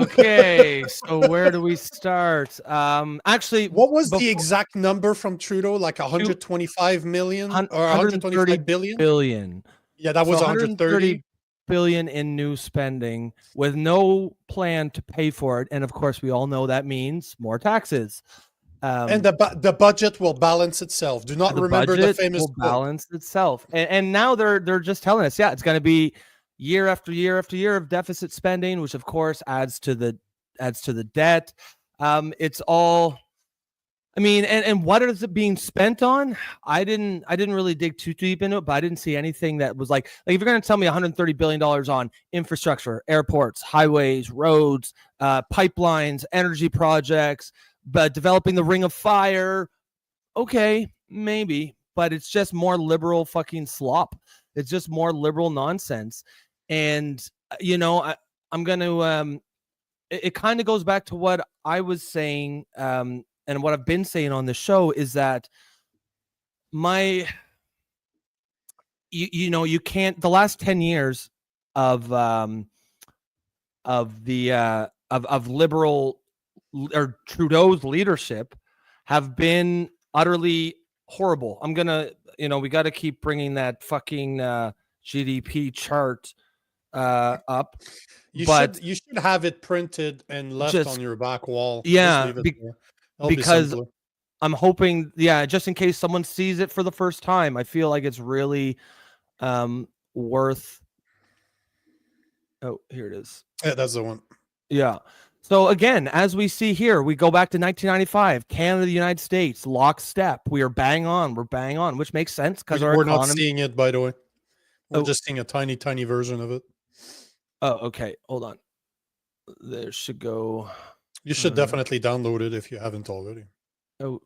Speaker 2: Okay, so where do we start? Actually,
Speaker 1: what was the exact number from Trudeau? Like 125 million or 125 billion? Yeah, that was 130
Speaker 2: billion in new spending with no plan to pay for it. And of course, we all know that means more taxes.
Speaker 1: And the budget will balance itself. Do not remember the famous
Speaker 2: will balance itself. And now they're just telling us, yeah, it's going to be year after year after year of deficit spending, which of course adds to the debt. It's all, I mean, and what is it being spent on? I didn't really dig too deep into it, but I didn't see anything that was like if you're going to tell me $130 billion on infrastructure, airports, highways, roads, pipelines, energy projects, but developing the Ring of Fire, okay, maybe, but it's just more liberal fucking slop. It's just more liberal nonsense. And, I'm going to, it kind of goes back to what I was saying, and what I've been saying on the show is that you can't, the last 10 years of liberal or Trudeau's leadership have been utterly horrible. I'm gonna, we got to keep bringing that fucking GDP chart up.
Speaker 1: You should have it printed and left on your back wall.
Speaker 2: Yeah, because I'm hoping, just in case someone sees it for the first time, I feel like it's really worth. Oh, here it is.
Speaker 1: Yeah, that's the one.
Speaker 2: Yeah. So again, as we see here, we go back to 1995, Canada, the United States, lockstep. We are bang on. We're bang on, which makes sense because
Speaker 1: we're not seeing it, by the way. We're
Speaker 2: Oh.
Speaker 1: just seeing a tiny version of it.
Speaker 2: Oh, okay. Hold on. There should go.
Speaker 1: You should definitely download it if you haven't already.
Speaker 2: Oh,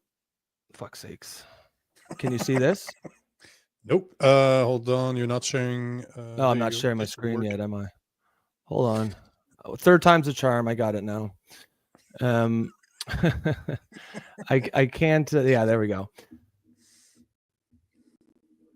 Speaker 2: fuck's sakes. Can you see this?
Speaker 1: Nope. Hold on. You're not sharing.
Speaker 2: No, I'm not sharing my screen yet, am I? Hold on. Oh, third time's a charm. I got it now. I can't. Yeah, there we go.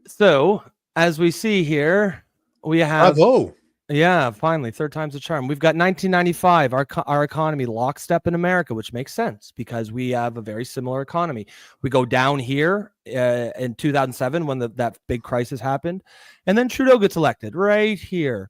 Speaker 2: So as we see here, we have.
Speaker 1: Bravo.
Speaker 2: Yeah, finally, third time's a charm. We've got 1995, our economy lockstep in America, which makes sense because we have a very similar economy. We go down here in 2007 when that big crisis happened, and then Trudeau gets elected right here,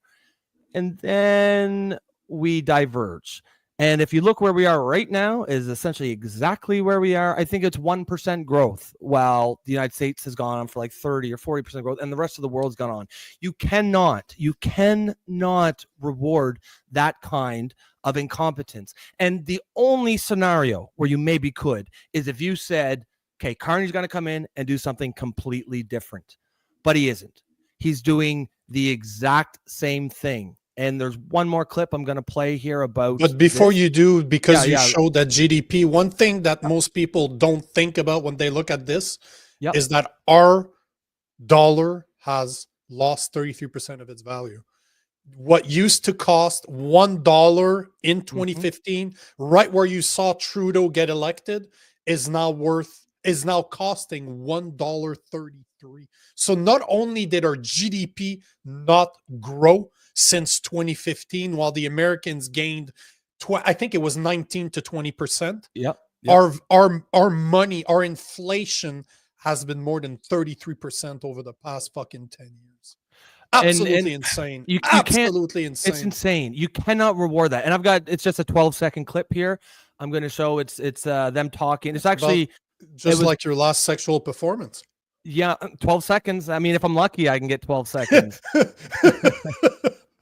Speaker 2: and then we diverge. And if you look where we are right now, is essentially exactly where we are. I think it's 1% growth, while the United States has gone on for like 30 or 40% growth, and the rest of the world's gone on. You cannot reward that kind of incompetence. And the only scenario where you maybe could is if you said, okay, Carney's going to come in and do something completely different. But he isn't. He's doing the exact same thing. And there's one more clip I'm going to play here about.
Speaker 1: But before you do, because you
Speaker 2: yeah.
Speaker 1: showed that GDP, one thing that most people don't think about when they look at this is that our dollar has lost 33% of its value. What used to cost $1 in 2015, right where you saw Trudeau get elected, is now costing $1.33. So not only did our GDP not grow since 2015, while the Americans gained, I think it was 19 to 20%.
Speaker 2: Yep.
Speaker 1: Our money, our inflation has been more than 33% over the past fucking 10 years. Absolutely insane.
Speaker 2: You
Speaker 1: Absolutely insane.
Speaker 2: It's insane. You cannot reward that. And it's just a 12-second clip here. I'm going to show it's them talking. It's actually
Speaker 1: like your last sexual performance.
Speaker 2: Yeah, 12 seconds. I mean, if I'm lucky, I can get 12 seconds.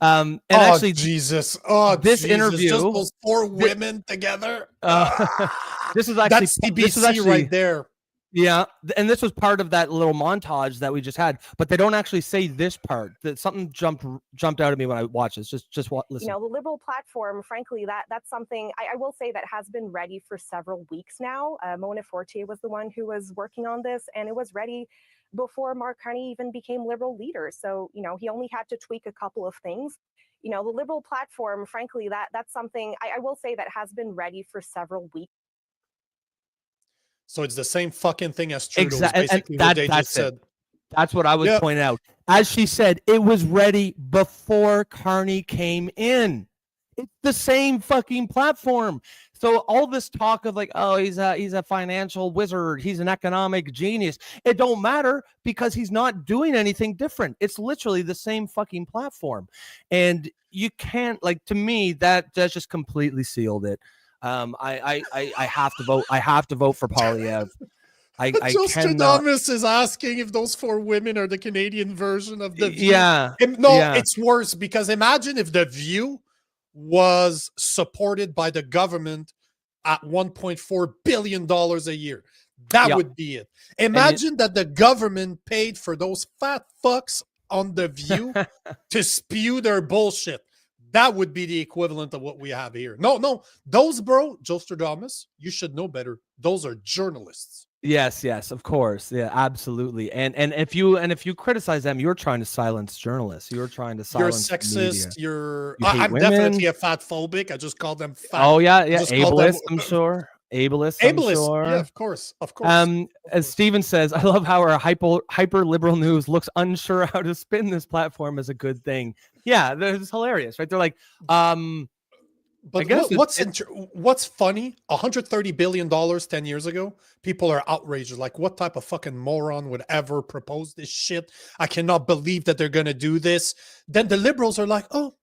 Speaker 2: And actually,
Speaker 1: Jesus!
Speaker 2: This interview,
Speaker 1: just those four women together.
Speaker 2: This is
Speaker 1: that's CBC right there.
Speaker 2: Yeah, and this was part of that little montage that we just had, but they don't actually say this part. That something jumped out at me when I watched this. Just listen.
Speaker 21: You know, the Liberal platform, frankly, that's something I will say that has been ready for several weeks now. Mona Fortier was the one who was working on this, and it was ready before Mark Carney even became Liberal leader. So, you know, he only had to tweak a couple of things. You know, the Liberal platform, frankly, that's something I will say that has been ready for several weeks.
Speaker 1: So it's the same fucking thing as Trudeau.
Speaker 2: Exactly. That's what I was pointing out. As she said, it was ready before Carney came in. It's the same fucking platform. So all this talk of like, oh, he's a financial wizard, he's an economic genius. It don't matter because he's not doing anything different. It's literally the same fucking platform. And you can't, like, to me, that just completely sealed it. I have to vote. I have to vote for Poilievre.
Speaker 1: Nostradamus is asking if those four women are the Canadian version of The View. It's worse, because imagine if The View was supported by the government at $1.4 billion a year. That would be it. Imagine that the government paid for those fat fucks on The View to spew their bullshit. That would be the equivalent of what we have here. No, those, bro, Jostradamus, you should know better. Those are journalists.
Speaker 2: Yes, of course. Yeah, absolutely. And if you criticize them, you're trying to silence journalists. You're trying to silence
Speaker 1: You're sexist.
Speaker 2: You
Speaker 1: I'm definitely a fat phobic. I just call them fat.
Speaker 2: Oh yeah. Ableist, I'm sure. Ableist. Sure.
Speaker 1: Yeah, of course.
Speaker 2: As Steven says, I love how our hyper liberal news looks unsure how to spin this platform as a good thing. Yeah, it's hilarious, right? They're like,
Speaker 1: But what's funny? $130 billion 10 years ago, people are outraged. Like, what type of fucking moron would ever propose this shit? I cannot believe that they're going to do this. Then the liberals are like, oh,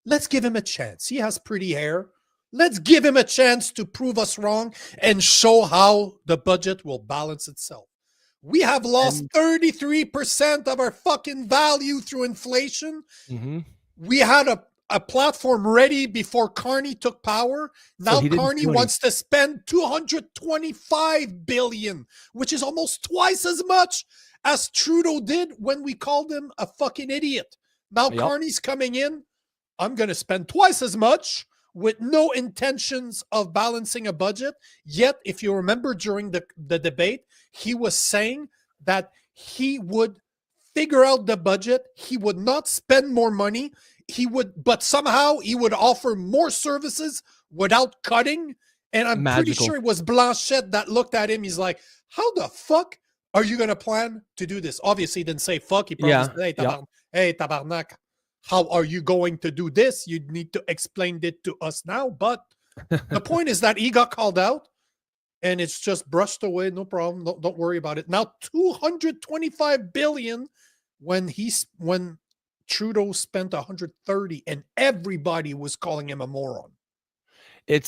Speaker 1: let's give him a chance. He has pretty hair. Let's give him a chance to prove us wrong and show how the budget will balance itself. We have lost 33% of our fucking value through inflation. We had a platform ready before Carney took power. Now Carney wants to spend $225 billion, which is almost twice as much as Trudeau did when we called him a fucking idiot. Now Carney's coming in. I'm going to spend twice as much with no intentions of balancing a budget. Yet, if you remember during the debate, he was saying that he would figure out the budget. He would not spend more money. But somehow he would offer more services without cutting. And I'm pretty sure it was Blanchette that looked at him. He's like, how the fuck are you going to plan to do this? Obviously, he didn't say fuck. He probably said, hey, tabarnak, how are you going to do this? You need to explain it to us now. But the point is that he got called out and it's just brushed away. No problem. Don't worry about it. Now, $225 billion when Trudeau spent 130 and everybody was calling him a moron.
Speaker 2: I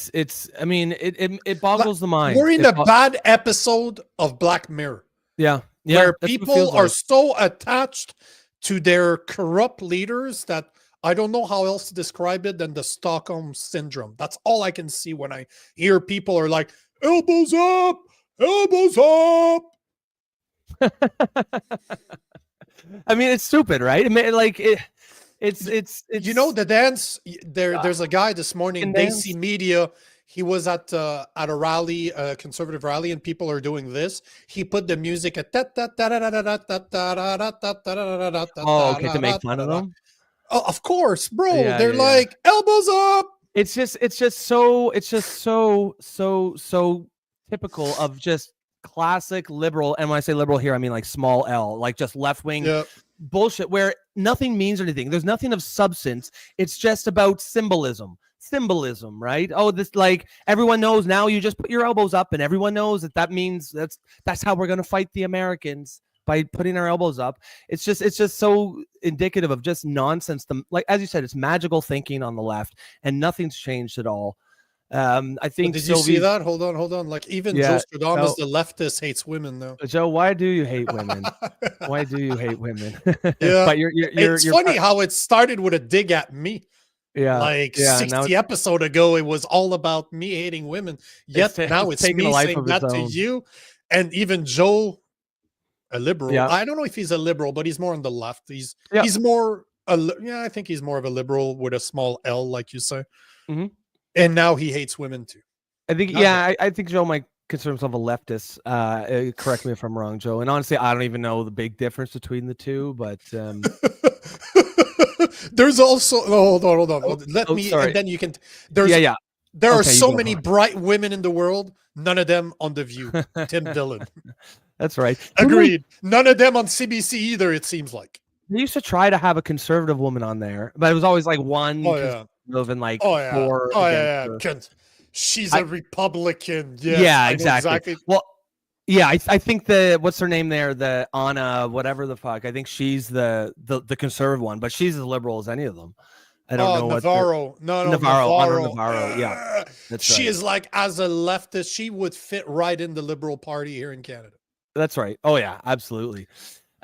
Speaker 2: mean, it boggles the mind.
Speaker 1: We're in a bad episode of Black Mirror.
Speaker 2: Yeah.
Speaker 1: Where people are so attached to their corrupt leaders that I don't know how else to describe it than the Stockholm syndrome. That's all I can see when I hear people are like, elbows up, elbows up.
Speaker 2: I mean, it's stupid, right? I mean, like it's
Speaker 1: you know the dance. There's a guy this morning. Daisy Media. He was at a rally, a conservative rally, and people are doing this. He put the music at
Speaker 2: okay, to make fun of them.
Speaker 1: Oh, of course, bro. They're like elbows up.
Speaker 2: It's just so typical of just classic liberal. And when I say liberal here, I mean like small L, like just left wing bullshit where nothing means anything. There's nothing of substance. It's just about symbolism, right? Oh, this, like, everyone knows now you just put your elbows up and everyone knows that means that's how we're going to fight the Americans, by putting our elbows up. It's just so indicative of just nonsense. Like, as you said, it's magical thinking on the left and nothing's changed at all. I think.
Speaker 1: Did you see that? Hold on. Like, even Joe Stradamus, the leftist, hates women though.
Speaker 2: Joe, why do you hate women? Why do you hate women?
Speaker 1: Yeah,
Speaker 2: but
Speaker 1: it's funny how it started with a dig at me.
Speaker 2: Yeah,
Speaker 1: like 60 episodes ago, it was all about me hating women. Yet now it's me saying that to you, and even Joe, a liberal.
Speaker 2: Yeah.
Speaker 1: I don't know if he's a liberal, but he's more on the left. He's more. I think he's more of a liberal with a small L, like you say.
Speaker 2: Mm-hmm.
Speaker 1: And now he hates women too.
Speaker 2: I think, I think Joe might consider himself a leftist. Correct me if I'm wrong, Joe. And honestly, I don't even know the big difference between the two. But
Speaker 1: there's also hold on. Let me, and then you can. There's There are so many bright women in the world. None of them on The View. Tim Dillon.
Speaker 2: That's right.
Speaker 1: Agreed. None of them on CBC either. It seems like
Speaker 2: they used to try to have a conservative woman on there, but it was always like one. And like four.
Speaker 1: She's a Republican.
Speaker 2: Yeah, exactly. Well, yeah, I think what's her name there, the Anna, whatever the fuck. I think she's the conservative one, but she's as liberal as any of them. I don't know
Speaker 1: Navarro.
Speaker 2: What Navarro. Yeah,
Speaker 1: she is like, as a leftist, she would fit right in the Liberal Party here in Canada.
Speaker 2: That's right. Oh yeah, absolutely.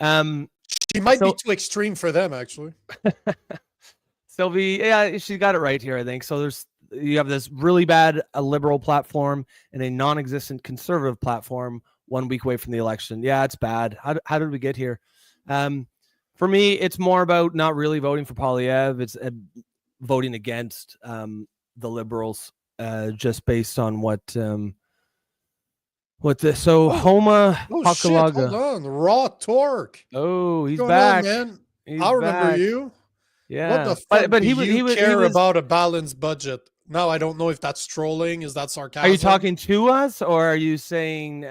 Speaker 1: She might be too extreme for them, actually.
Speaker 2: Sylvie, she got it right here, I think. So you have this really bad liberal platform and a non-existent conservative platform 1 week away from the election. Yeah, it's bad. How did we get here? For me, it's more about not really voting for Poilievre. It's voting against the Liberals, just based on Homa Hakalaga.
Speaker 1: Hold on, Raw Torque.
Speaker 2: Oh, he's back,
Speaker 1: man. I remember you.
Speaker 2: Yeah,
Speaker 1: what the fuck but he was about a balanced budget? Now I don't know if that's trolling. Is that sarcasm?
Speaker 2: Are you talking to us, or are you saying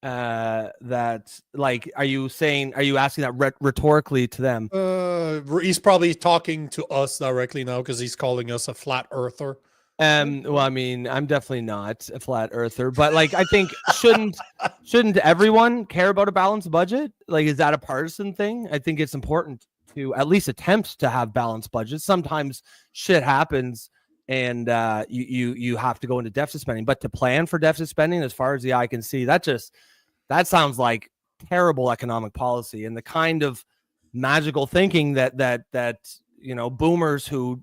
Speaker 2: that, like, are you asking that rhetorically to them?
Speaker 1: He's probably talking to us directly now because he's calling us a flat earther.
Speaker 2: Well, I mean, I'm definitely not a flat earther, but like, I think shouldn't everyone care about a balanced budget? Like, is that a partisan thing? I think it's important to at least attempt to have balanced budgets. Sometimes shit happens and you have to go into deficit spending. But to plan for deficit spending, as far as the eye can see, that sounds like terrible economic policy, and the kind of magical thinking that boomers who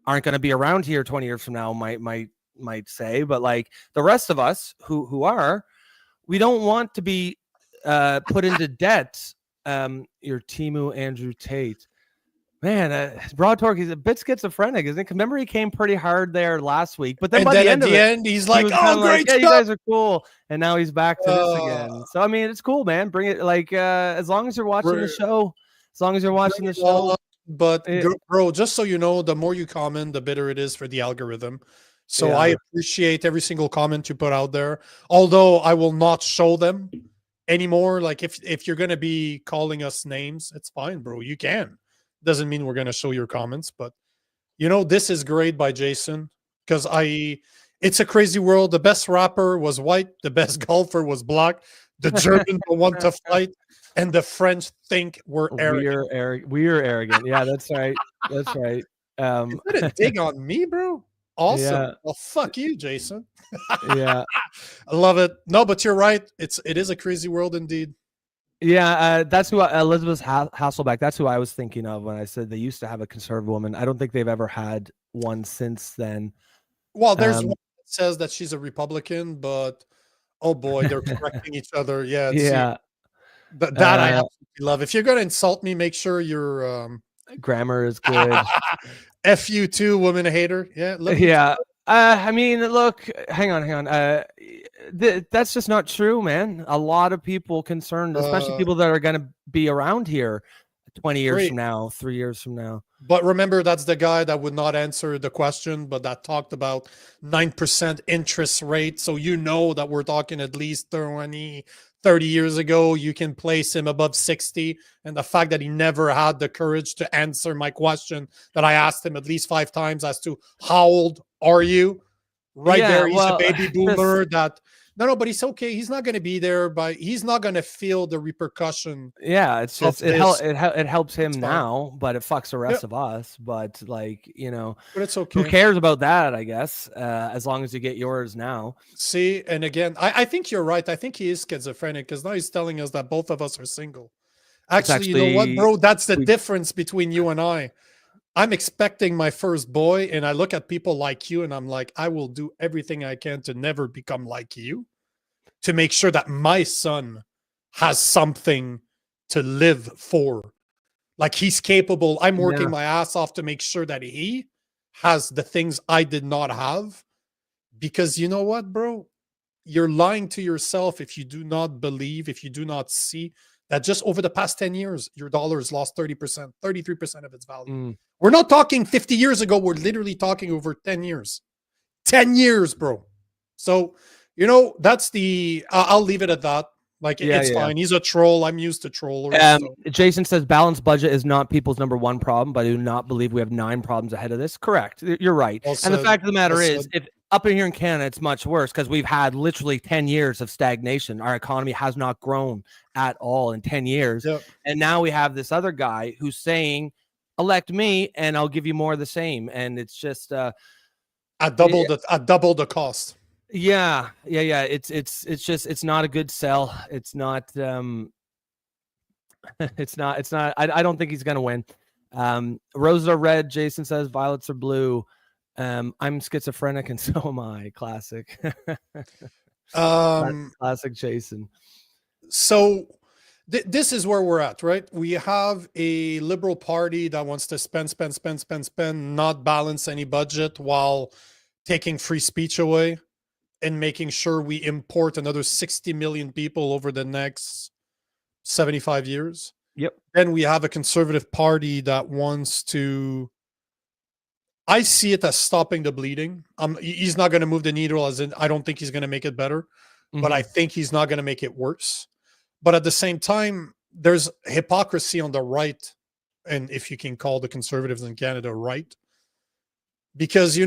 Speaker 2: aren't going to be around here 20 years from now might say. But like the rest of us who are, we don't want to be put into debt. Your Timu Andrew Tate. Man, Broad Torque, he's a bit schizophrenic, isn't it? Remember, he came pretty hard there last week, but then by the end,
Speaker 1: he's like, "Oh, great
Speaker 2: yeah,
Speaker 1: stuff.
Speaker 2: you guys are cool," and now he's back to this again. So I mean, it's cool, man. Bring it, like, as long as you're watching the show,
Speaker 1: But bro, just so you know, the more you comment, the better it is for the algorithm. So
Speaker 2: Yeah.
Speaker 1: I appreciate every single comment you put out there. Although I will not show them anymore. Like if you're gonna be calling us names, it's fine, bro. You can. Doesn't mean we're gonna show your comments, but this is great by Jason because it's a crazy world. The best rapper was white, the best golfer was black, the Germans don't want to fight, and the French think we're arrogant.
Speaker 2: We're arrogant. Yeah, that's right. That's right.
Speaker 1: Is that a dig on me, bro? Awesome.
Speaker 2: Yeah.
Speaker 1: Well, fuck you, Jason.
Speaker 2: Yeah.
Speaker 1: I love it. No, but you're right. It is a crazy world indeed.
Speaker 2: Yeah, that's who Elizabeth Hasselbeck. That's who I was thinking of when I said they used to have a conservative woman. I don't think they've ever had one since then.
Speaker 1: Well, there's one that says that she's a Republican, but oh boy, they're correcting each other. Yeah,
Speaker 2: Yeah.
Speaker 1: that I absolutely love. If you're gonna insult me, make sure your
Speaker 2: grammar is good.
Speaker 1: F you too, woman hater. Yeah,
Speaker 2: Yeah. I mean, look, hang on. That's just not true, man. A lot of people concerned, especially people that are going to be around here 20 years from now, 3 years from now.
Speaker 1: But remember, that's the guy that would not answer the question, but that talked about 9% interest rate. So that we're talking at least 30 years ago. You can place him above 60. And the fact that he never had the courage to answer my question that I asked him at least 5 times as to how old are you? Right there, he's a baby boomer No, but he's okay. He's not going to be there, but he's not going to feel the repercussion.
Speaker 2: Yeah, it's just it helps him now, but it fucks the rest of us. But but
Speaker 1: it's okay.
Speaker 2: Who cares about that? I guess as long as you get yours now.
Speaker 1: See, and again, I think you're right. I think he is schizophrenic because now he's telling us that both of us are single. Actually, you know what, bro? That's the difference between you and I. I'm expecting my first boy, and I look at people like you, and I'm like, I will do everything I can to never become like you, to make sure that my son has something to live for. Like he's capable. I'm working my ass off to make sure that he has the things I did not have. Because you know what, bro? You're lying to yourself if you do not believe, if you do not see that just over the past 10 years, your dollar has lost 30%, 33% of its value. We're not talking 50 years ago. We're literally talking over 10 years. 10 years, bro. So, that's I'll leave it at that. Like, it's fine. He's a troll. I'm used to trollers.
Speaker 2: Jason says balanced budget is not people's number one problem, but I do not believe we have 9 problems ahead of this. Correct. You're right. And the fact of the matter is, if up in here in Canada, it's much worse because we've had literally 10 years of stagnation. Our economy has not grown at all in 10 years.
Speaker 1: Yep.
Speaker 2: And now we have this other guy who's saying, elect me and I'll give you more of the same. And it's just at
Speaker 1: double the cost.
Speaker 2: Yeah. It's not a good sell. It's not I don't think he's gonna win. Roses are red, Jason says, violets are blue. I'm schizophrenic and so am I. Classic. Classic Jason.
Speaker 1: So this is where we're at, right? We have a Liberal Party that wants to spend, not balance any budget while taking free speech away and making sure we import another 60 million people over the next 75 years.
Speaker 2: Yep.
Speaker 1: Then we have a Conservative Party that wants to, I see it as stopping the bleeding. He's not going to move the needle, as in I don't think he's going to make it better, but I think he's not going to make it worse. But at the same time, there's hypocrisy on the right, and if you can call the Conservatives in Canada right, because you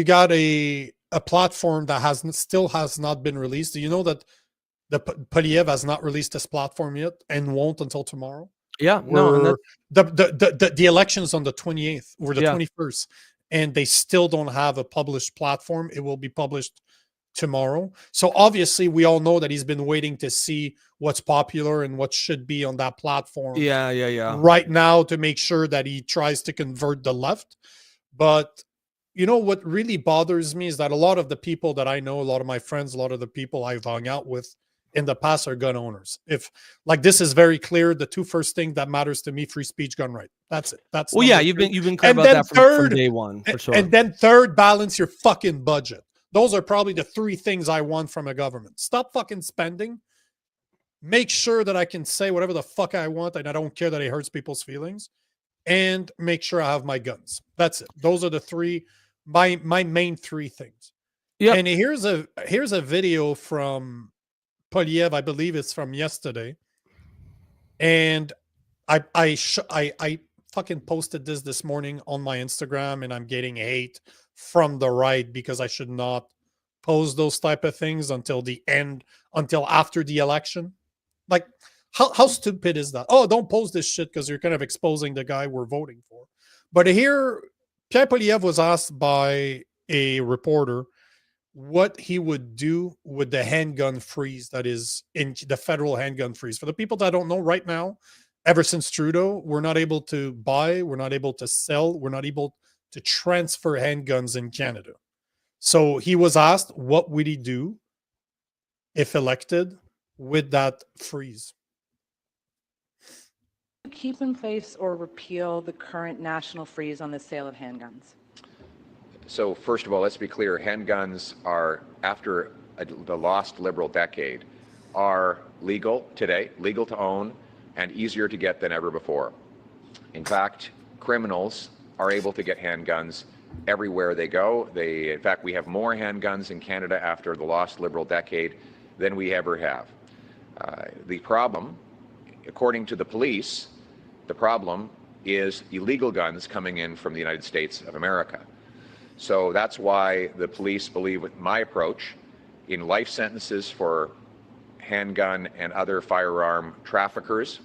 Speaker 1: got a platform that still has not been released. Do you know that the Poliev has not released this platform yet and won't until tomorrow?
Speaker 2: Yeah,
Speaker 1: the election's on the 28th or the 21st, and they still don't have a published platform. It will be published tomorrow. So obviously we all know that he's been waiting to see what's popular and what should be on that platform right now to make sure that he tries to convert the left. But you know what really bothers me is that a lot of the people that I know, a lot of my friends, a lot of the people I've hung out with in the past are gun owners. If like this is very clear, the two first things that matters to me: free speech, gun right. That's it. That's
Speaker 2: well, yeah, you've been clear about that from day one, for sure.
Speaker 1: And then third, balance your fucking budget. Those are probably the three things I want from a government. Stop fucking spending. Make sure that I can say whatever the fuck I want and I don't care that it hurts people's feelings. And make sure I have my guns. That's it. Those are the three, my main three things. Yeah. And here's a video from Poliev. I believe it's from yesterday. And I fucking posted this morning on my Instagram, and I'm getting hate from the right because I should not post those type of things until the end, until after the election. Like, how stupid is that? Oh, don't post this shit because you're kind of exposing the guy we're voting for. But here, Pierre Poliev was asked by a reporter what he would do with the handgun freeze that is in the federal handgun freeze. For the people that don't know, right now, ever since Trudeau, we're not able to buy, we're not able to sell, we're not able to transfer handguns in Canada. So he was asked what would he do if elected with that freeze.
Speaker 10: Keep in place or repeal the current national freeze on the sale of handguns?
Speaker 22: So first of all, let's be clear, handguns are, after the lost Liberal decade, are legal today, legal to own, and easier to get than ever before. In fact, criminals are able to get handguns everywhere they go. In fact, we have more handguns in Canada after the lost Liberal decade than we ever have. The problem, according to the police, the problem is illegal guns coming in from the United States of America. So that's why the police believe with my approach in life sentences for handgun and other firearm traffickers.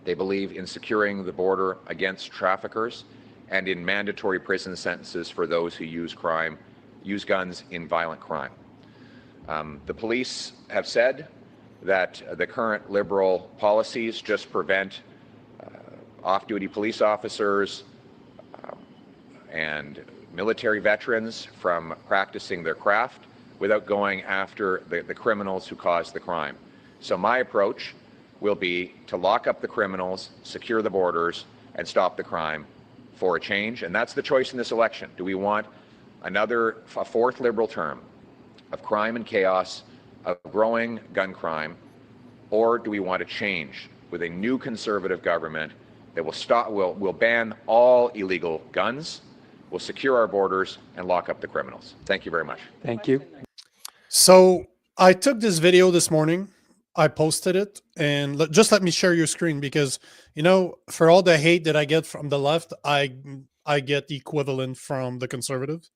Speaker 22: They believe in securing the border against traffickers and in mandatory prison sentences for those who use guns in violent crime. The police have said that the current Liberal policies just prevent off-duty police officers and military veterans from practicing their craft without going after the criminals who caused the crime. So my approach will be to lock up the criminals, secure the borders, and stop the crime for a change. And that's the choice in this election. Do we want a fourth Liberal term of crime and chaos, of growing gun crime, or do we want a change with a new Conservative government that will ban all illegal guns, will secure our borders, and lock up the criminals? Thank you very much.
Speaker 23: Thank you.
Speaker 1: So I took this video this morning. I posted it, and just let me share your screen because, you know, for all the hate that I get from the left, I get the equivalent from the Conservatives.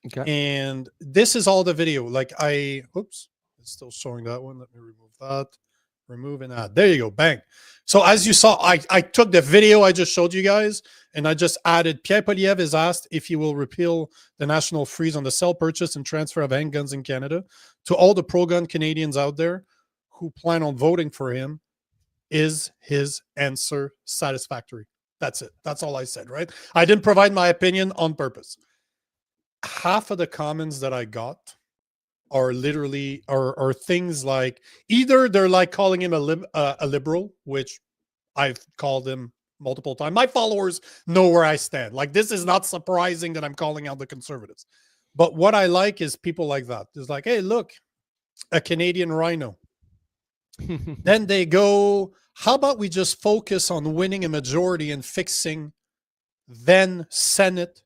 Speaker 2: Okay.
Speaker 1: And this is all the video. Like oops, it's still showing that one. Let me remove that. Remove and add. There you go. Bang. So as you saw, I took the video I just showed you guys, and I just added Pierre Poliev is asked if he will repeal the national freeze on the sale, purchase, and transfer of handguns in Canada. To all the pro-gun Canadians out there who plan on voting for him, is his answer satisfactory? That's it. That's all I said, right? I didn't provide my opinion on purpose. Half of the comments that I got are literally are things like, either they're like calling him a liberal, which I've called him multiple times. My followers know where I stand. Like, this is not surprising that I'm calling out the Conservatives. But what I like is people like that. It's like, hey, look, a Canadian rhino. Then they go, how about we just focus on winning a majority and fixing the Senate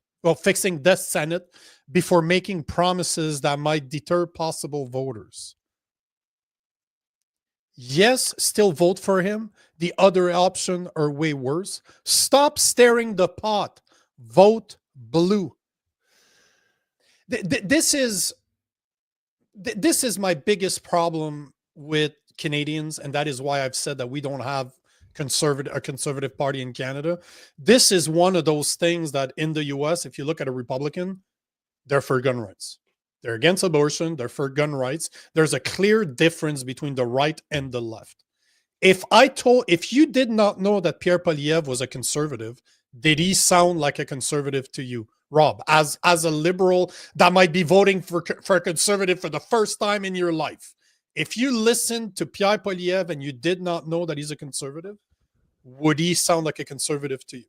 Speaker 1: before making promises that might deter possible voters. Yes, still vote for him. The other option are way worse. Stop stirring the pot. Vote blue. This is my biggest problem with Canadians, and that is why I've said that we don't have conservative party in Canada. This is one of those things that in the US, if you look at a Republican, they're for gun rights. They're against abortion. They're for gun rights. There's a clear difference between the right and the left. If you did not know that Pierre Poilievre was a conservative, did he sound like a conservative to you, Rob, as a liberal that might be voting for a conservative for the first time in your life? If you listened to Pierre Poilievre and you did not know that he's a conservative, would he sound like a conservative to you?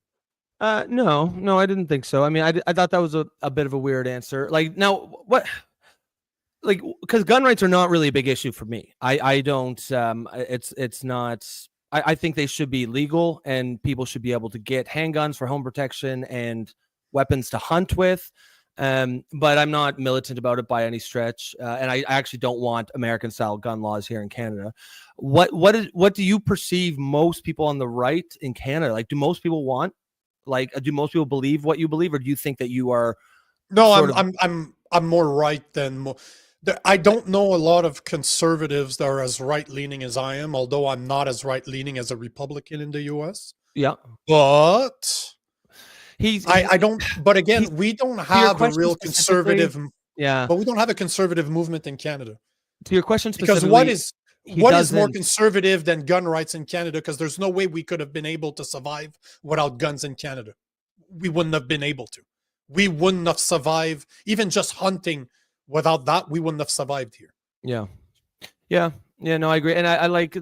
Speaker 2: No, I didn't think so. I mean, I thought that was a bit of a weird answer. Like, now what? Like, because gun rights are not really a big issue for me. I don't. It's not. I think they should be legal, and people should be able to get handguns for home protection and weapons to hunt with. But I'm not militant about it by any stretch, and I actually don't want American-style gun laws here in Canada. What do you perceive most people on the right in Canada? Like, do most people want? Like, do most people believe what you believe, or do you think that you are?
Speaker 1: No, I'm more right than. I don't know a lot of conservatives that are as right-leaning as I am, although I'm not as right-leaning as a Republican in the U.S.
Speaker 2: Yeah,
Speaker 1: but I don't. But again, we don't have a real conservative.
Speaker 2: Yeah,
Speaker 1: but we don't have a conservative movement in Canada.
Speaker 2: To your question specifically,
Speaker 1: because what is more conservative than gun rights in Canada? Because there's no way we could have been able to survive without guns in Canada. We wouldn't have been able to. We wouldn't have survived even just hunting. Without that, we wouldn't have survived here.
Speaker 2: Yeah. No, I agree, and I like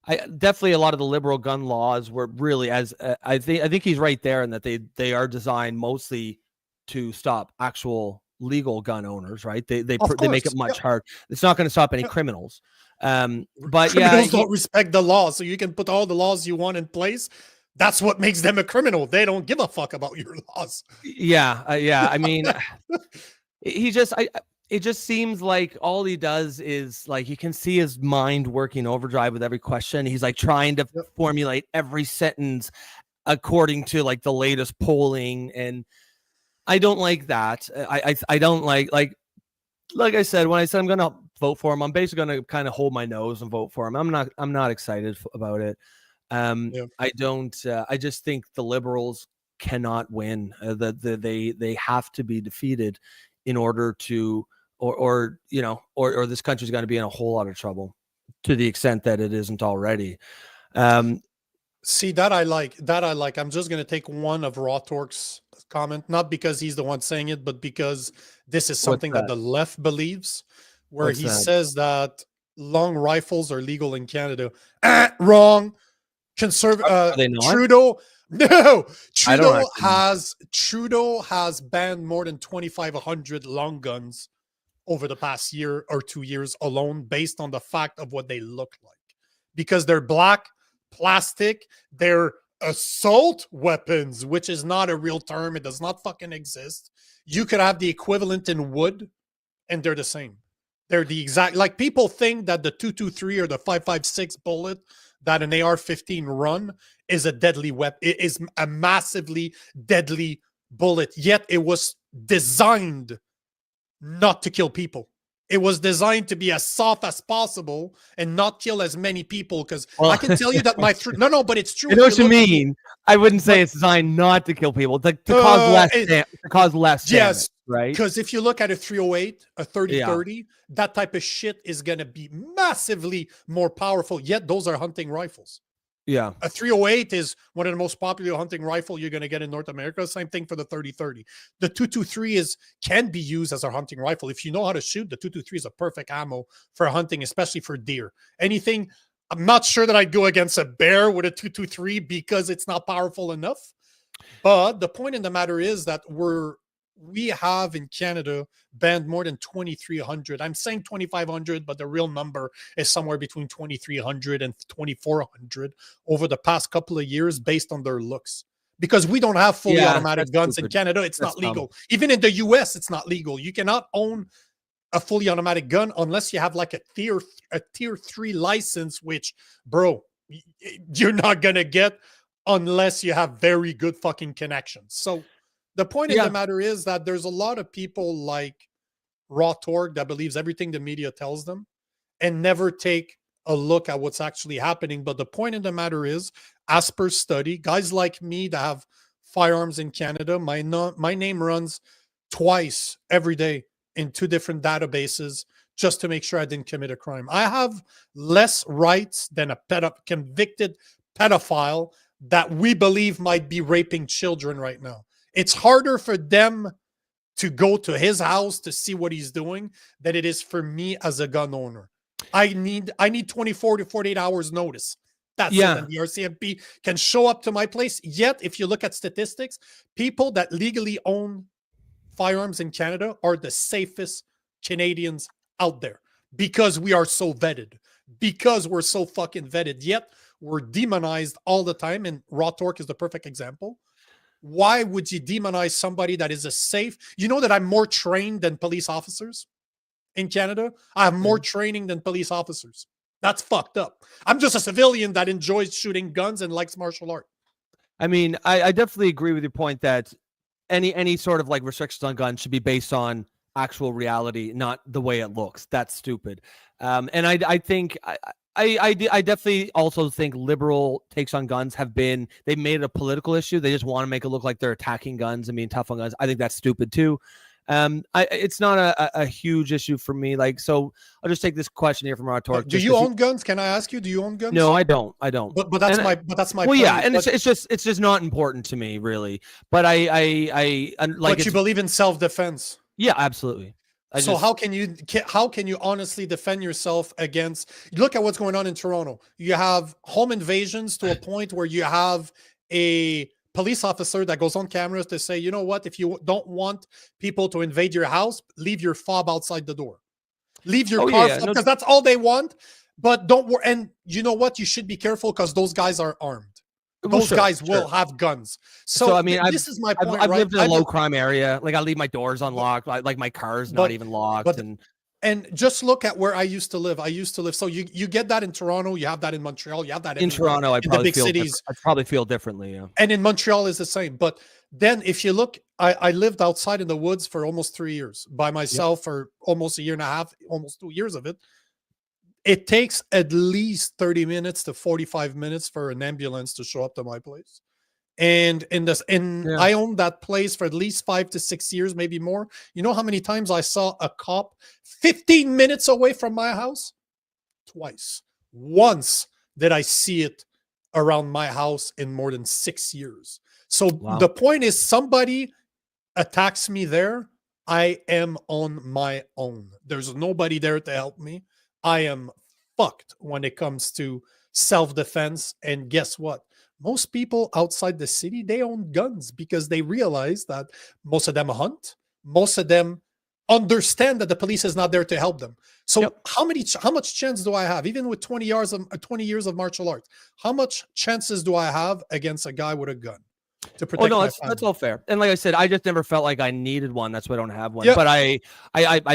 Speaker 2: I definitely a lot of the liberal gun laws were really I think he's right there in that they are designed mostly to stop actual legal gun owners, right? They make it much hard. It's not going to stop any criminals. But
Speaker 1: criminals don't respect the law, so you can put all the laws you want in place. That's what makes them a criminal. They don't give a fuck about your laws.
Speaker 2: Yeah. I mean. It just seems like all he does is, like, you can see his mind working overdrive with every question. He's like trying to formulate every sentence according to like the latest polling, and I don't like that. I don't like I said, when I said I'm gonna vote for him, I'm basically gonna kind of hold my nose and vote for him. I'm not excited about it. I don't. I just think the Liberals cannot win. They have to be defeated in order to, or this country's going to be in a whole lot of trouble, to the extent that it isn't already.
Speaker 1: See, that I like. I'm just going to take one of Rawtork's comment, not because he's the one saying it, but because this is something that the left believes, where he says that long rifles are legal in Canada. Wrong. Trudeau. No, Trudeau has banned more than 2,500 long guns over the past year or 2 years alone, based on the fact of what they look like, because they're black, plastic, they're assault weapons, which is not a real term. It does not fucking exist. You could have the equivalent in wood, and they're the same. They're the exact, like, people think that the 223 or the 5.56 bullet that an AR-15 run is a deadly weapon. It is a massively deadly bullet, yet it was designed not to kill people. It was designed to be as soft as possible and not kill as many people. Because I can tell you that but it's true.
Speaker 2: I know what you mean. I wouldn't say it's designed not to kill people, to cause less damage, right?
Speaker 1: Because if you look at a 308, a 30-30, that type of shit is going to be massively more powerful. Yet those are hunting rifles.
Speaker 2: Yeah.
Speaker 1: A 308 is one of the most popular hunting rifle you're going to get in North America. Same thing for the 30-30. The 223 can be used as a hunting rifle. If you know how to shoot, the 223 is a perfect ammo for hunting, especially for deer. Anything, I'm not sure that I'd go against a bear with a 223 because it's not powerful enough. But the point in the matter is that we have in Canada banned more than 2,300. I'm saying 2,500, but the real number is somewhere between 2,300 and 2,400 over the past couple of years, based on their looks. Because we don't have fully automatic guns in Canada. It's not legal. Even in the US, it's not legal. You cannot own a fully automatic gun unless you have like a tier 3 license, which, bro, you're not going to get unless you have very good fucking connections. So the point of the matter is that there's a lot of people like Rawtork that believes everything the media tells them and never take a look at what's actually happening. But the point of the matter is, as per study, guys like me that have firearms in Canada, my name runs twice every day in 2 different databases just to make sure I didn't commit a crime. I have less rights than a convicted pedophile that we believe might be raping children right now. It's harder for them to go to his house to see what he's doing than it is for me as a gun owner. I need 24 to 48 hours notice. That's it. And the RCMP can show up to my place. Yet, if you look at statistics, people that legally own firearms in Canada are the safest Canadians out there because we are so vetted, because we're so fucking vetted. Yet, we're demonized all the time. And raw torque is the perfect example. Why would you demonize somebody that is a safe? You know that I'm more trained than police officers in Canada. I have more training than police officers. That's fucked up. I'm just a civilian that enjoys shooting guns and likes martial art.
Speaker 2: I mean, I definitely agree with your point that any sort of like restrictions on guns should be based on actual reality, not the way it looks. That's stupid. And I think I definitely also think liberal takes on guns they've made it a political issue. They just want to make it look like they're attacking guns and being tough on guns. I think that's stupid too. It's not a huge issue for me. Like, so I'll just take this question here from Raw Torque.
Speaker 1: Do you own guns? Can I ask you? Do you own guns?
Speaker 2: No, I don't.
Speaker 1: But that's my
Speaker 2: well,
Speaker 1: point.
Speaker 2: yeah, and it's just not important to me, really. But I like.
Speaker 1: But you believe in self-defense.
Speaker 2: Yeah, absolutely.
Speaker 1: So how can you honestly defend yourself against? Look at what's going on in Toronto. You have home invasions to a point where you have a police officer that goes on cameras to say, you know what, if you don't want people to invade your house, leave your fob outside the door. Leave your car because that's all they want. But don't worry. And you know what? You should be careful because those guys are armed. Those guys will have guns. So I mean, this is my point.
Speaker 2: I've lived in a low crime area. Like I leave my doors unlocked. Like my car's not even locked.
Speaker 1: And just look at where I used to live. So you get that in Toronto. You have that in Montreal. You have that
Speaker 2: in Toronto.
Speaker 1: In the big cities.
Speaker 2: I probably feel differently. Yeah.
Speaker 1: And in Montreal is the same. But then if you look, I lived outside in the woods for almost 3 years by myself for almost a year and a half, almost 2 years of it. It takes at least 30 minutes to 45 minutes for an ambulance to show up to my place. And I owned that place for at least 5 to 6 years, maybe more. You know how many times I saw a cop 15 minutes away from my house? Twice. Once did I see it around my house in more than 6 years. So the point is, somebody attacks me there, I am on my own. There's nobody there to help me. I am fucked when it comes to self-defense. And guess what? Most people outside the city, they own guns because they realize that most of them hunt. Most of them understand that the police is not there to help them. So how much chance do I have, even with 20 years of martial arts? How much chances do I have against a guy with a gun to protect my family?
Speaker 2: That's all fair. And like I said, I just never felt like I needed one. That's why I don't have one. But I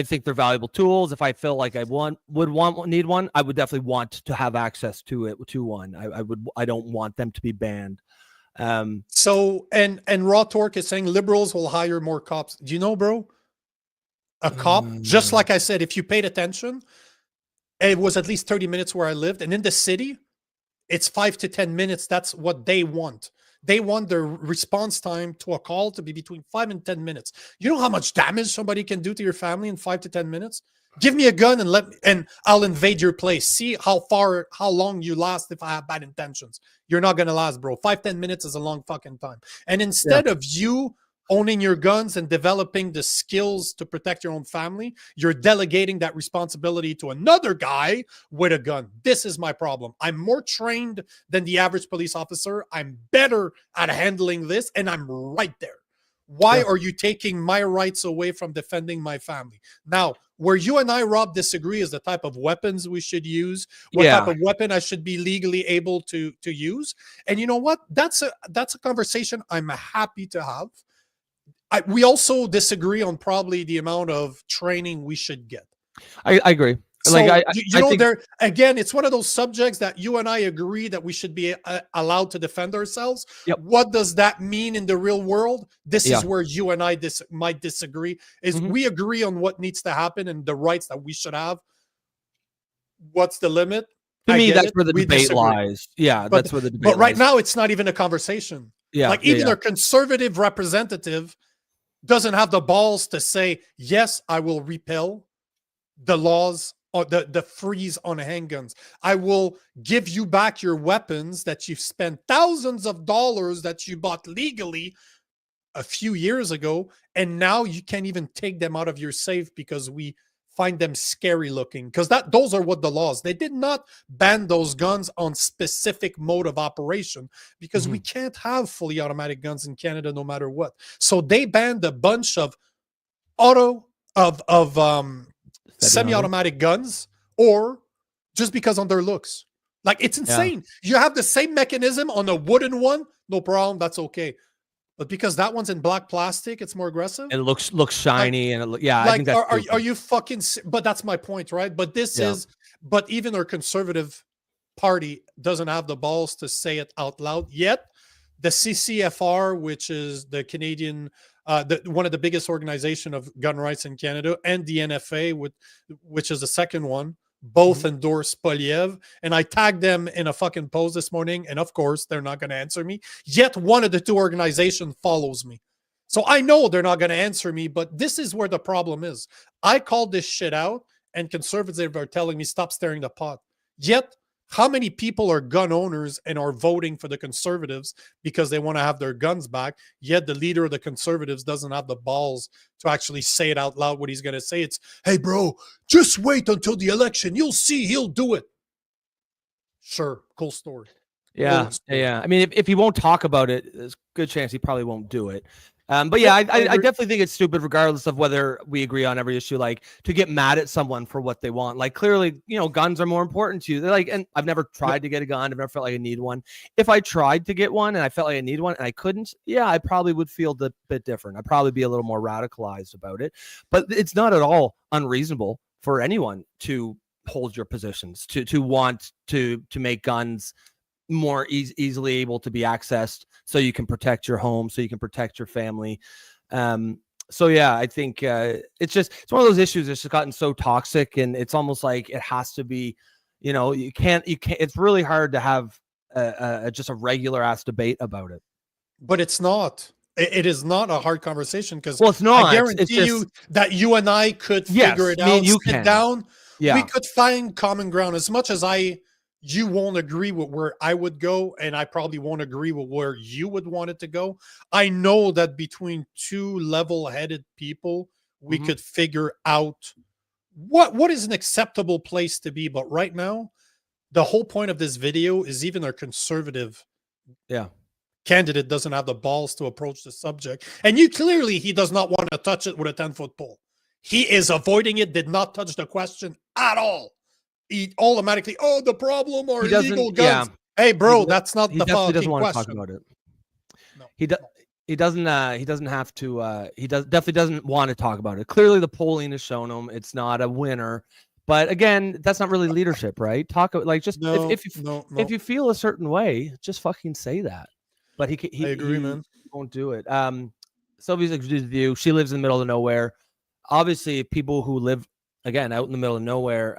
Speaker 2: think they're valuable tools. If I feel like I need one, I would definitely want to have access to one. I don't want them to be banned.
Speaker 1: So and Raw Torque is saying liberals will hire more cops. Do you know, bro? A cop, just like I said, if you paid attention, it was at least 30 minutes where I lived. And in the city, it's 5 to 10 minutes. That's what they want. They want their response time to a call to be between 5 and 10 minutes. You know how much damage somebody can do to your family in 5 to 10 minutes? Give me a gun and I'll invade your place. See how long you last if I have bad intentions. You're not going to last, bro. 5-10 minutes is a long fucking time. And instead of you owning your guns and developing the skills to protect your own family, you're delegating that responsibility to another guy with a gun. This is my problem. I'm more trained than the average police officer. I'm better at handling this, and I'm right there. Why are you taking my rights away from defending my family? Now, where you and I, Rob, disagree is the type of weapons we should use, what type of weapon I should be legally able to use. And you know what? That's a conversation I'm happy to have. We also disagree on probably the amount of training we should get.
Speaker 2: I agree.
Speaker 1: So, again, it's one of those subjects that you and I agree that we should be allowed to defend ourselves. What does that mean in the real world? This is where you and I might disagree. We agree on what needs to happen and the rights that we should have. What's the limit?
Speaker 2: To me,
Speaker 1: get
Speaker 2: that's
Speaker 1: it.
Speaker 2: where the
Speaker 1: We
Speaker 2: debate
Speaker 1: disagree.
Speaker 2: lies. Yeah,
Speaker 1: But
Speaker 2: that's where the debate
Speaker 1: but right
Speaker 2: lies.
Speaker 1: now it's not even a conversation.
Speaker 2: Yeah,
Speaker 1: Like
Speaker 2: yeah,
Speaker 1: even
Speaker 2: yeah.
Speaker 1: our conservative representative doesn't have the balls to say, yes, I will repeal the laws or the freeze on handguns. I will give you back your weapons that you've spent thousands of dollars that you bought legally a few years ago, and now you can't even take them out of your safe because we find them scary looking. Because those are what the laws. They did not ban those guns on specific mode of operation because we can't have fully automatic guns in Canada no matter what. So they banned a bunch of semi-automatic guns, or just because on their looks. Like it's insane. You have the same mechanism on a wooden one, no problem, that's okay. But because that one's in black plastic, it's more aggressive.
Speaker 2: And it looks shiny, and I
Speaker 1: Like,
Speaker 2: think that's
Speaker 1: are you fucking? But that's my point, right? But this is, but even our conservative party doesn't have the balls to say it out loud yet. The CCFR, which is the Canadian, one of the biggest organization of gun rights in Canada, and the NFA, which is the second one, both endorse Poliev, and I tagged them in a fucking post this morning, and of course they're not going to answer me. Yet one of the two organizations follows me, so I know they're not going to answer me. But this is where the problem is. I called this shit out, and conservatives are telling me stop stirring the pot. Yet how many people are gun owners and are voting for the conservatives because they want to have their guns back? Yet the leader of the conservatives doesn't have the balls to actually say it out loud what he's going to say. It's, hey, bro, just wait until the election. You'll see he'll do it. Sure. Cool story.
Speaker 2: Yeah. I mean, if he won't talk about it, there's a good chance he probably won't do it. But yeah, I definitely think it's stupid, regardless of whether we agree on every issue, like to get mad at someone for what they want. Like clearly, guns are more important to you. They're like, and I've never tried to get a gun. I've never felt like I need one. If I tried to get one and I felt like I need one and I couldn't, yeah, I probably would feel a bit different. I'd probably be a little more radicalized about it. But it's not at all unreasonable for anyone to hold your positions, to want to make guns more easily able to be accessed, so you can protect your home, so you can protect your family. So yeah, I think it's one of those issues that's just gotten so toxic, and it's almost like it has to be, you can't. It's really hard to have just a regular ass debate about it.
Speaker 1: But it's not. It is not a hard conversation, because
Speaker 2: it's not.
Speaker 1: I guarantee you that you and I could figure it out. Sit down.
Speaker 2: Yeah.
Speaker 1: We could find common ground. As much as you won't agree with where I would go, and I probably won't agree with where you would want it to go. I know that between two level-headed people, we could figure out what is an acceptable place to be. But right now, the whole point of this video is even our conservative candidate doesn't have the balls to approach the subject. And he does not want to touch it with a 10-foot pole. He is avoiding it, did not touch the question at all. He automatically, the problem are illegal guns. Hey, bro, that's not the fucking question.
Speaker 2: Talk about it. No. He doesn't have to. He definitely doesn't want to talk about it. Clearly, the polling has shown him it's not a winner. But again, that's not really leadership, right? If you feel a certain way, just fucking say that. But I agree, man. He won't do it. Sylvia's view. She lives in the middle of nowhere. Obviously, people who live again out in the middle of nowhere,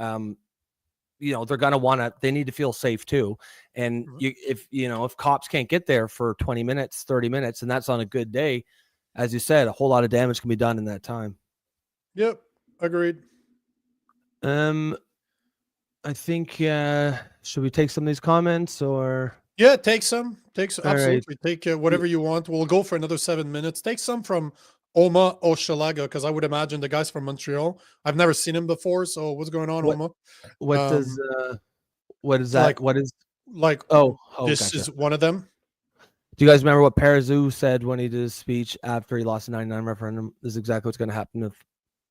Speaker 2: they're gonna they need to feel safe too. And if cops can't get there for 20 minutes, 30 minutes, and that's on a good day, as you said, a whole lot of damage can be done in that time.
Speaker 1: Yep, agreed.
Speaker 2: I think should we take some of these comments, or
Speaker 1: take some absolutely. Right. Take whatever you want. We'll go for another 7 minutes. Take some from Oma Oshalaga, because I would imagine the guy's from Montreal. I've never seen him before. So what's going on, Oma?
Speaker 2: What is that?
Speaker 1: Like,
Speaker 2: what is
Speaker 1: like? This
Speaker 2: gotcha.
Speaker 1: is one of them.
Speaker 2: Do you guys remember what Parazou said when he did his speech after he lost the 99 referendum? This is exactly what's going to happen if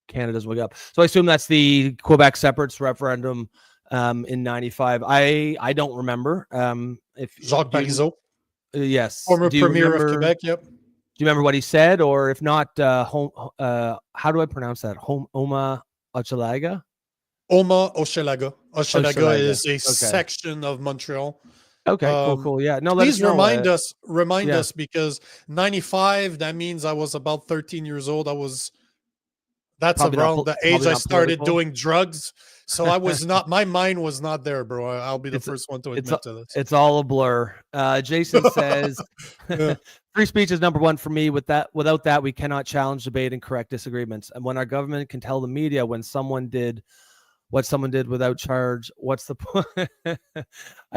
Speaker 2: Canada's wake up. So I assume that's the Quebec separates referendum in 95. I don't remember. If
Speaker 1: Jacques Parizeau,
Speaker 2: yes,
Speaker 1: former premier of Quebec. Yep.
Speaker 2: Do you remember what he said? Or if not, how do I pronounce that? Oma Oshalaga?
Speaker 1: Oma Oshalaga. Oshalaga is a section of Montreal.
Speaker 2: Okay, cool. Yeah. No,
Speaker 1: please remind us, because 95, that means I was about 13 years old. I was That's
Speaker 2: Probably not
Speaker 1: around the age
Speaker 2: probably
Speaker 1: I
Speaker 2: not
Speaker 1: started
Speaker 2: political.
Speaker 1: doing drugs. So I was not, my mind was not there, bro. I'll be the
Speaker 2: It's
Speaker 1: first one to
Speaker 2: it's
Speaker 1: admit to this.
Speaker 2: it's all a blur. Jason says,
Speaker 1: Yeah.
Speaker 2: free speech is number one for me. Without that, we cannot challenge, debate, and correct disagreements. And when our government can tell the media when someone did what someone did without charge, what's the point? I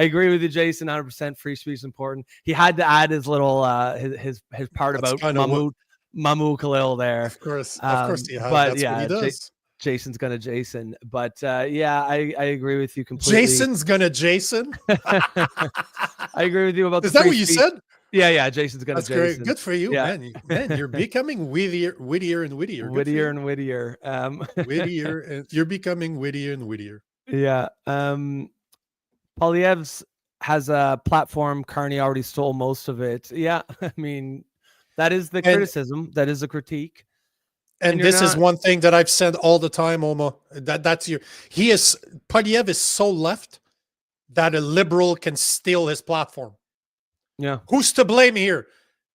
Speaker 2: agree with you, Jason. 100% free speech is important. He had to add his little his part
Speaker 1: That's
Speaker 2: about
Speaker 1: kind of what,
Speaker 2: Mamu Khalil there.
Speaker 1: of course he has.
Speaker 2: But
Speaker 1: That's what he
Speaker 2: yeah,
Speaker 1: does.
Speaker 2: Jason's gonna Jason. But yeah, I agree with you completely.
Speaker 1: Jason's gonna Jason.
Speaker 2: I agree with you about
Speaker 1: Is
Speaker 2: the
Speaker 1: that
Speaker 2: free
Speaker 1: what you
Speaker 2: speech.
Speaker 1: said?
Speaker 2: Yeah, Jason's gonna
Speaker 1: That's great.
Speaker 2: Jason.
Speaker 1: Good for you,
Speaker 2: Yeah.
Speaker 1: man. You're becoming wittier and whittier. Good for
Speaker 2: Whittier
Speaker 1: you.
Speaker 2: and Whittier.
Speaker 1: Whittier, and you're becoming wittier and whittier.
Speaker 2: Yeah. Poilievre's has a platform. Carney already stole most of it. Yeah. I mean, that is the criticism. That is a critique.
Speaker 1: And
Speaker 2: you're
Speaker 1: this is
Speaker 2: not-
Speaker 1: one thing that I've said all the time, Oma. Poilievre is so left that a liberal can steal his platform.
Speaker 2: Yeah.
Speaker 1: Who's to blame here?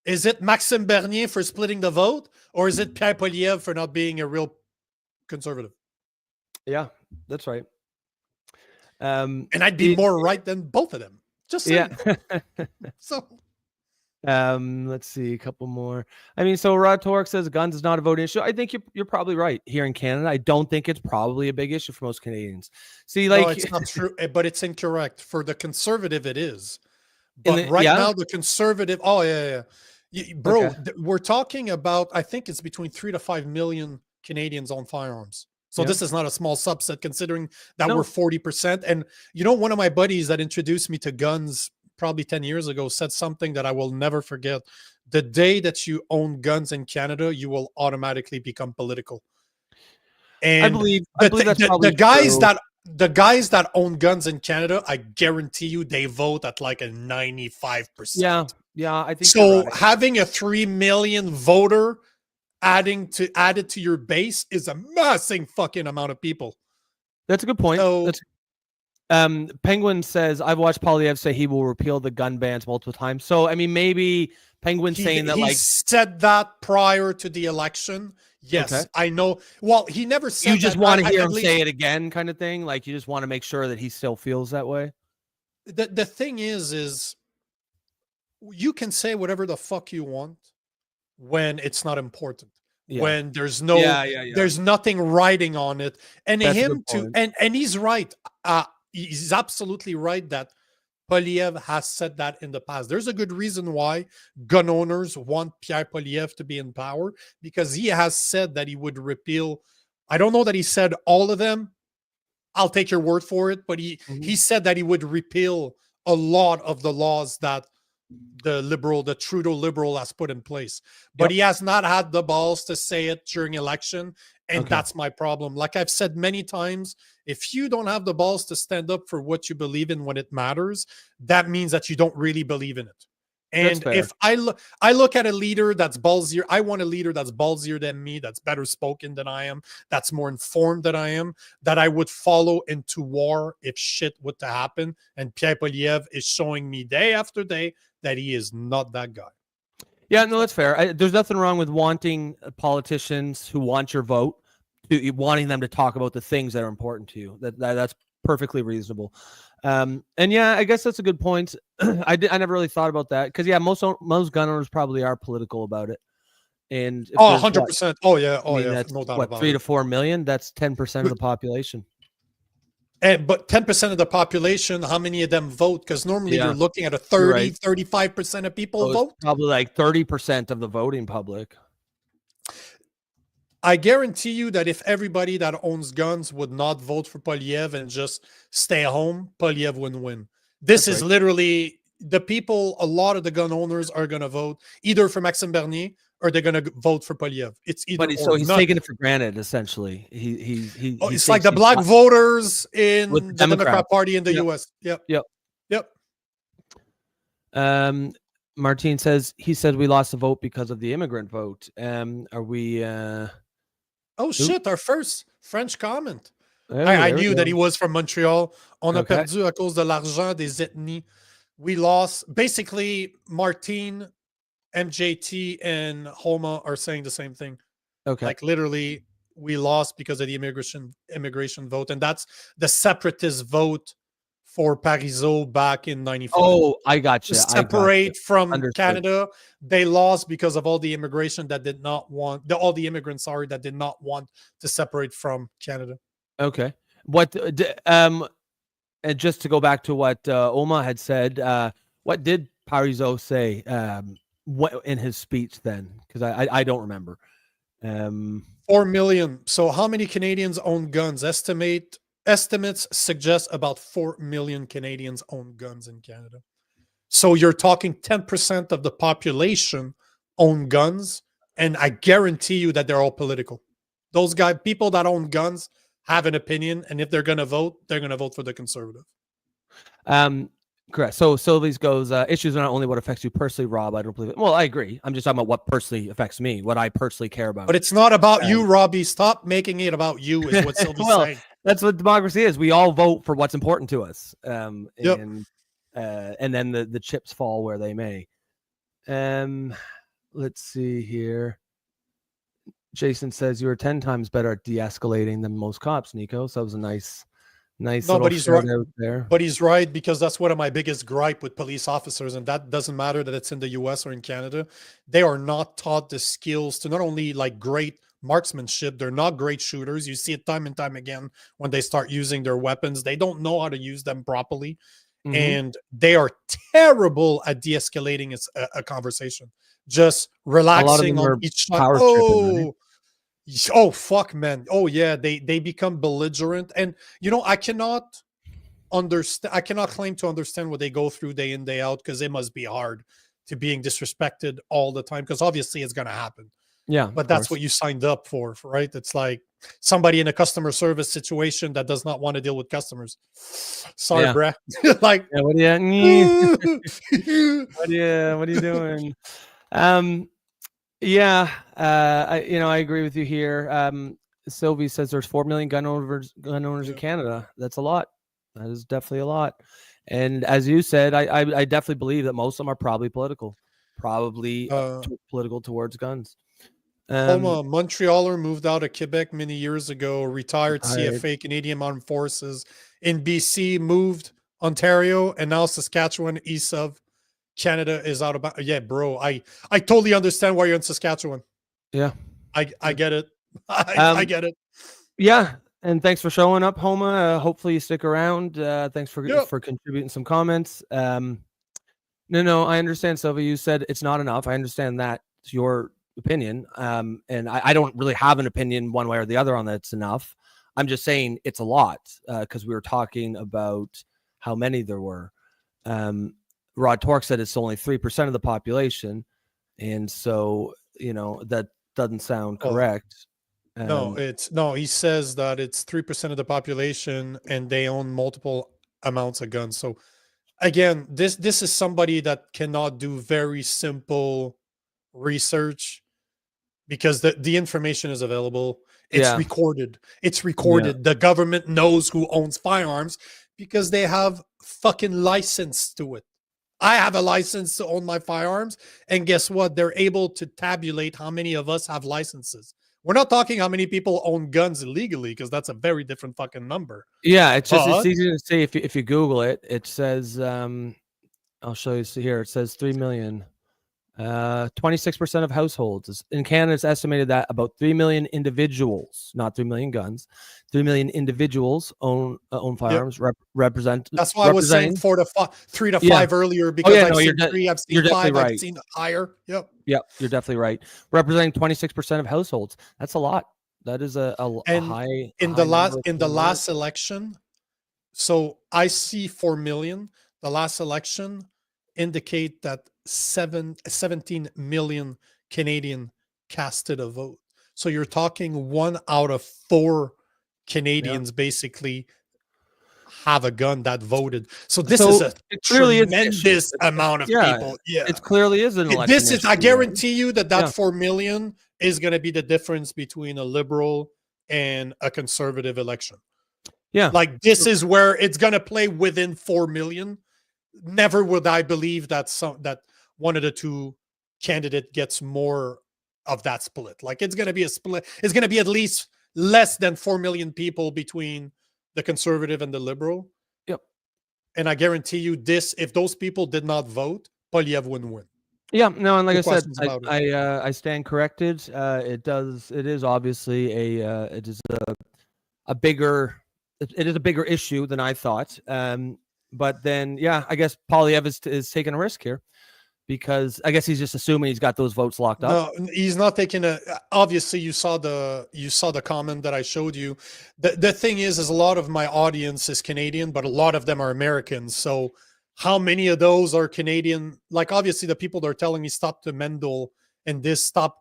Speaker 1: Is it Maxime Bernier for splitting the vote, or is it Pierre Poilievre for not being a real conservative?
Speaker 2: Yeah, that's right.
Speaker 1: And I'd be more right than both of them. Just saying.
Speaker 2: Yeah.
Speaker 1: So
Speaker 2: let's see a couple more. I mean, so Rod Torek says guns is not a voting issue. I think you're probably right here in Canada. I don't think it's probably a big issue for most Canadians. See, like,
Speaker 1: no, it's not true, but it's incorrect. For the conservative, it is. But right
Speaker 2: yeah?
Speaker 1: now, the conservative, oh yeah. Bro,
Speaker 2: Okay.
Speaker 1: we're talking about, I think it's between 3 to 5 million Canadians own firearms. So
Speaker 2: Yeah.
Speaker 1: this is not a small subset, considering that
Speaker 2: No.
Speaker 1: we're 40%. And one of my buddies that introduced me to guns probably 10 years ago said something that I will never forget. The day that you own guns in Canada, you will automatically become political. And
Speaker 2: I believe that's probably
Speaker 1: the guys
Speaker 2: true.
Speaker 1: the guys that own guns in Canada, I guarantee you they vote at like a 95%.
Speaker 2: Yeah, I think
Speaker 1: So
Speaker 2: you're right.
Speaker 1: having a 3 million voter added to your base is a massive fucking amount of people.
Speaker 2: That's a good point.
Speaker 1: So-
Speaker 2: Penguin says I've watched Poilievre say he will repeal the gun bans multiple times. So I mean, maybe Penguin saying that,
Speaker 1: he
Speaker 2: like,
Speaker 1: said that prior to the election. Yes,
Speaker 2: Okay.
Speaker 1: I know. Well, he never said
Speaker 2: you just
Speaker 1: that.
Speaker 2: want to
Speaker 1: I-
Speaker 2: hear
Speaker 1: at
Speaker 2: him
Speaker 1: least-
Speaker 2: say it again, kind of thing. Like, you just want to make sure that he still feels that way.
Speaker 1: The thing is you can say whatever the fuck you want when it's not important.
Speaker 2: Yeah.
Speaker 1: When there's no
Speaker 2: Yeah.
Speaker 1: there's nothing writing on it. And
Speaker 2: That's a
Speaker 1: him
Speaker 2: good
Speaker 1: to
Speaker 2: point.
Speaker 1: and he's right. He's absolutely right that Poilievre has said that in the past. There's a good reason why gun owners want Pierre Poilievre to be in power, because he has said that he would repeal. I don't know that he said all of them. I'll take your word for it, but he said that he would repeal a lot of the laws that the Trudeau liberal has put in place. But he has not had the balls to say it during election, and
Speaker 2: Okay.
Speaker 1: that's my problem. Like I've said many times, if you don't have the balls to stand up for what you believe in when it matters, that means that you don't really believe in it.
Speaker 2: That's
Speaker 1: And
Speaker 2: fair.
Speaker 1: if I look at a leader that's ballsier, I want a leader that's ballsier than me, that's better spoken than I am, that's more informed than I am, that I would follow into war if shit were to happen. And Pierre Poilievre is showing me day after day that he is not that guy.
Speaker 2: Yeah, no, that's fair. There's nothing wrong with wanting politicians who want your vote, wanting them to talk about the things that are important to you. That's perfectly reasonable. And yeah, I guess that's a good point. I never really thought about that, because most gun owners probably are political about it. And if
Speaker 1: Oh,
Speaker 2: there's,
Speaker 1: 100%. Oh yeah.
Speaker 2: I mean,
Speaker 1: yeah.
Speaker 2: that's
Speaker 1: No doubt
Speaker 2: what,
Speaker 1: about
Speaker 2: 3
Speaker 1: it.
Speaker 2: to 4 million. That's 10% of the population.
Speaker 1: But 10% of the population, how many of them vote? Because normally
Speaker 2: Yeah.
Speaker 1: you're looking at a
Speaker 2: You're
Speaker 1: 30,
Speaker 2: right.
Speaker 1: 35% of people
Speaker 2: So it's
Speaker 1: vote.
Speaker 2: probably like 30% of the voting public.
Speaker 1: I guarantee you that if everybody that owns guns would not vote for Poilievre and just stay home, Poilievre wouldn't win. This
Speaker 2: That's
Speaker 1: is
Speaker 2: right.
Speaker 1: literally the people. A lot of the gun owners are going to vote either for Maxime Bernier or they're going to vote for Poilievre. It's either
Speaker 2: But
Speaker 1: or.
Speaker 2: so he's
Speaker 1: None.
Speaker 2: taking it for granted, essentially. He
Speaker 1: It's
Speaker 2: thinks
Speaker 1: like the
Speaker 2: he's
Speaker 1: black
Speaker 2: got-
Speaker 1: voters in
Speaker 2: with
Speaker 1: the
Speaker 2: the
Speaker 1: Democrat
Speaker 2: Democrats.
Speaker 1: Party in the
Speaker 2: Yep.
Speaker 1: U.S. Yep.
Speaker 2: Yep. Martine says he said we lost the vote because of the immigrant vote. Are we?
Speaker 1: Oh shit! Our first French comment.
Speaker 2: Oh,
Speaker 1: I
Speaker 2: there we
Speaker 1: knew that
Speaker 2: go.
Speaker 1: he was from Montreal. On a
Speaker 2: Okay.
Speaker 1: perdu à cause de l'argent des ethnies. We lost. Basically, Martine, MJT, and Homa are saying the same thing.
Speaker 2: Okay.
Speaker 1: Like literally, we lost because of the immigration vote, and that's the separatist vote for Parizeau back in '95.
Speaker 2: Oh, I got
Speaker 1: To
Speaker 2: you.
Speaker 1: separate from
Speaker 2: Understood.
Speaker 1: Canada, they lost because of all the immigration that did not want all the immigrants, sorry, that did not want to separate from Canada.
Speaker 2: Okay. And just to go back to what Oma had said, what did Parizeau say what in his speech then? Because I don't remember.
Speaker 1: 4 million. So how many Canadians own guns? Estimates suggest about 4 million Canadians own guns in Canada. So you're talking 10% of the population own guns, and I guarantee you that they're all political. Those people that own guns have an opinion, and if they're going to vote, they're going to vote for the Conservative.
Speaker 2: Correct. So Sylvie's goes, issues are not only what affects you personally, Rob. I don't believe it. Well, I agree. I'm just talking about what personally affects me, what I personally care about.
Speaker 1: But it's not about you, Robbie. Stop making it about you, is what Sylvie's saying.
Speaker 2: That's what democracy is. We all vote for what's important to us.
Speaker 1: Yep.
Speaker 2: And then the chips fall where they may. Let's see here. Jason says you were 10 times better at de-escalating than most cops, Nico. So that was a nice
Speaker 1: no, but he's right there. But he's right, because that's one of my biggest gripe with police officers, and that doesn't matter that it's in the US or in Canada. They are not taught the skills to not only like great marksmanship, they're not great shooters. You see it time and time again when they start using their weapons. They don't know how to use them properly. Mm-hmm. And they are terrible at de-escalating a conversation. Just relaxing on each side. Oh, fuck, man. Oh, yeah. They become belligerent. And, I cannot understand. I cannot claim to understand what they go through day in, day out, because it must be hard to being disrespected all the time, because obviously it's going to happen.
Speaker 2: Yeah.
Speaker 1: But that's what you signed up for, right? It's like somebody in a customer service situation that does not want to deal with customers. Sorry, bruh. Like,
Speaker 2: what are you doing? I agree with you here. Sylvie says there's 4 million gun owners in Canada. That's a lot. That is definitely a lot. And as you said, I definitely believe that most of them are probably political, political towards guns.
Speaker 1: Montrealer moved out of Quebec many years ago, retired CFA, Canadian Armed Forces. In BC, moved Ontario, and now Saskatchewan, east of Canada is out about. Yeah, bro. I totally understand why you're in Saskatchewan.
Speaker 2: Yeah.
Speaker 1: I get it. I get it.
Speaker 2: Yeah. And thanks for showing up, Homa. Hopefully you stick around. Thanks for contributing some comments. No, I understand, Sylvia. You said it's not enough. I understand that. It's your opinion. And I don't really have an opinion one way or the other on that it's enough. I'm just saying it's a lot, because we were talking about how many there were. Rod Torque said it's only 3% of the population. And so, that doesn't sound correct.
Speaker 1: He says that it's 3% of the population and they own multiple amounts of guns. So again, this is somebody that cannot do very simple research, because the information is available. It's recorded. It's recorded. Yeah. The government knows who owns firearms because they have fucking license to it. I have a license to own my firearms, and guess what? They're able to tabulate how many of us have licenses. We're not talking how many people own guns illegally, because that's a very different fucking number.
Speaker 2: Yeah, it's easy to say if you Google it. It says, I'll show you here. It says 3 million. 26% of households in Canada. It's estimated that about 3 million individuals, not 3 million guns, 3 million individuals own firearms. Represent.
Speaker 1: That's why I was saying 3 to 5 earlier, because I've seen 3, I've seen 5, I've seen higher. Yep,
Speaker 2: you're definitely right. Representing 26% of households. That's a lot. That is a high.
Speaker 1: In the last election, so I see 4 million. The last election indicate that 17 million Canadian casted a vote. So you're talking 1 out of 4 Canadians basically have a gun that voted. So this is a tremendous amount of people. Yeah,
Speaker 2: it clearly is an election.
Speaker 1: This is, I guarantee you that 4 million is going to be the difference between a liberal and a conservative election.
Speaker 2: Yeah,
Speaker 1: like this is where it's going to play within 4 million. Never would I believe that one of the two candidate gets more of that split. Like it's going to be a split. It's going to be at least less than 4 million people between the conservative and the liberal.
Speaker 2: Yep.
Speaker 1: And I guarantee you this, if those people did not vote, Polyev wouldn't win.
Speaker 2: Yeah, no, and like
Speaker 1: No
Speaker 2: I said,
Speaker 1: questions about it.
Speaker 2: I stand corrected. It is obviously it is a bigger issue than I thought. But then, yeah, I guess Polyev is taking a risk here because I guess he's just assuming he's got those votes locked up.
Speaker 1: No, he's not taking a. Obviously, you saw the comment that I showed you. The thing is a lot of my audience is Canadian, but a lot of them are Americans. So how many of those are Canadian? Like, obviously, the people that are telling me stop the Mendel and this stop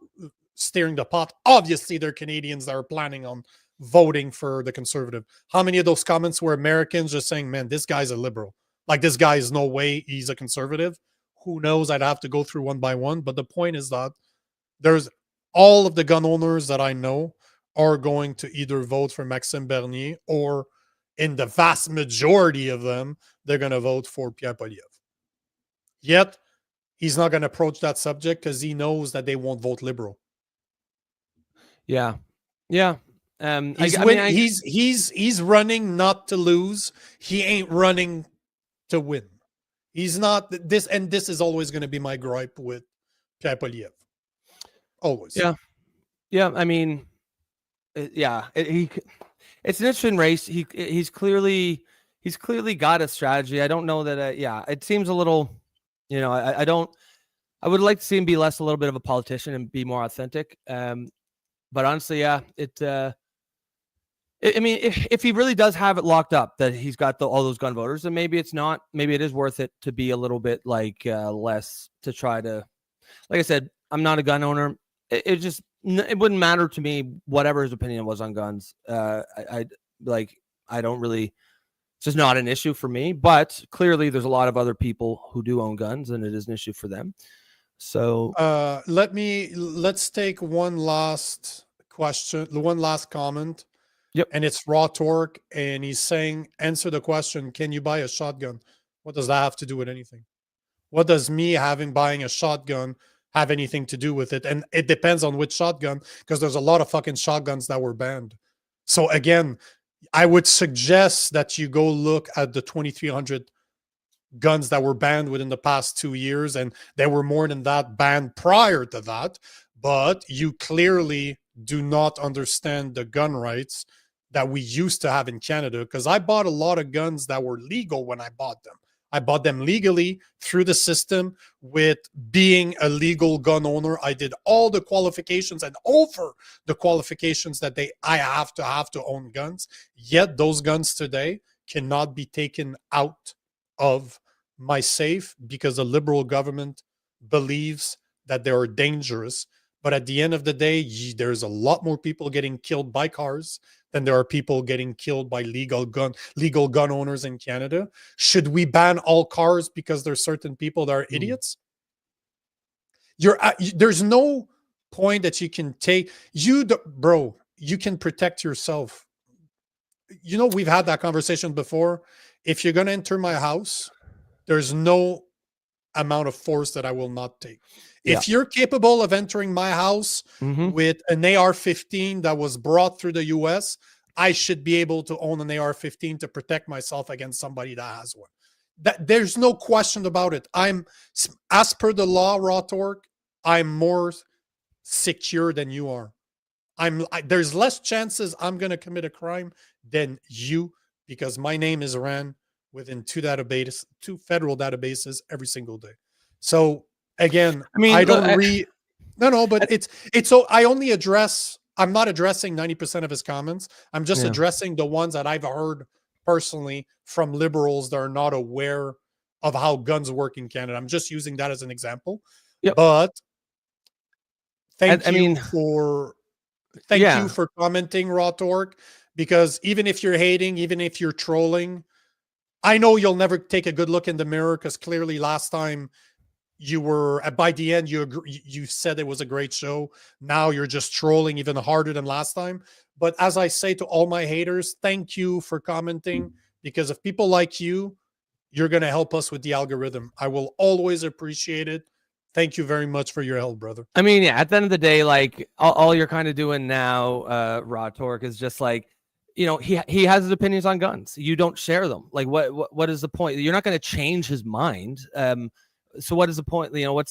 Speaker 1: steering the pot. Obviously, they're Canadians that are planning on voting for the conservative. How many of those comments were Americans just saying, man, this guy's a liberal? Like, this guy is no way he's a conservative. Who knows? I'd have to go through one by one. But the point is that there's all of the gun owners that I know are going to either vote for Maxime Bernier or, in the vast majority of them, they're going to vote for Pierre Polyev. Yet, he's not going to approach that subject because he knows that they won't vote liberal.
Speaker 2: Yeah. Yeah.
Speaker 1: He's running not to lose. He ain't running to win. He's not this, and this is always going to be my gripe with Pierre Polyev. Always.
Speaker 2: Yeah. Yeah. I mean, yeah. It's an interesting race. He's clearly got a strategy. I don't know that. Yeah, it seems a little. I would like to see him be a little bit of a politician and be more authentic. But honestly, yeah, I mean, if he really does have it locked up that he's got all those gun voters, then maybe it's not. Maybe it is worth it to be a little bit less to try to. Like I said, I'm not a gun owner. It wouldn't matter to me whatever his opinion was on guns. I don't really. It's just not an issue for me. But clearly, there's a lot of other people who do own guns, and it is an issue for them. So
Speaker 1: let's take one last question, one last comment.
Speaker 2: Yep.
Speaker 1: And it's Raw Torque, and he's saying, answer the question, can you buy a shotgun? What does that have to do with anything? What does me buying a shotgun have anything to do with it? And it depends on which shotgun, because there's a lot of fucking shotguns that were banned. So again, I would suggest that you go look at the 2,300 guns that were banned within the past 2 years, and there were more than that banned prior to that. But you clearly do not understand the gun rights that we used to have in Canada, because I bought a lot of guns that were legal when I bought them. I bought them legally through the system with being a legal gun owner. I did all the qualifications and over the qualifications that I have to own guns. Yet those guns today cannot be taken out of my safe because the liberal government believes that they are dangerous. But at the end of the day, there's a lot more people getting killed by cars than there are people getting killed by legal gun owners in Canada. Should we ban all cars because there's certain people that are idiots? There's no point that you can take. Bro, you can protect yourself. You know, we've had that conversation before. If you're going to enter my house, there's no amount of force that I will not take. If you're capable of entering my house with an AR-15 that was brought through the US, I should be able to own an AR-15 to protect myself against somebody that has one. There's no question about it. As per the law, Raw Torque, I'm more secure than you are. There's less chances I'm going to commit a crime than you, because my name is ran within two federal databases every single day. So again, I mean, I don't read. No, but it's so I only address. I'm not addressing 90% of his comments. I'm just addressing the ones that I've heard personally from liberals that are not aware of how guns work in Canada. I'm just using that as an example.
Speaker 2: Yep.
Speaker 1: But thank you for commenting, Raw Torque, because even if you're hating, even if you're trolling, I know you'll never take a good look in the mirror, because clearly last time you were, by the end, you said it was a great show. Now you're just trolling even harder than last time. But as I say to all my haters, thank you for commenting, because if people like you, you're going to help us with the algorithm. I will always appreciate it. Thank you very much for your help, brother.
Speaker 2: I mean, yeah, at the end of the day, like all you're kind of doing now, Raw Torque, is just like, you know, he has his opinions on guns. You don't share them. Like, what is the point? You're not going to change his mind. So what is the point? You know,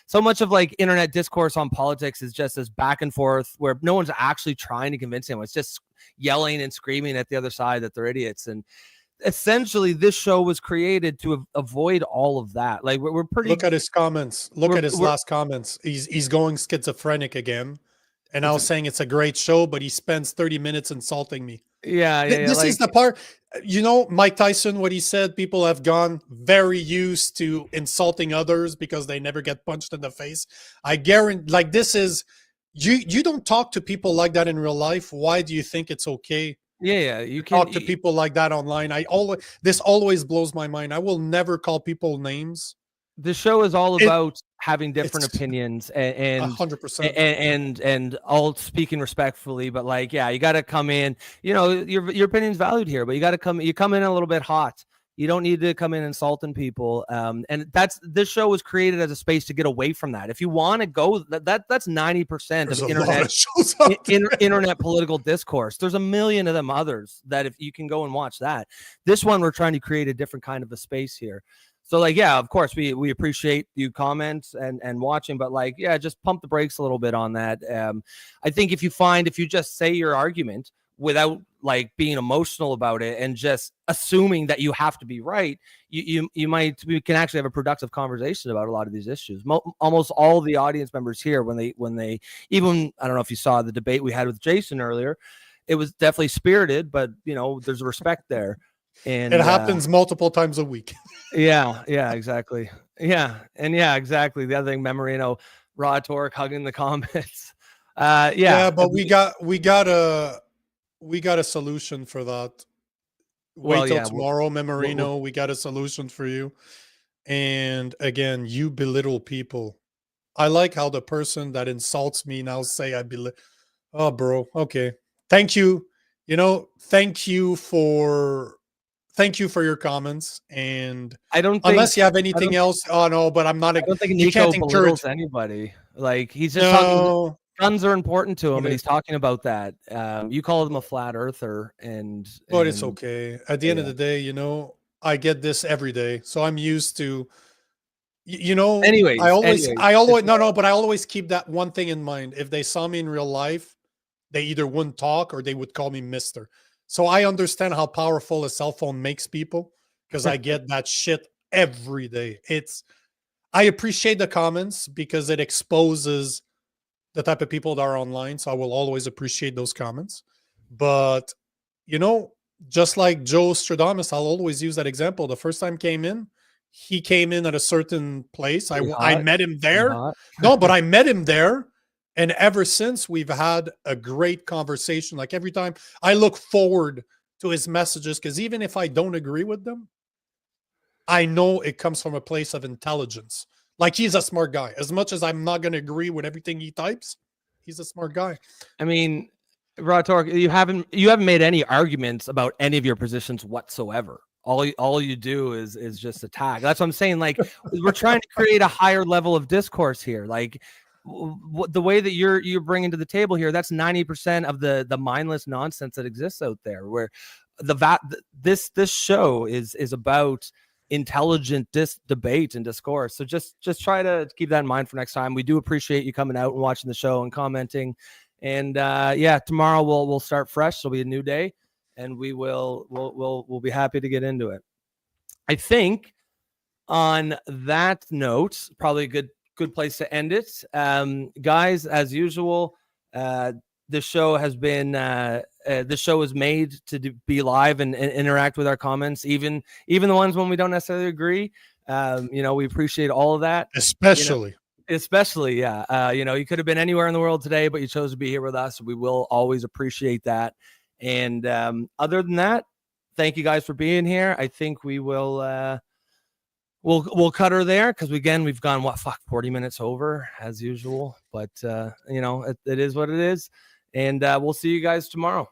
Speaker 2: so much of like internet discourse on politics is just this back and forth where no one's actually trying to convince him. It's just yelling and screaming at the other side that they're idiots. And essentially this show was created to avoid all of that. Like we're pretty.
Speaker 1: Look at his comments. Look at his last comments. He's going schizophrenic again. And I was saying it's a great show, but he spends 30 minutes insulting me.
Speaker 2: Yeah.
Speaker 1: This is the part, you know, Mike Tyson, what he said, people have gone very used to insulting others because they never get punched in the face. I guarantee, like, this is, you don't talk to people like that in real life. Why do you think it's okay?
Speaker 2: Yeah, you can
Speaker 1: talk to people like that online. This always blows my mind. I will never call people names.
Speaker 2: The show is all about having different opinions and
Speaker 1: 100%
Speaker 2: and all speaking respectfully, but like, yeah, you got to come in, you know, your opinion's valued here, but you come in a little bit hot. You don't need to come in insulting people. And this show was created as a space to get away from that. If you want to go, that's 90% of internet political discourse. There's a million of them others that if you can go and watch that. This one, we're trying to create a different kind of a space here. So like, yeah, of course we appreciate you comments and watching, but like, yeah, just pump the brakes a little bit on that. I think if you just say your argument without like being emotional about it and just assuming that you have to be right, we can actually have a productive conversation about a lot of these issues. Almost all the audience members here, when they even, I don't know if you saw the debate we had with Jason earlier, it was definitely spirited, but you know, there's a respect there. And
Speaker 1: it happens multiple times a week.
Speaker 2: yeah, exactly. Yeah, exactly. The other thing, Memorino, Raw Torque hugging the comments.
Speaker 1: But we got a solution for that. Wait till tomorrow, Memorino. We got a solution for you. And again, you belittle people. I like how the person that insults me now say I belittle. Oh, bro. Okay. Thank you. You know, thank you for your comments. And
Speaker 2: I don't think,
Speaker 1: unless you have anything else. Oh no, but I'm not.
Speaker 2: I don't think Nico belittles anybody. Like he's just talking. Guns are important to him, and he's talking about that. You call him a flat earther,
Speaker 1: but it's okay. At the end of the day, you know, I get this every day, so I'm used to. You know, I always keep that one thing in mind. If they saw me in real life, they either wouldn't talk or they would call me Mister. So I understand how powerful a cell phone makes people because I get that shit every day. I appreciate the comments because it exposes the type of people that are online. So I will always appreciate those comments. But, you know, just like Joe Stradamus, I'll always use that example. The first time he came in at a certain place. I met him there. No, but I met him there. And ever since, we've had a great conversation. Like every time I look forward to his messages, because even if I don't agree with them, I know it comes from a place of intelligence. Like he's a smart guy. As much as I'm not going to agree with everything he types, he's a smart guy.
Speaker 2: I mean, Raw Torque, you haven't made any arguments about any of your positions whatsoever. All you do is just attack. That's what I'm saying. Like we're trying to create a higher level of discourse here. Like the way that you're bringing to the table here, that's 90% of the mindless nonsense that exists out there. Where this show is about intelligent debate and discourse. So just try to keep that in mind for next time. We do appreciate you coming out and watching the show and commenting. And tomorrow we'll start fresh. It'll be a new day, and we'll be happy to get into it. I think on that note, probably a good place to end it. Guys, as usual, this show has been this show is made to be live and interact with our comments, even the ones when we don't necessarily agree. We appreciate all of that,
Speaker 1: especially
Speaker 2: you could have been anywhere in the world today, but you chose to be here with us. We will always appreciate that. And other than that, thank you guys for being here. I think we will we'll cut her there, because again, we've gone 40 minutes over as usual, but it is what it is. And we'll see you guys tomorrow.